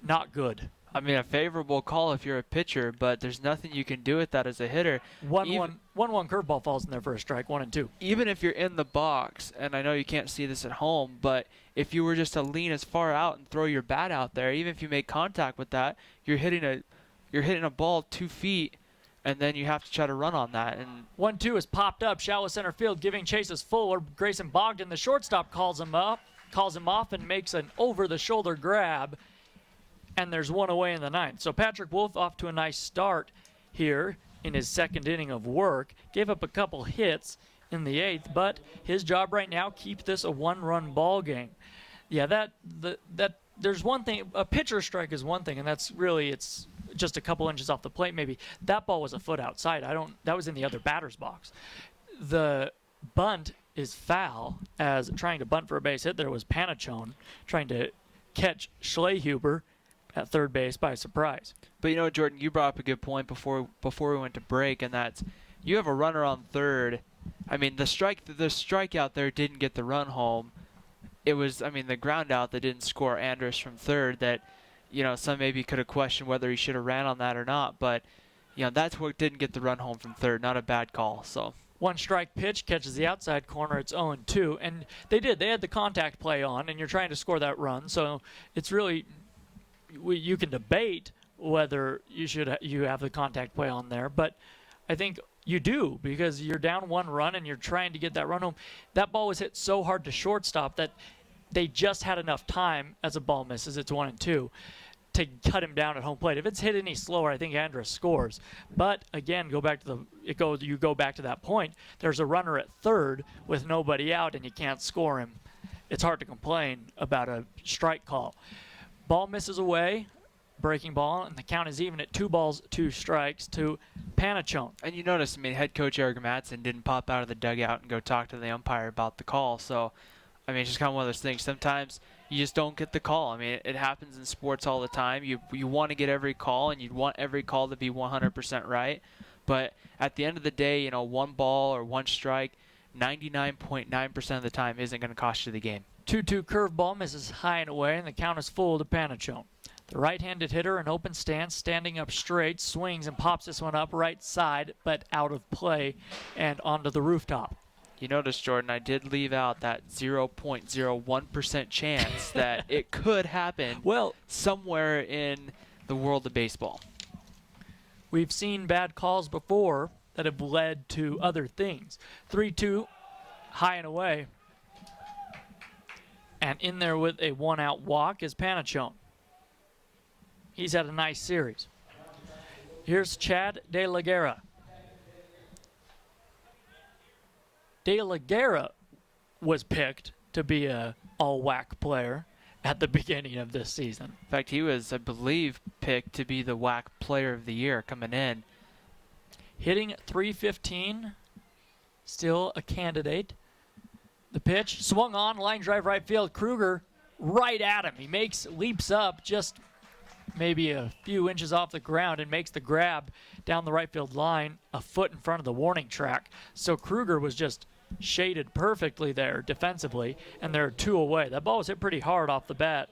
not good. I mean, a favorable call if you're a pitcher, but there's nothing you can do with that as a hitter. 1-1 curveball falls in there for a strike, 1-2. Even if you're in the box, and I know you can't see this at home, but if you were just to lean as far out and throw your bat out there, even if you make contact with that, you're hitting a ball 2 feet, and then you have to try to run on that. And 1-2 is popped up, shallow center field, giving chases fuller. Grayson Bogdan, the shortstop, calls him off, and makes an over-the-shoulder grab. And there's one away in the ninth. So Patrick Wolf off to a nice start here in his second inning of work. Gave up a couple hits in the eighth, but his job right now, keep this a one-run ball game. Yeah, that there's one thing. A pitcher strike is one thing, and that's really, it's just a couple inches off the plate maybe. That ball was a foot outside. That was in the other batter's box. The bunt is foul, as trying to bunt for a base hit there was Panachone trying to catch Schlehuber at third base by surprise. But you know, Jordan, you brought up a good point before we went to break, and that's you have a runner on third. I mean, the strikeout there didn't get the run home. It was, I mean, the ground out that didn't score Andrus from third that, you know, some maybe could have questioned whether he should have ran on that or not. But, you know, that's what didn't get the run home from third. Not a bad call. So one strike pitch catches the outside corner. It's 0-2, and they had the contact play on, and you're trying to score that run. So it's really, you can debate whether you have the contact play on there, but I think you do, because you're down one run and you're trying to get that run home. That ball was hit so hard to shortstop that they just had enough time, as a ball misses, it's 1-2, to cut him down at home plate. If it's hit any slower, I think Andrus scores. But again, you go back to that point. There's a runner at third with nobody out, and you can't score him. It's hard to complain about a strike call. Ball misses away, breaking ball, and the count is even at 2 balls, 2 strikes to Panachone. And you notice, I mean, head coach Eric Madsen didn't pop out of the dugout and go talk to the umpire about the call. So, I mean, it's just kind of one of those things. Sometimes you just don't get the call. I mean, it happens in sports all the time. You want to get every call, and you want every call to be 100% right. But at the end of the day, you know, 1 ball or 1 strike, 99.9% of the time isn't going to cost you the game. 2-2 curveball misses high and away, and the count is full to Panachone. The right-handed hitter, an open stance, standing up straight, swings and pops this one up right side, but out of play and onto the rooftop. You notice, Jordan, I did leave out that 0.01% chance that it could happen somewhere in the world of baseball. We've seen bad calls before that have led to other things. 3-2, high and away. And in there with a 1-out walk is Panachone. He's had a nice series. Here's Chad De La Guerra. De La Guerra was picked to be a all-WAC player at the beginning of this season. In fact, he was, I believe, picked to be the WAC Player of the Year coming in. Hitting .315, still a candidate. The pitch, swung on, line drive right field. Kruger right at him. He leaps up just maybe a few inches off the ground and makes the grab down the right field line a foot in front of the warning track. So Kruger was just shaded perfectly there defensively, and there are 2 away. That ball was hit pretty hard off the bat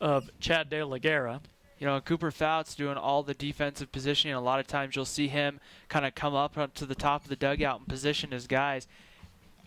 of Chad De La Guerra. You know, Cooper Fouts doing all the defensive positioning. A lot of times you'll see him kind of come up to the top of the dugout and position his guys.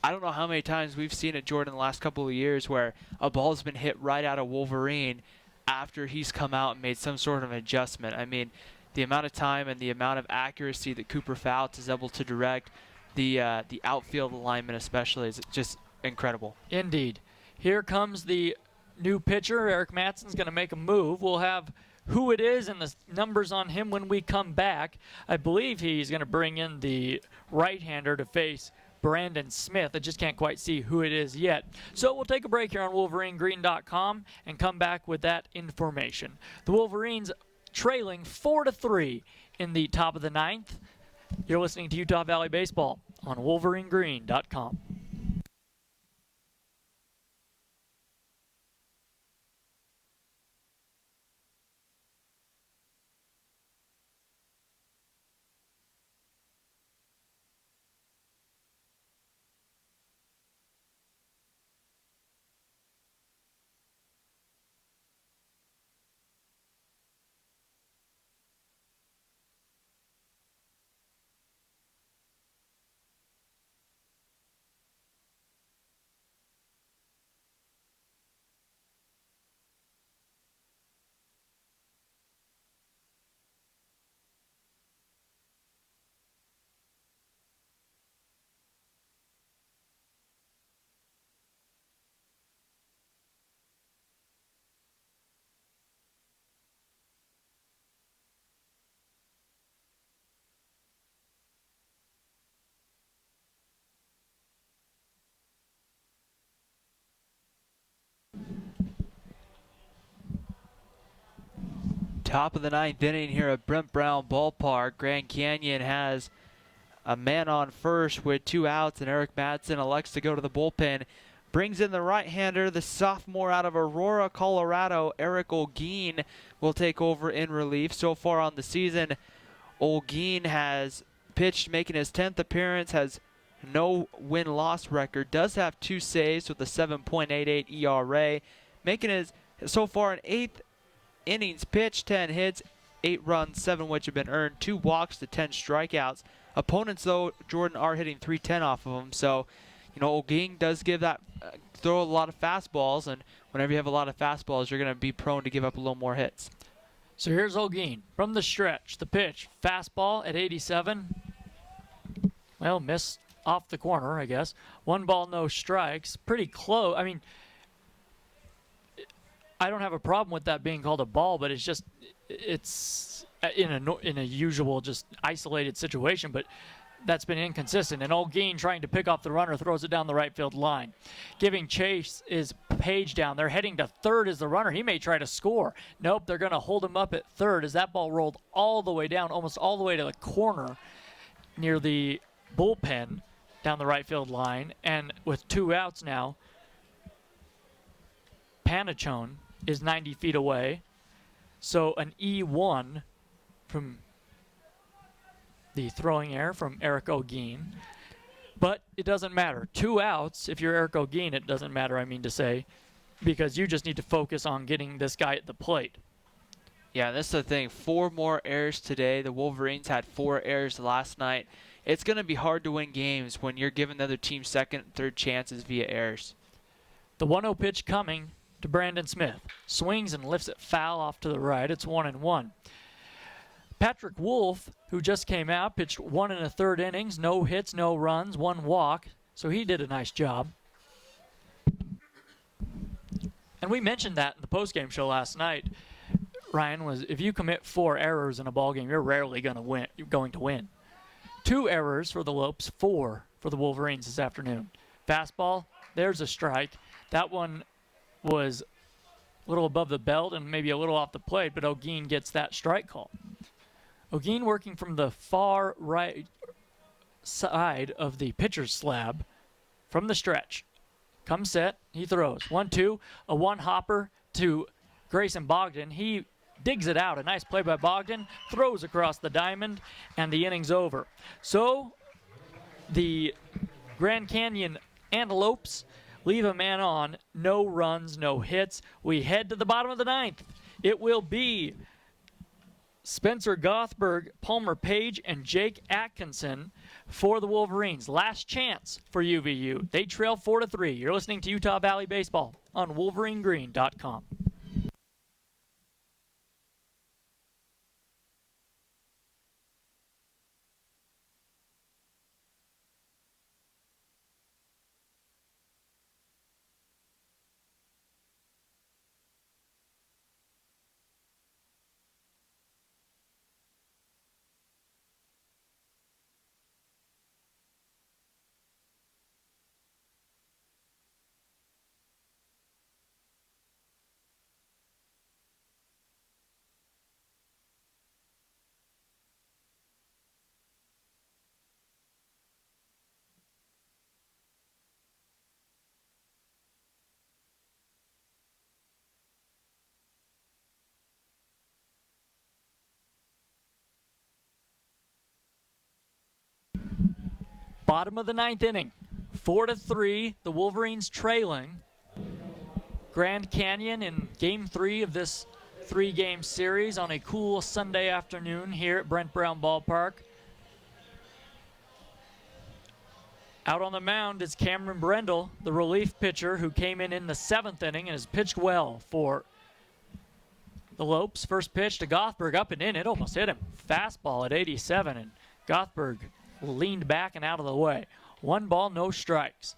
I don't know how many times we've seen it, Jordan, in the last couple of years where a ball's been hit right out of Wolverine after he's come out and made some sort of adjustment. I mean, the amount of time and the amount of accuracy that Cooper Fouts is able to direct the outfield alignment especially is just incredible. Indeed. Here comes the new pitcher. Eric Madsen's going to make a move. We'll have who it is and the numbers on him when we come back. I believe he's going to bring in the right-hander to face Brandon Smith. I just can't quite see who it is yet. So we'll take a break here on WolverineGreen.com and come back with that information. The Wolverines trailing 4-3 in the top of the ninth. You're listening to Utah Valley Baseball on WolverineGreen.com. Top of the ninth inning here at Brent Brown Ballpark. Grand Canyon has a man on first with 2 outs, and Eric Madsen elects to go to the bullpen. Brings in the right-hander, the sophomore out of Aurora, Colorado, Eric Olguin will take over in relief. So far on the season, Olguin has pitched, making his 10th appearance, has no win-loss record, does have 2 saves with a 7.88 ERA, making his, so far in 8 innings pitched, 10 hits, 8 runs, 7 which have been earned, 2 walks to 10 strikeouts. Opponents, though, Jordan, are hitting .310 off of him, so Olguin does give that throw a lot of fastballs, and whenever you have a lot of fastballs, you're going to be prone to give up a little more hits. So here's Olguin from the stretch. The pitch, fastball at 87. Well, missed off the corner, I guess. 1 ball, no strikes. Pretty close. I mean, I don't have a problem with that being called a ball, but it's in a usual just isolated situation, but that's been inconsistent. And Olguin, trying to pick off the runner, throws it down the right field line. Giving chase is Page down. They're heading to third as the runner. He may try to score. Nope, they're going to hold him up at third as that ball rolled all the way down, almost all the way to the corner near the bullpen down the right field line. And with 2 outs now, Panachone is 90 feet away. So an E1 from the throwing error from Eric Olguin. But it doesn't matter. 2 outs, if you're Eric Olguin, it doesn't matter, I mean to say, because you just need to focus on getting this guy at the plate. Yeah, that's the thing. 4 more errors today. The Wolverines had 4 errors last night. It's going to be hard to win games when you're giving the other team second and third chances via errors. The 1-0 pitch coming to Brandon Smith. Swings and lifts it foul off to the right. It's 1-1. Patrick Wolf, who just came out, pitched 1 1/3 innings, no hits, no runs, 1 walk, so he did a nice job. And we mentioned that in the postgame show last night, Ryan, was if you commit 4 errors in a ballgame, you're rarely going to win. 2 errors for the Lopes, 4 for the Wolverines this afternoon. Fastball, there's a strike. That one was a little above the belt and maybe a little off the plate, but Olguin gets that strike call. Olguin working from the far right side of the pitcher's slab from the stretch. Comes set, he throws. 1-2, a 1-hopper to Grayson Bogdan. He digs it out. A nice play by Bogdan, throws across the diamond, and the inning's over. So the Grand Canyon Antelopes leave a man on, no runs, no hits. We head to the bottom of the 9th. It will be Spencer Gothberg, Palmer Page, and Jake Atkinson for the Wolverines. Last chance for UVU. They trail 4-3. You're listening to Utah Valley Baseball on WolverineGreen.com. Bottom of the 9th inning. 4-3, the Wolverines trailing. Grand Canyon in Game 3 of this 3-game series on a cool Sunday afternoon here at Brent Brown Ballpark. Out on the mound is Cameron Brendel, the relief pitcher who came in the 7th inning and has pitched well for the Lopes. First pitch to Gothberg, up and in. It almost hit him. Fastball at 87, and Gothberg leaned back and out of the way. 1 ball, no strikes.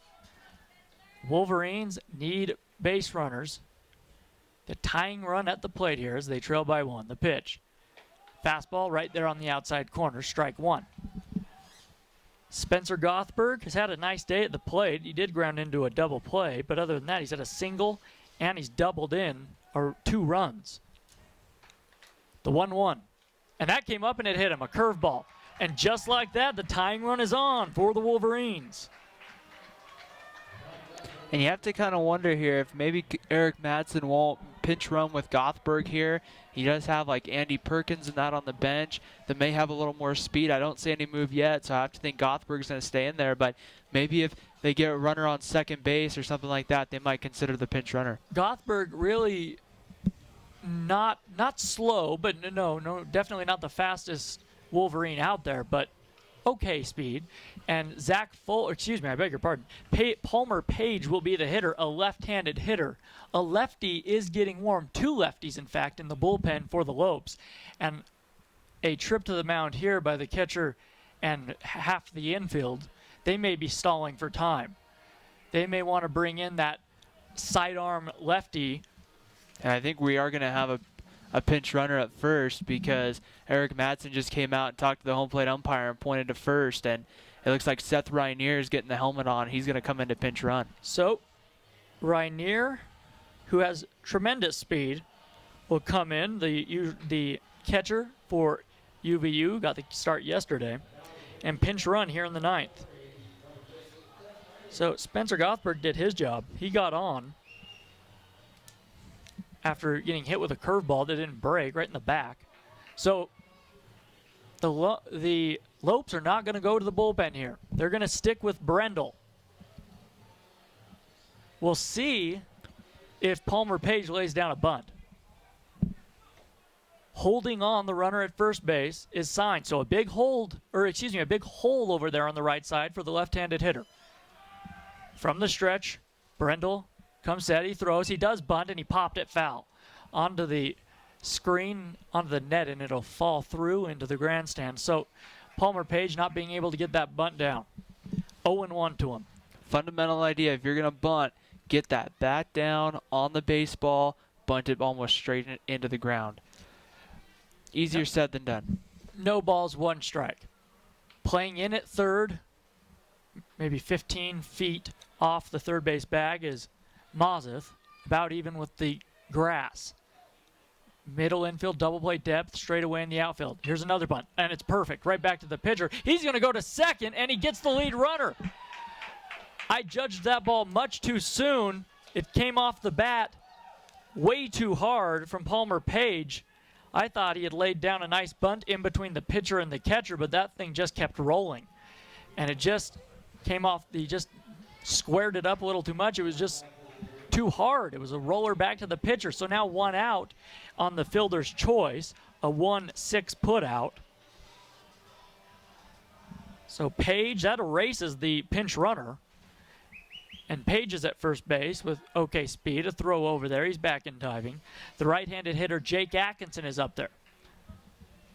Wolverines need base runners. The tying run at the plate here as they trail by 1. The pitch. Fastball right there on the outside corner, strike 1. Spencer Gothberg has had a nice day at the plate. He did ground into a double play, but other than that, he's had a single and he's doubled in 2 runs. The 1-1. And that came up and it hit him, a curveball. And just like that, the tying run is on for the Wolverines. And you have to kind of wonder here if maybe Eric Madsen won't pinch run with Gothberg here. He does have like Andy Perkins and that on the bench that may have a little more speed. I don't see any move yet, so I have to think Gothberg's going to stay in there. But maybe if they get a runner on second base or something like that, they might consider the pinch runner. Gothberg really not slow, but no, definitely not the fastest Wolverine out there, but okay speed. And I beg your pardon. Palmer Page will be the hitter, a left-handed hitter. A lefty is getting warm, 2 lefties, in fact, in the bullpen for the Lopes. And a trip to the mound here by the catcher and half the infield, they may be stalling for time. They may want to bring in that sidearm lefty. And I think we are going to have a pinch runner at first because Eric Madsen just came out and talked to the home plate umpire and pointed to first, and it looks like Seth Rainier is getting the helmet on. He's going to come into pinch run. So Rainier, who has tremendous speed, will come in. The catcher for UVU got the start yesterday, and pinch run here in the 9th. So Spencer Gothberg did his job. He got on after getting hit with a curveball that didn't break right in the back. So the Lopes are not going to go to the bullpen here. They're going to stick with Brendel. We'll see if Palmer Page lays down a bunt. Holding on the runner at first base is signed. So a big hole over there on the right side for the left-handed hitter. From the stretch, Brendel comes set, he throws, he does bunt, and he popped it foul onto the screen, onto the net, and it'll fall through into the grandstand. So Palmer Page not being able to get that bunt down. 0-1 to him. Fundamental idea, if you're going to bunt, get that bat down on the baseball, bunt it almost straight into the ground. Easier said than done. No balls, 1 strike. Playing in at third, maybe 15 feet off the third base bag is Mazeth, about even with the grass. Middle infield, double play depth, straight away in the outfield. Here's another bunt, and it's perfect. Right back to the pitcher. He's going to go to second, and he gets the lead runner. I judged that ball much too soon. It came off the bat way too hard from Palmer Page. I thought he had laid down a nice bunt in between the pitcher and the catcher, but that thing just kept rolling. And it just came off, he just squared it up a little too much. It was just too hard. It was a roller back to the pitcher. So now 1 out on the fielder's choice, a 1-6 put out. So Page, that erases the pinch runner. And Page is at first base with okay speed, a throw over there. He's back in diving. The right-handed hitter, Jake Atkinson, is up there.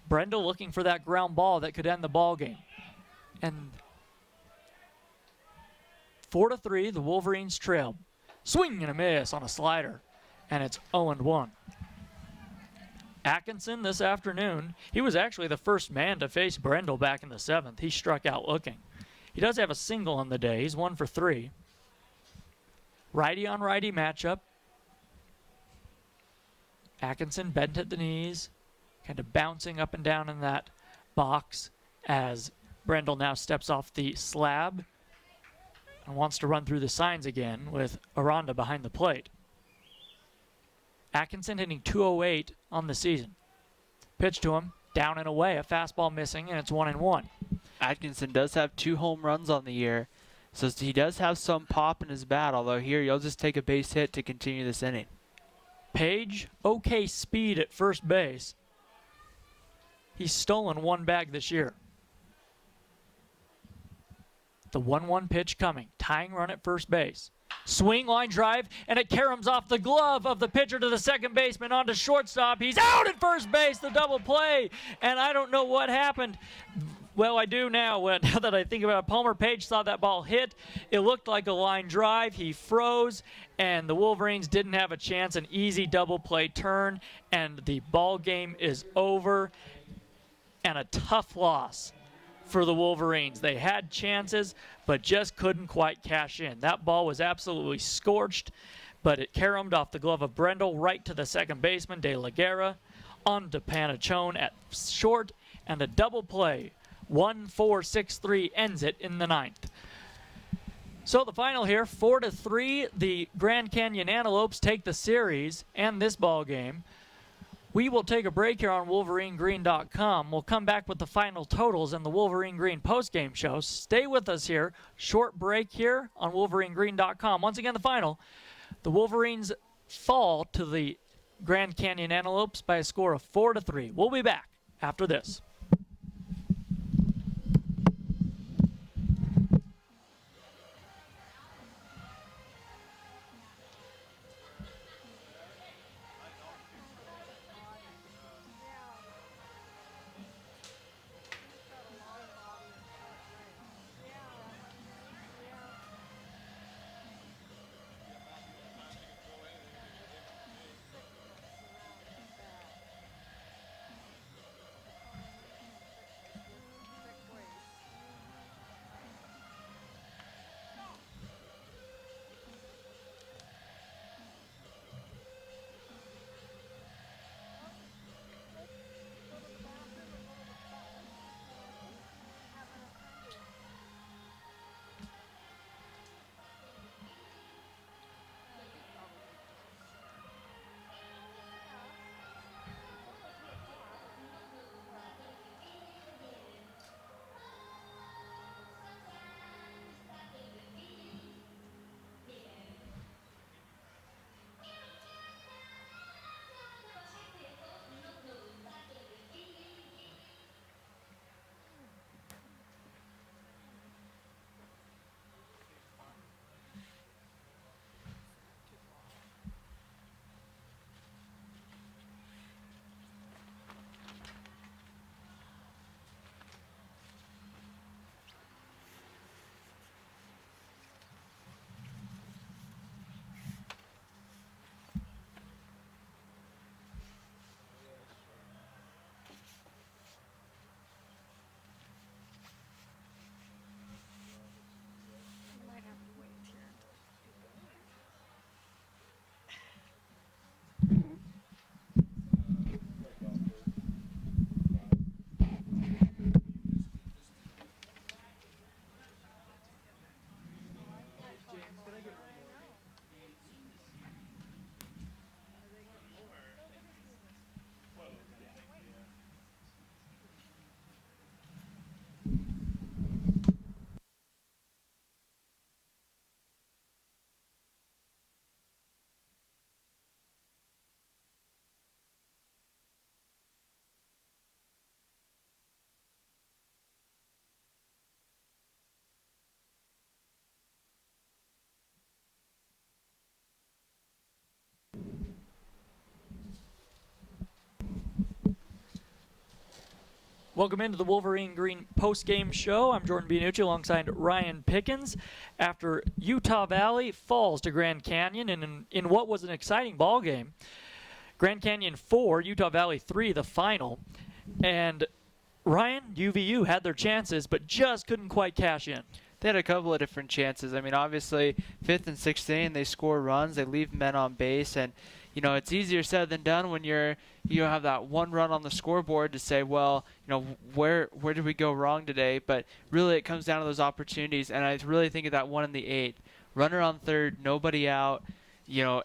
Brendel looking for that ground ball that could end the ball game. And 4-3, the Wolverines trail. Swing and a miss on a slider, and it's 0-1. Atkinson this afternoon, he was actually the first man to face Brendel back in the 7th. He struck out looking. He does have a single on the day. He's 1 for 3. Righty on righty matchup. Atkinson bent at the knees, kind of bouncing up and down in that box as Brendel now steps off the slab and wants to run through the signs again with Aranda behind the plate. Atkinson hitting .208 on the season. Pitch to him, down and away, a fastball missing, and it's 1-1. Atkinson does have 2 home runs on the year, so he does have some pop in his bat, although here he'll just take a base hit to continue this inning. Page, okay speed at first base. He's stolen 1 bag this year. The 1-1 pitch coming. Tying run at first base. Swing, line drive, and it caroms off the glove of the pitcher to the second baseman onto shortstop. He's out at first base, the double play, and I don't know what happened. Well, I do now. Now that I think about it, Palmer Page saw that ball hit. It looked like a line drive. He froze, and the Wolverines didn't have a chance. An easy double play turn, and the ball game is over, and a tough loss for the Wolverines. They had chances, but just couldn't quite cash in. That ball was absolutely scorched, but it caromed off the glove of Brendel right to the second baseman, De La Guerra. on to Panachone at short, and the double play. 1-4-6-3 ends it in the 9th. So the final here, 4-3, the Grand Canyon Antelopes take the series and this ball game. We will take a break here on WolverineGreen.com. We'll come back with the final totals in the Wolverine Green postgame show. Stay with us here. Short break here on WolverineGreen.com. Once again, the final. The Wolverines fall to the Grand Canyon Antelopes by a score of 4-3. We'll be back after this. Welcome into the Wolverine Green post-game show. I'm Jordan Bianucci alongside Ryan Pickens. After Utah Valley falls to Grand Canyon in what was an exciting ball game, Grand Canyon 4, Utah Valley 3, the final. And Ryan, UVU had their chances, but just couldn't quite cash in. They had a couple of different chances. I mean, obviously, 5th and 6th inning, they score runs, they leave men on base, and you know, it's easier said than done when you have that one run on the scoreboard to say, well, you know, where did we go wrong today? But really, it comes down to those opportunities, and I really think of that one in the 8th. Runner on third, nobody out. You know,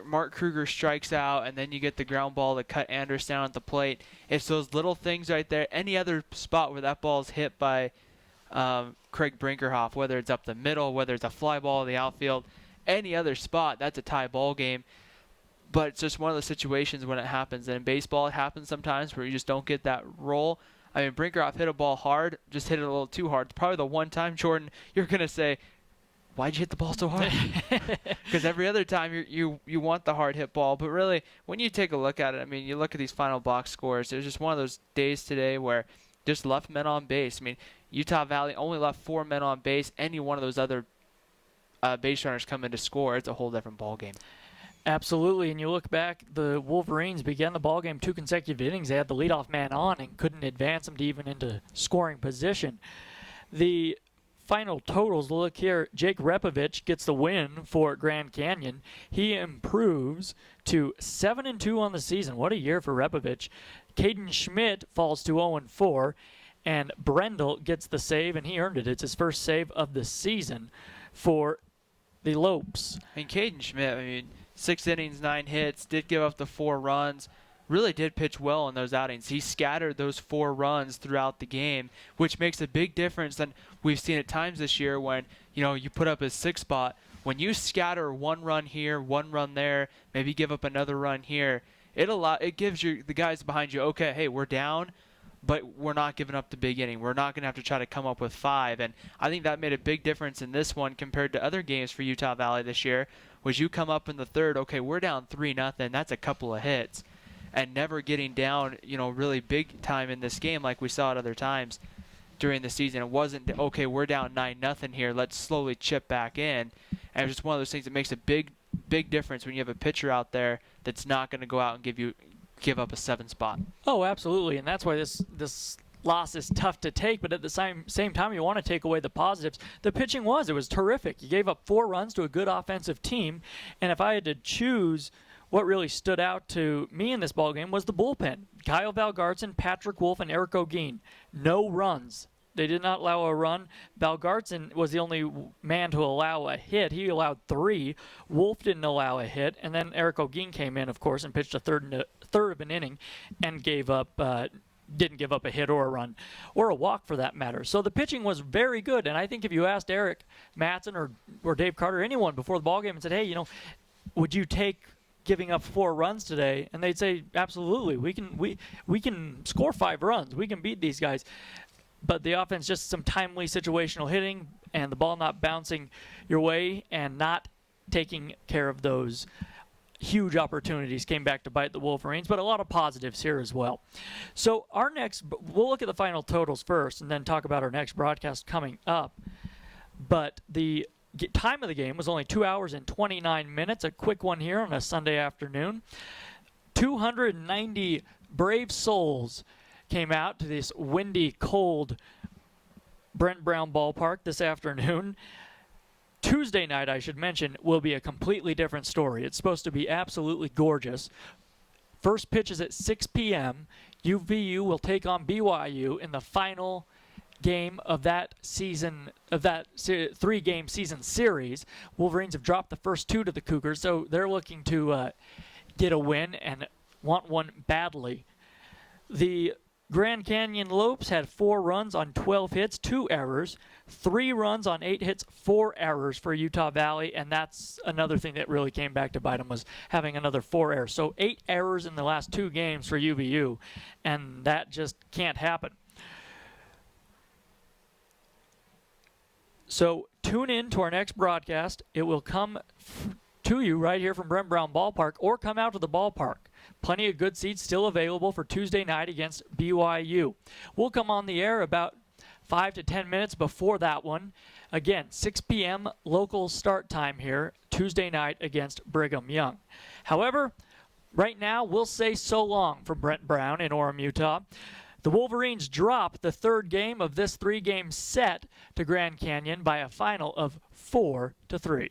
Mark Kruger strikes out, and then you get the ground ball to cut Andrus down at the plate. It's those little things right there. Any other spot where that ball is hit by Craig Brinkerhoff, whether it's up the middle, whether it's a fly ball in the outfield, any other spot, that's a tie ball game. But it's just one of those situations when it happens. And in baseball, it happens sometimes where you just don't get that roll. I mean, Brinkerhoff hit a ball hard, just hit it a little too hard. It's probably the one time, Jordan, you're going to say, why'd you hit the ball so hard? Because every other time you want the hard hit ball. But really, when you take a look at it, I mean, you look at these final box scores, there's just one of those days today where just left men on base. I mean, Utah Valley only left 4 men on base. Any one of those other base runners come in to score, it's a whole different ball game. Absolutely, and you look back, the Wolverines began the ballgame 2 consecutive innings. They had the leadoff man on and couldn't advance them to even into scoring position. The final totals, look here. Jake Repovich gets the win for Grand Canyon. He improves to 7-2 on the season. What a year for Repovich. Caden Schmidt falls to 0-4, and Brendel gets the save, and he earned it. It's his first save of the season for the Lopes. And Caden Schmidt, I mean, 6 innings, 9 hits, did give up the 4 runs. Really did pitch well in those outings. He scattered those 4 runs throughout the game, which makes a big difference than we've seen at times this year when, you put up a 6 spot. When you scatter 1 run here, 1 run there, maybe give up another run here, it gives the guys behind you, okay, hey, we're down, but we're not giving up the big inning. We're not going to have to try to come up with 5. And I think that made a big difference in this one compared to other games for Utah Valley this year, was you come up in the third, okay, we're down 3-0, that's a couple of hits. And never getting down, really big time in this game like we saw at other times during the season. It wasn't, okay, we're down 9-0 here, let's slowly chip back in. And it's just one of those things that makes a big difference when you have a pitcher out there that's not going to go out and give up a 7 spot. Oh, absolutely, and that's why this loss is tough to take, but at the same time, you want to take away the positives. The pitching it was terrific. You gave up 4 runs to a good offensive team, and if I had to choose what really stood out to me in this ballgame was the bullpen. Kyle Valgartson, Patrick Wolf, and Eric O'Gean. No runs. They did not allow a run. Valgartson was the only man to allow a hit. He allowed 3. Wolf didn't allow a hit. And then Eric O'Gean came in, of course, and pitched a third of an inning and didn't give up a hit or a run or a walk for that matter. So the pitching was very good. And I think if you asked Eric Matson or Dave Carter, anyone before the ballgame and said, hey, would you take giving up 4 runs today, and they'd say absolutely, we can score 5 runs, we can beat these guys, but the offense, just some timely situational hitting and the ball not bouncing your way and not taking care of those huge opportunities came back to bite the Wolverines, but a lot of positives here as well. So we'll look at the final totals first and then talk about our next broadcast coming up, but the time of the game was only 2 hours and 29 minutes, a quick one here on a Sunday afternoon. 290 brave souls came out to this windy, cold Brent Brown ballpark this afternoon. Tuesday night, I should mention, will be a completely different story. It's supposed to be absolutely gorgeous. First pitch is at 6 p.m. UVU will take on BYU in the final game of that 3-game season series. Wolverines have dropped the first 2 to the Cougars, so they're looking to get a win and want one badly. The Grand Canyon Lopes had 4 runs on 12 hits, 2 errors, 3 runs on 8 hits, 4 errors for Utah Valley, and that's another thing that really came back to bite them, was having another 4 errors. So 8 errors in the last 2 games for UVU, and that just can't happen. So tune in to our next broadcast. It will come to you right here from Brent Brown Ballpark, or come out to the ballpark. Plenty of good seats still available for Tuesday night against BYU. We'll come on the air about 5 to 10 minutes before that one. Again, 6 p.m. local start time here, Tuesday night against Brigham Young. However, right now, we'll say so long from Brent Brown in Orem, Utah. The Wolverines drop the 3rd game of this 3-game set to Grand Canyon by a final of 4-3.